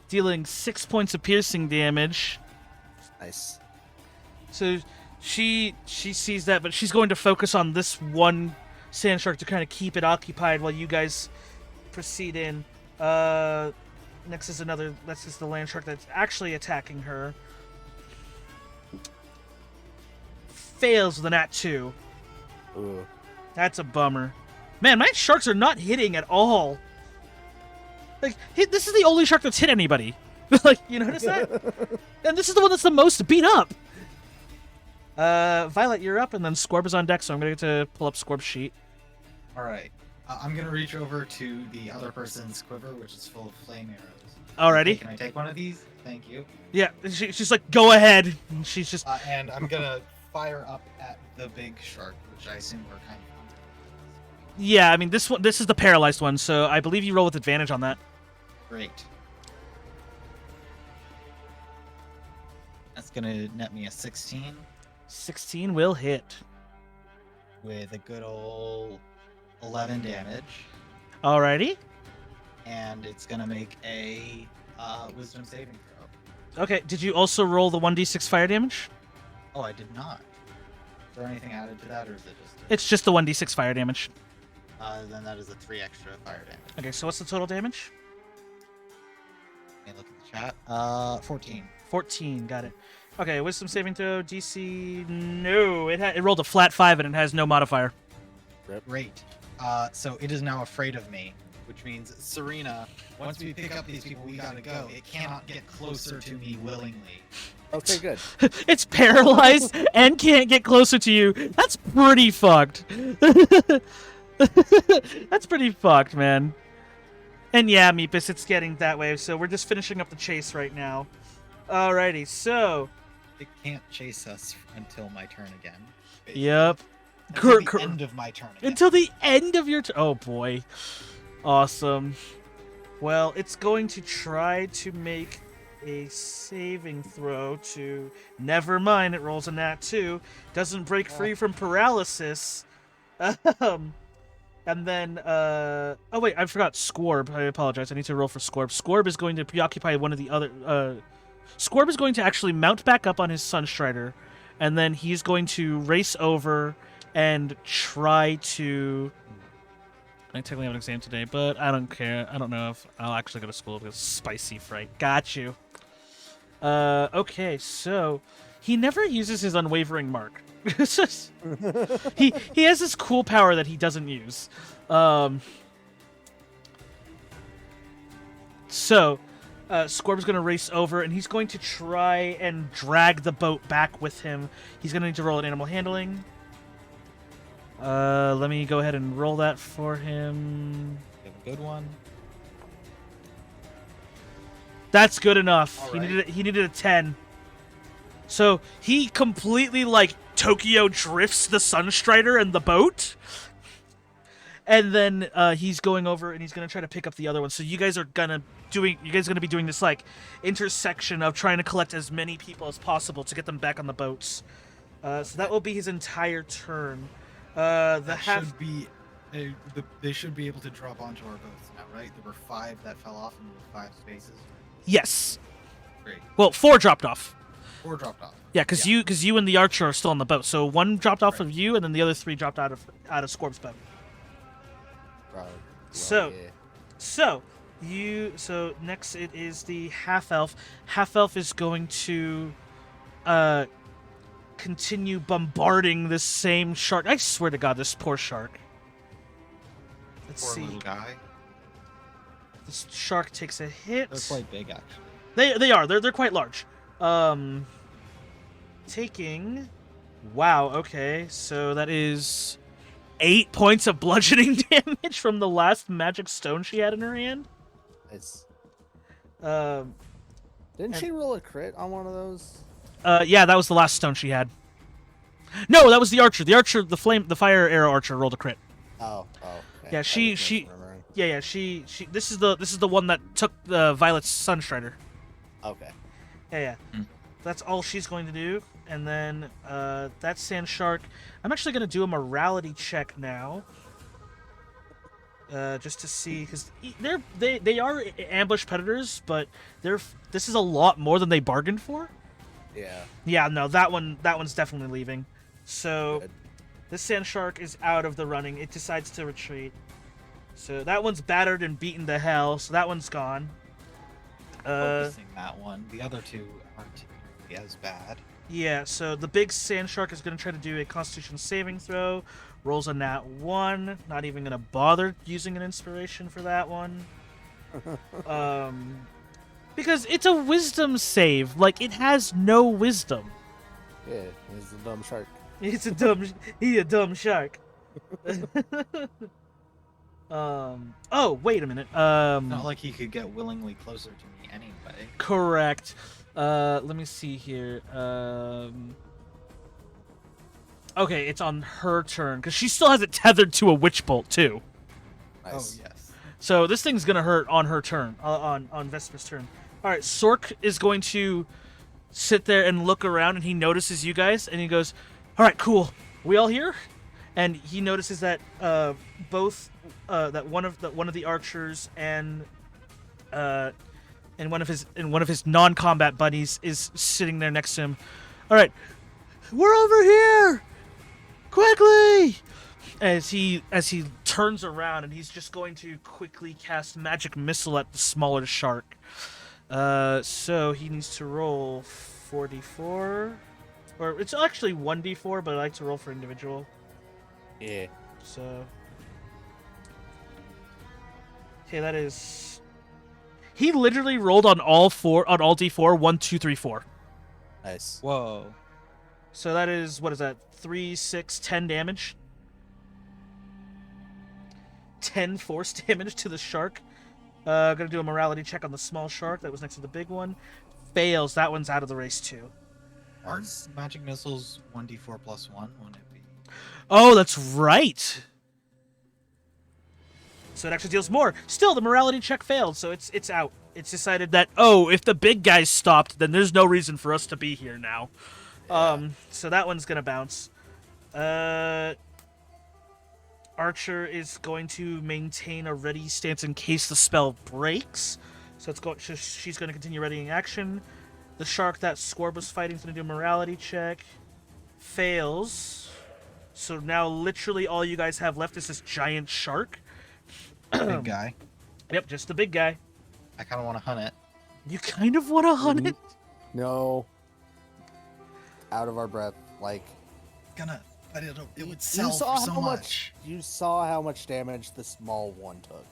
dealing 6 points of piercing damage. Nice. So she sees that, but she's going to focus on this one sand shark to kind of keep it occupied while you guys proceed in. Next is another. This is the land shark that's actually attacking her. Fails with a nat 2. Ooh. That's a bummer. Man, my sharks are not hitting at all. Like, this is the only shark that's hit anybody. Like, you notice that? And this is the one that's the most beat up. Violet, you're up, and then Scorb is on deck, so I'm going to get to pull up Scorb's sheet. All right. I'm gonna reach over to the other person's quiver, which is full of flame arrows. Alrighty. Can I take one of these? Thank you. Yeah, she's like, go ahead. And she's just... And I'm gonna fire up at the big shark, which I assume we're kind of under. Yeah, I mean, this is the paralyzed one, so I believe you roll with advantage on that. Great. That's gonna net me a 16 16 will hit. with a good old 11 damage, Alrighty. and it's gonna make a wisdom saving throw. Okay, did you also roll the 1d6 fire damage? Oh, I did not. Is there anything added to that, or is it just? It's just the 1d6 fire damage. Then that is a 3 extra fire damage. Okay, so what's the total damage? Let me look at the chat. 14. 14, got it. Okay, wisdom saving throw, DC, no. It rolled a flat 5 and it has no modifier. Great. So it is now afraid of me, which means Serena, once we pick up these people, we gotta go. It cannot get closer to me willingly. Okay, good. It's paralyzed and can't get closer to you. That's pretty fucked. That's pretty fucked, man. And yeah, Meepus, it's getting that way, so we're just finishing up the chase right now. Alrighty, so... It can't chase us until my turn again. Yep. Until the end of my turn again. Until the end of your turn. Oh, boy. Awesome. Well, it's going to try to make a saving throw to... Never mind, it rolls a nat 2. Doesn't break free from paralysis. And then, oh wait, I forgot Scorb. I apologize. I need to roll for Scorb. Scorb is going to preoccupy one of the other... Scorb is going to actually mount back up on his Sunstrider, and then he's going to race over and try to... I technically have an exam today, but I don't care. I don't know if I'll actually go to school because spicy fright. Got you. Okay, so he never uses his unwavering mark. It's just, he has this cool power that he doesn't use. Scorb's going to race over, and he's going to try and drag the boat back with him. He's going to need to roll an animal handling. Let me go ahead and roll that for him. You have a good one. That's good enough. All He right. needed a 10. So he completely, like, Tokyo drifts the Sunstrider and the boat. And then he's going over and he's gonna try to pick up the other one. So you guys are gonna be doing this like intersection of trying to collect as many people as possible to get them back on the boats. So that will be his entire turn. Should be they should be able to drop onto our boats now, right? There were 5 that fell off and there were 5 spaces. Yes. Great. Well, 4 dropped off. 4 dropped off. Yeah, because you and the archer are still on the boat. So 1 dropped off Right. of you, and then the other 3 dropped out of Scorb's boat. Right. So- Yeah. So next it is the half elf. Half elf is going to continue bombarding this same shark. I swear to God, this poor shark. Let's Poor see. little guy. This shark takes a hit. They're quite big, actually. They are. They're quite large. Taking. Wow. Okay. So that is 8 points of bludgeoning damage from the last magic stone she had in her hand. It's... Um. Didn't she roll a crit on one of those? Yeah, that was the last stone she had. No, that was the archer. The archer, the fire arrow archer rolled a crit. Oh. Okay. Yeah, I she- was misremembering. Yeah. She. This is the one that took Violet's Sunstrider. Okay. Yeah. Hmm. That's all she's going to do. And then that sand shark. I'm actually going to do a morality check now. Just to see, because they are ambush predators, but this is a lot more than they bargained for. Yeah. Yeah, no, that one's definitely leaving. So Good. this sand shark is out of the running. It decides to retreat. So that one's battered and beaten to hell. So that one's gone. focusing that one. The other two aren't really as bad. Yeah, so the big sand shark is going to try to do a Constitution saving throw. Rolls a nat 1. Not even going to bother using an inspiration for that one. Because it's a wisdom save. Like, it has no wisdom. Yeah, he's a dumb shark. He's a dumb shark. Oh, wait a minute. Not like he could get willingly closer to me anyway. Correct. Let me see here. Okay, it's on her turn because she still has it tethered to a witch bolt too. Nice. Oh yes. So this thing's gonna hurt on her turn, on Vesper's turn. All right, Sork is going to sit there and look around, and he notices you guys, and he goes, "All right, cool. We all here?" And he notices that both that one of the archers and one of his non-combat buddies is sitting there next to him. All right, we're over here, quickly! As he turns around, and he's just going to quickly cast magic missile at the smaller shark. So he needs to roll 4d4, or it's actually 1d4, but I like to roll for individual. Yeah. So, okay, that is. He literally rolled on all d4 1, 2, 3, 4. Nice. Whoa. So that is, what is that? 3, 6, 10 damage. 10 force damage to the shark. Gonna do a morality check on the small shark that was next to the big one. Fails. That one's out of the race too. Aren't magic missiles 1d4 plus 1? Wouldn't it be? Oh, that's right. So it actually deals more. Still, the morality check failed, so it's out. It's decided that, oh, if the big guys stopped, then there's no reason for us to be here now. Yeah. So that one's gonna bounce. Archer is going to maintain a ready stance in case the spell breaks. So she's going to continue readying action. The shark that Scorb was fighting is going to do a morality check. Fails. So now literally all you guys have left is this giant shark. Big guy. Yep, just the big guy. I kind of want to hunt it. You kind of want to hunt it? No. Out of our breath. Like, But it would you sell saw for so how much. You saw how much damage the small one took.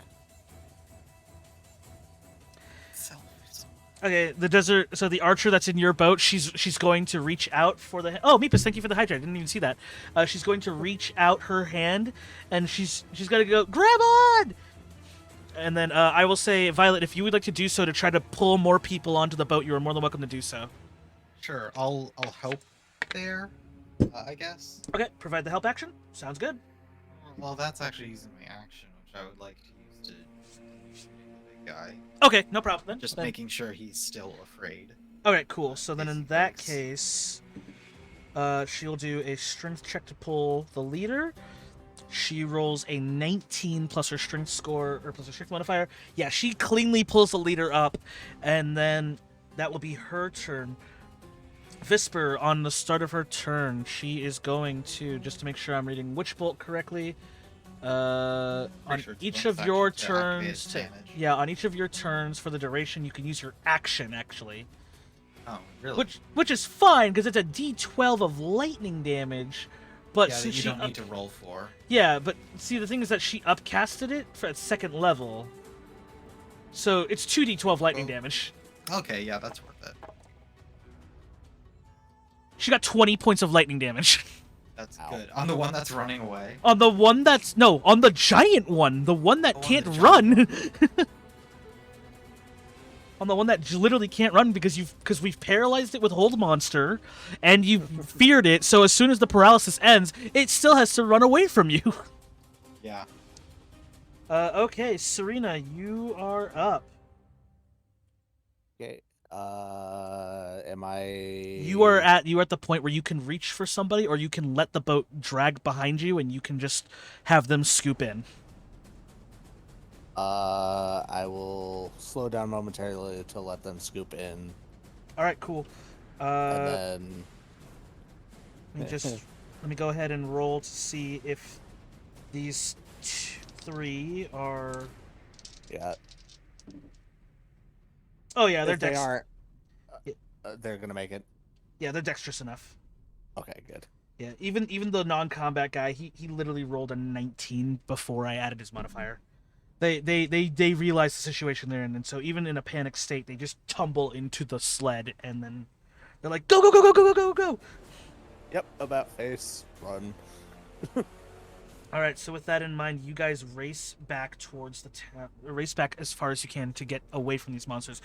Sell for so much. Okay, the archer that's in your boat, she's going to reach out for the. Oh, Meepus, thank you for the hydrate. I didn't even see that. She's going to reach out her hand, and she's got to go grab on. And then I will say, Violet, if you would like to do so to try to pull more people onto the boat, you are more than welcome to do so. Sure, I'll help there, I guess. Okay, provide the help action. Sounds good. Well, that's actually using my action, which I would like to use to continue shooting the big guy. Okay, no problem then. Just Then- making sure he's still afraid. Okay, cool. So then in Basic that base. case, she'll do a strength check to pull the leader. She rolls a 19 plus her strength score, or plus her strength modifier. Yeah, she cleanly pulls the leader up, and then that will be her turn. Visper, on the start of her turn, she is going to, just to make sure I'm reading Witch Bolt correctly, on sure it's each bonus of your action to activate turns, its damage. yeah, on each of your turns for the duration, you can use your action, actually. Oh, really? Which is fine, because it's a d12 of lightning damage, but yeah, that since you she don't need to roll for. yeah, but see, the thing is that she upcasted it for at second level, so it's 2d12 lightning Oh. damage. Okay, yeah, that's worth it. She got 20 points of lightning damage. That's Ow. good. On the one that's running away. On the one that's on the giant one, the one that Oh, on can't the run. On the one that literally can't run because we've paralyzed it with Hold Monster, and you feared it. So as soon as the paralysis ends, it still has to run away from you. Yeah. Okay, Serena, you are up. Okay. Am I? You are at the point where you can reach for somebody, or you can let the boat drag behind you, and you can just have them scoop in. I will slow down momentarily to let them scoop in, All right, cool. and then Let me go ahead and roll to see if these three are. yeah. Oh yeah, they're If they dex. aren't, Yeah. they're gonna make it. Yeah, they're dexterous enough. Okay, good. Yeah, even the non-combat guy, he literally rolled a 19 before I added his modifier. They realize the situation they're in, and so even in a panic state, they just tumble into the sled, and then they're like, go go go go go go go go. Yep, about face, run. All right, so with that in mind, you guys race back towards the town, race back as far as you can to get away from these monsters.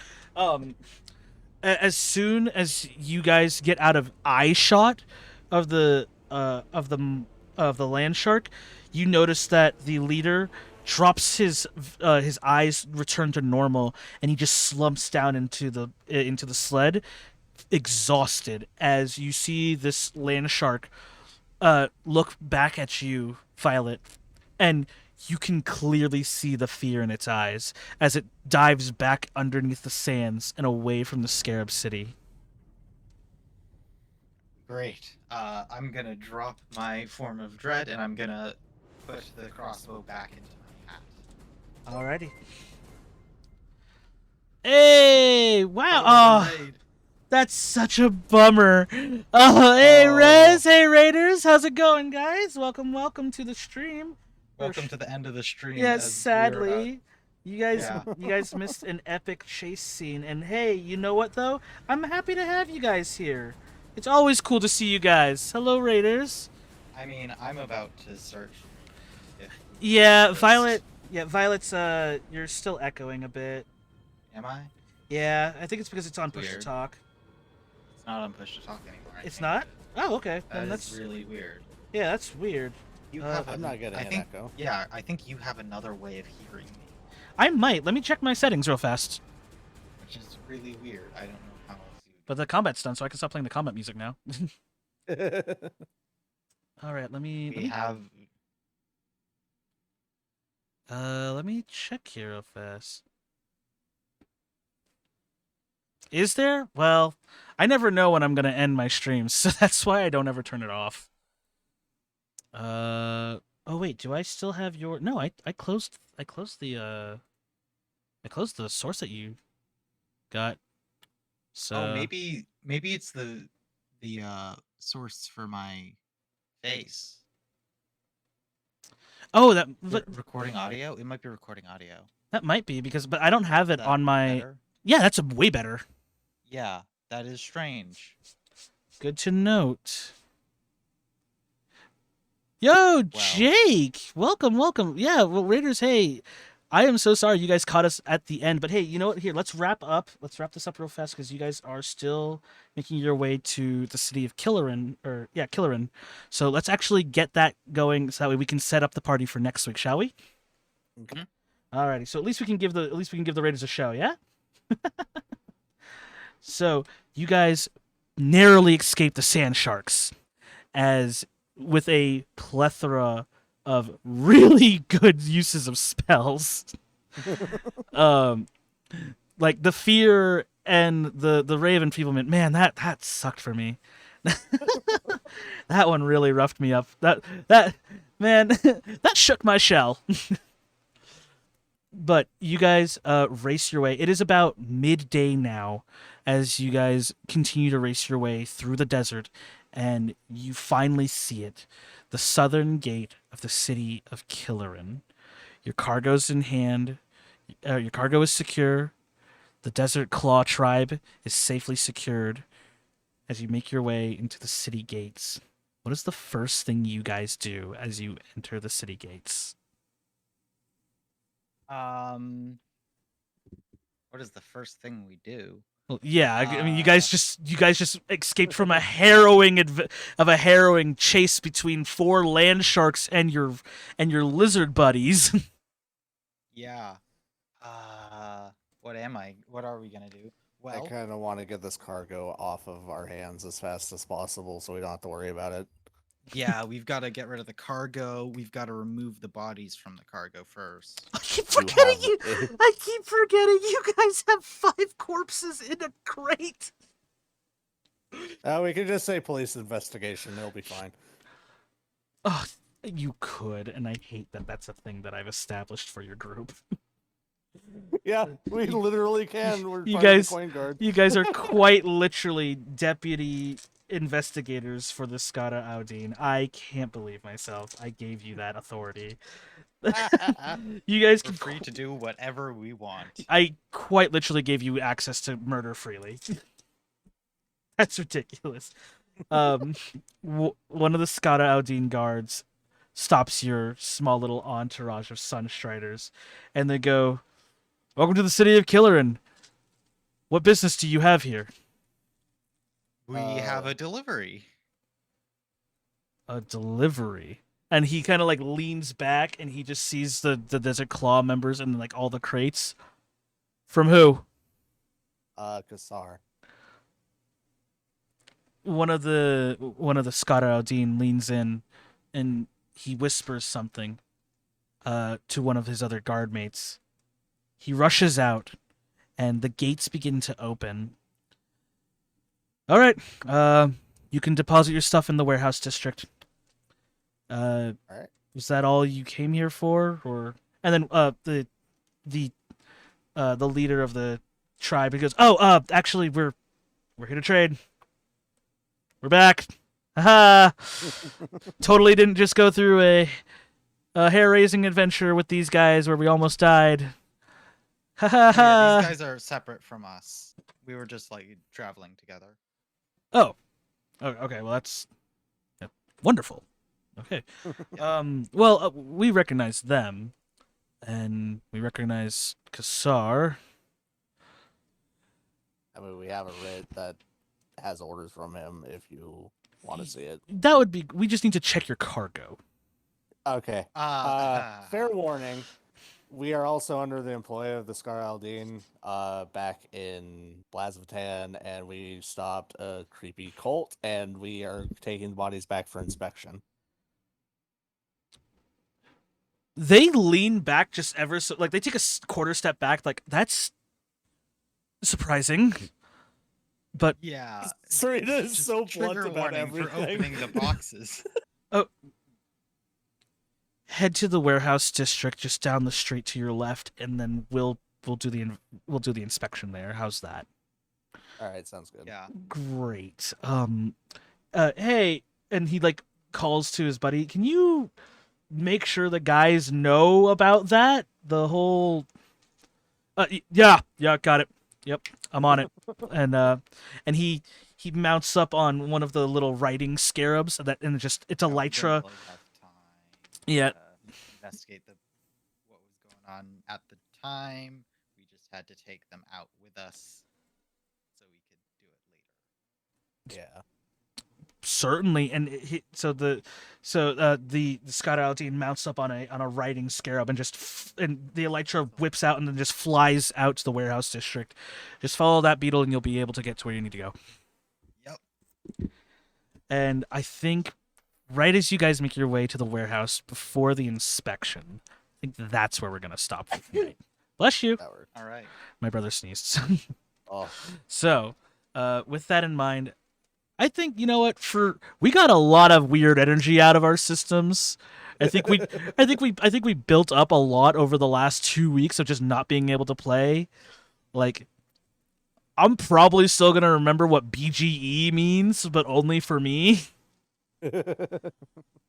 As soon as you guys get out of eye shot of the land shark, you notice that the leader drops his eyes return to normal, and he just slumps down into the sled, exhausted. As you see this land shark look back at you, Violet, and you can clearly see the fear in its eyes as it dives back underneath the sands and away from the Scarab City. Great. I'm gonna drop my form of dread, and I'm gonna put the crossbow back into my hat. Alrighty. Hey! Wow! Oh, that's such a bummer. Oh, hey, Rez! Hey, Raiders! How's it going, guys? Welcome to the stream. Welcome to the end of the stream. Yes, as sadly, you guys yeah. you guys missed an epic chase scene. And hey, you know what though? I'm happy to have you guys here. It's always cool to see you guys. Hello, Raiders. I mean, I'm about to search. If Yeah, this- Violet. Yeah, Violet's. You're still echoing a bit. Am I? Yeah, I think it's because it's on push to Weird. talk. It's not on push to talk anymore. I It's think. not. Oh, okay. That Then is that's really weird. yeah, that's weird. You Uh, have. I'm not getting I an think. echo. Yeah, I think you have another way of hearing me, I might. Let me check my settings real fast. which is really weird. I don't know how else you. But the combat's done, so I can stop playing the combat music now. All right, let me. We have. Let me check here real fast. Is there? Well, I never know when I'm gonna end my streams, so that's why I don't ever turn it off. Oh wait, do I still have your? No, I closed the source that you got. So Oh, maybe it's the source for my face. Oh, but Recording audio. It might be recording audio. that might be because, but I don't have it Is that on my. better? Yeah, that's a way better. Yeah, that is strange. Good to note. Yo, Jake! Welcome. Yeah, well, Raiders, hey, I am so sorry you guys caught us at the end, but hey, you know what? Here, let's wrap this up real fast because you guys are still making your way to the city of Kileron, Kileron. So let's actually get that going so that way we can set up the party for next week, shall we? Okay. Alrighty. So at least we can give the Raiders a show, yeah? So you guys narrowly escaped the sand sharks, as with a plethora of really good uses of spells. Like the fear and the ray of enfeeblement, man, that sucked for me. That one really roughed me up. That man, that shook my shell. But you guys race your way. It is about midday now as you guys continue to race your way through the desert, and you finally see it, the southern gate of the city of Kileron. Your cargo's in hand. Your cargo is secure. The Desert Claw tribe is safely secured as you make your way into the city gates. What is the first thing you guys do as you enter the city gates? What is the first thing we do? Well, yeah, I mean, you guys just escaped from a harrowing chase between 4 land sharks and your lizard buddies. Yeah. What am I? What are we gonna do? I Well, kind of want to get this cargo off of our hands as fast as possible so we don't have to worry about it. Yeah, we've got to get rid of the cargo. We've got to remove the bodies from the cargo first. I keep You forgetting have you. it. I keep forgetting you guys have 5 corpses in a crate. We can just say police investigation. It'll be fine. Oh, you could, and I hate that that's a thing that I've established for your group. Yeah, we literally can. We're You part of the guys, coin guard. you guys are quite literally deputy investigators for the Skada Audine. I can't believe myself. I gave you that authority. You guys We're can. free to do whatever we want. I quite literally gave you access to murder freely. That's ridiculous. One of the Skada Audine guards stops your small little entourage of Sunstriders, and they go, "Welcome to the city of Kileron. What business do you have here?" We have a delivery. A delivery. And he kind of like leans back, and he just sees the Desert Claw members and like all the crates. From who? Kassar. One of the Skada Aldine leans in, and he whispers something to one of his other guard mates. He rushes out, and the gates begin to open. All right, you can deposit your stuff in the warehouse district. All right. Was that all you came here for, or? And then the leader of the tribe, he goes, "Oh, actually, we're here to trade. We're back. Haha! Totally didn't just go through a hair-raising adventure with these guys where we almost died. Ha ha Yeah, ha! these guys are separate from us. We were just like traveling together. Oh, okay. Well, that's wonderful. Okay. Well, we recognize them, and we recognize Kassar. I mean, we have a writ that has orders from him if you want to see it. That would be. We just need to check your cargo. Okay. Fair warning. We are also under the employ of the Scar Aldine back in Blazvatan, and we stopped a creepy cult, and we are taking the bodies back for inspection. They lean back just ever so, like they take a quarter step back. Like that's surprising, but Yeah. Serena is just so trigger blunt about warning for everything. opening the boxes. head to the warehouse district just down the street to your left, and then we'll do the inspection there. How's that? All right, sounds good. Yeah. Great. Hey, and he like calls to his buddy. Can you make sure the guys know about that? The whole. Yeah, got it. Yep, I'm on it. And he mounts up on one of the little writing scarabs and it's Yeah, we didn't elytra. really have time Yeah. to investigate what was going on at the time. We just had to take them out with us so we could do it later. Yeah. Certainly, and the Scott Aldine mounts up on a writing scarab and and the elytra whips out and then just flies out to the warehouse district. Just follow that beetle and you'll be able to get to where you need to go. Yep. And I think right as you guys make your way to the warehouse before the inspection, I think that's where we're gonna stop for tonight. Bless you. That works. All right. My brother sneezed. Oh, So, with that in mind, I think you know what? We got a lot of weird energy out of our systems. I think we built up a lot over the last 2 weeks of just not being able to play. Like, I'm probably still gonna remember what BGE means, but only for me.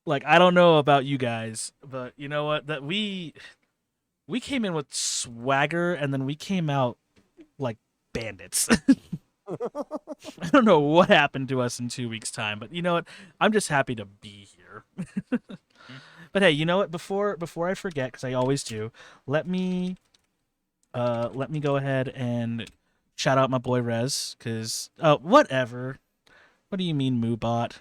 Like, I don't know about you guys, but you know what? That we came in with swagger, and then we came out like bandits. I don't know what happened to us in 2 weeks' time, but you know what? I'm just happy to be here. But hey, you know what? Before I forget, because I always do, let me go ahead and shout out my boy Rez, because whatever. What do you mean, Moobot?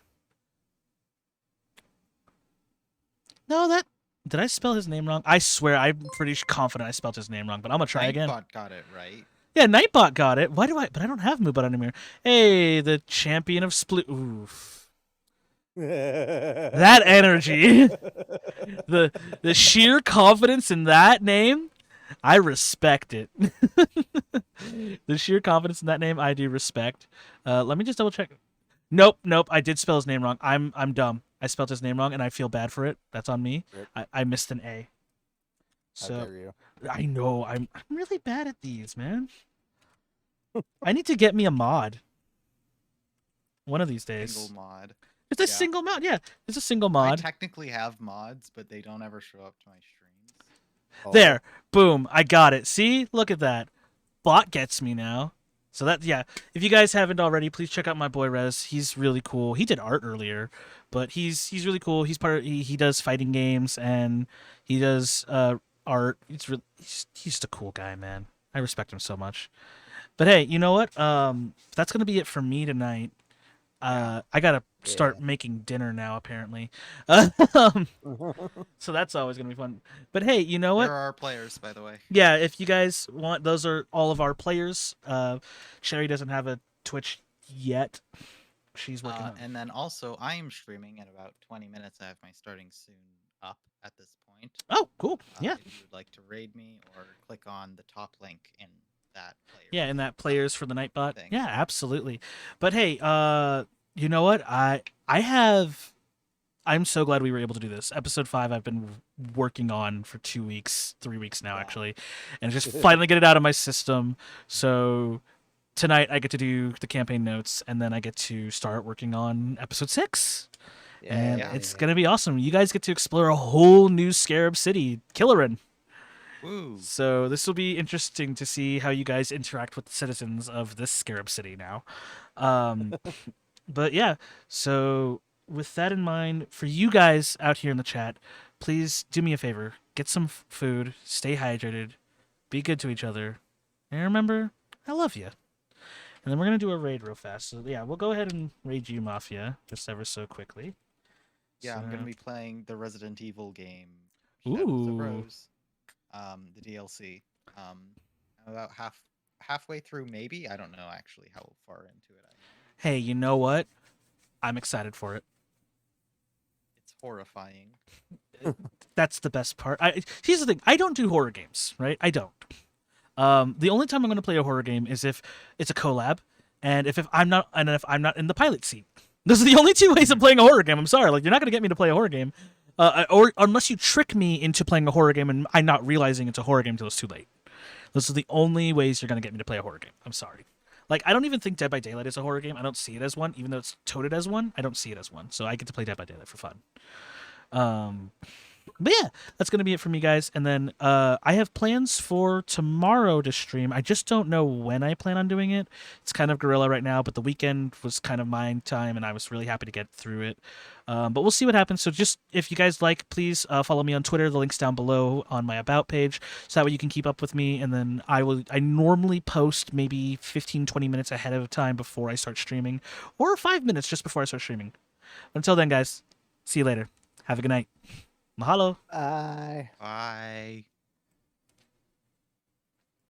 No, did I spell his name wrong? I swear, I'm pretty confident I spelled his name wrong, but I'm gonna try again. Nightbot got it right. Yeah, Nightbot got it. But I don't have Moobot anymore. Hey, the champion of split. Oof. That energy. the sheer confidence in that name, I respect it. The sheer confidence in that name, I do respect. Let me just double check. Nope. I did spell his name wrong. I'm dumb. I spelled his name wrong, and I feel bad for it. That's on me. Rip. I missed an A. How So dare you? I know I'm really bad at these, man. I need to get me a mod one of these days. Single mod. It's a yeah. single mod. Yeah, it's a single I mod. technically have mods, but they don't ever show up to my streams. Oh, There, boom, I got it. See, look at that. Bot gets me now. So that, yeah, if you guys haven't already, please check out my boy Rez. He's really cool. He did art earlier, but he's really cool. He's he does fighting games and he does art. He's just a cool guy, man. I respect him so much. But hey, you know what? That's gonna be it for me tonight. I gotta start making dinner now, apparently. So that's always gonna be fun. But hey, you know what? There are players, by the way. Yeah, if you guys want, those are all of our players. Sherry doesn't have a Twitch yet. She's working on it. And then also, I am streaming in about 20 minutes. I have my starting soon up at this point. Oh, cool. Yeah. If you would like to raid me, or click on the top link in that player. Yeah, and that players for the Nightbot. thing. Yeah, absolutely. But hey, you know what? I'm so glad we were able to do this. Episode 5 I've been working on for 2 weeks, 3 weeks now actually. And just finally get it out of my system. So tonight I get to do the campaign notes and then I get to start working on episode 6. And Yeah. it's going to be awesome. You guys get to explore a whole new Scarab city, Kileron. Woo. So this will be interesting to see how you guys interact with the citizens of this Scarab city now. But yeah, so with that in mind, for you guys out here in the chat, please do me a favor. Get some food, stay hydrated, be good to each other, and remember, I love you. And then we're going to do a raid real fast. So yeah, we'll go ahead and raid you, Mafia, just ever so quickly. Yeah, I'm So- gonna be playing the Resident Evil game, Shadows of Ooh. Rose, the DLC. I'm about halfway through, maybe. I don't know actually how far into it I am. Hey, you know what? I'm excited for it. It's horrifying. That's the best part. Here's the thing. I don't do horror games, right? I don't. The only time I'm going to play a horror game is if it's a collab, and if I'm not in the pilot seat. Those are the only 2 ways of playing a horror game. I'm sorry, like you're not going to get me to play a horror game, or unless you trick me into playing a horror game and I'm not realizing it's a horror game until it's too late. Those are the only ways you're going to get me to play a horror game. I'm sorry. Like, I don't even think Dead by Daylight is a horror game. I don't see it as one, even though it's touted as one. I don't see it as one. So I get to play Dead by Daylight for fun. But yeah, that's going to be it for me, guys. And then I have plans for tomorrow to stream. I just don't know when I plan on doing it. It's kind of guerrilla right now, but the weekend was kind of my time, and I was really happy to get through it. But we'll see what happens. So just, if you guys like, please follow me on Twitter. The link's down below on my About page, so that way you can keep up with me. And then I normally post maybe 15, 20 minutes ahead of time before I start streaming, or 5 minutes just before I start streaming. Until then, guys, see you later. Have a good night. Mahalo. Bye. Bye.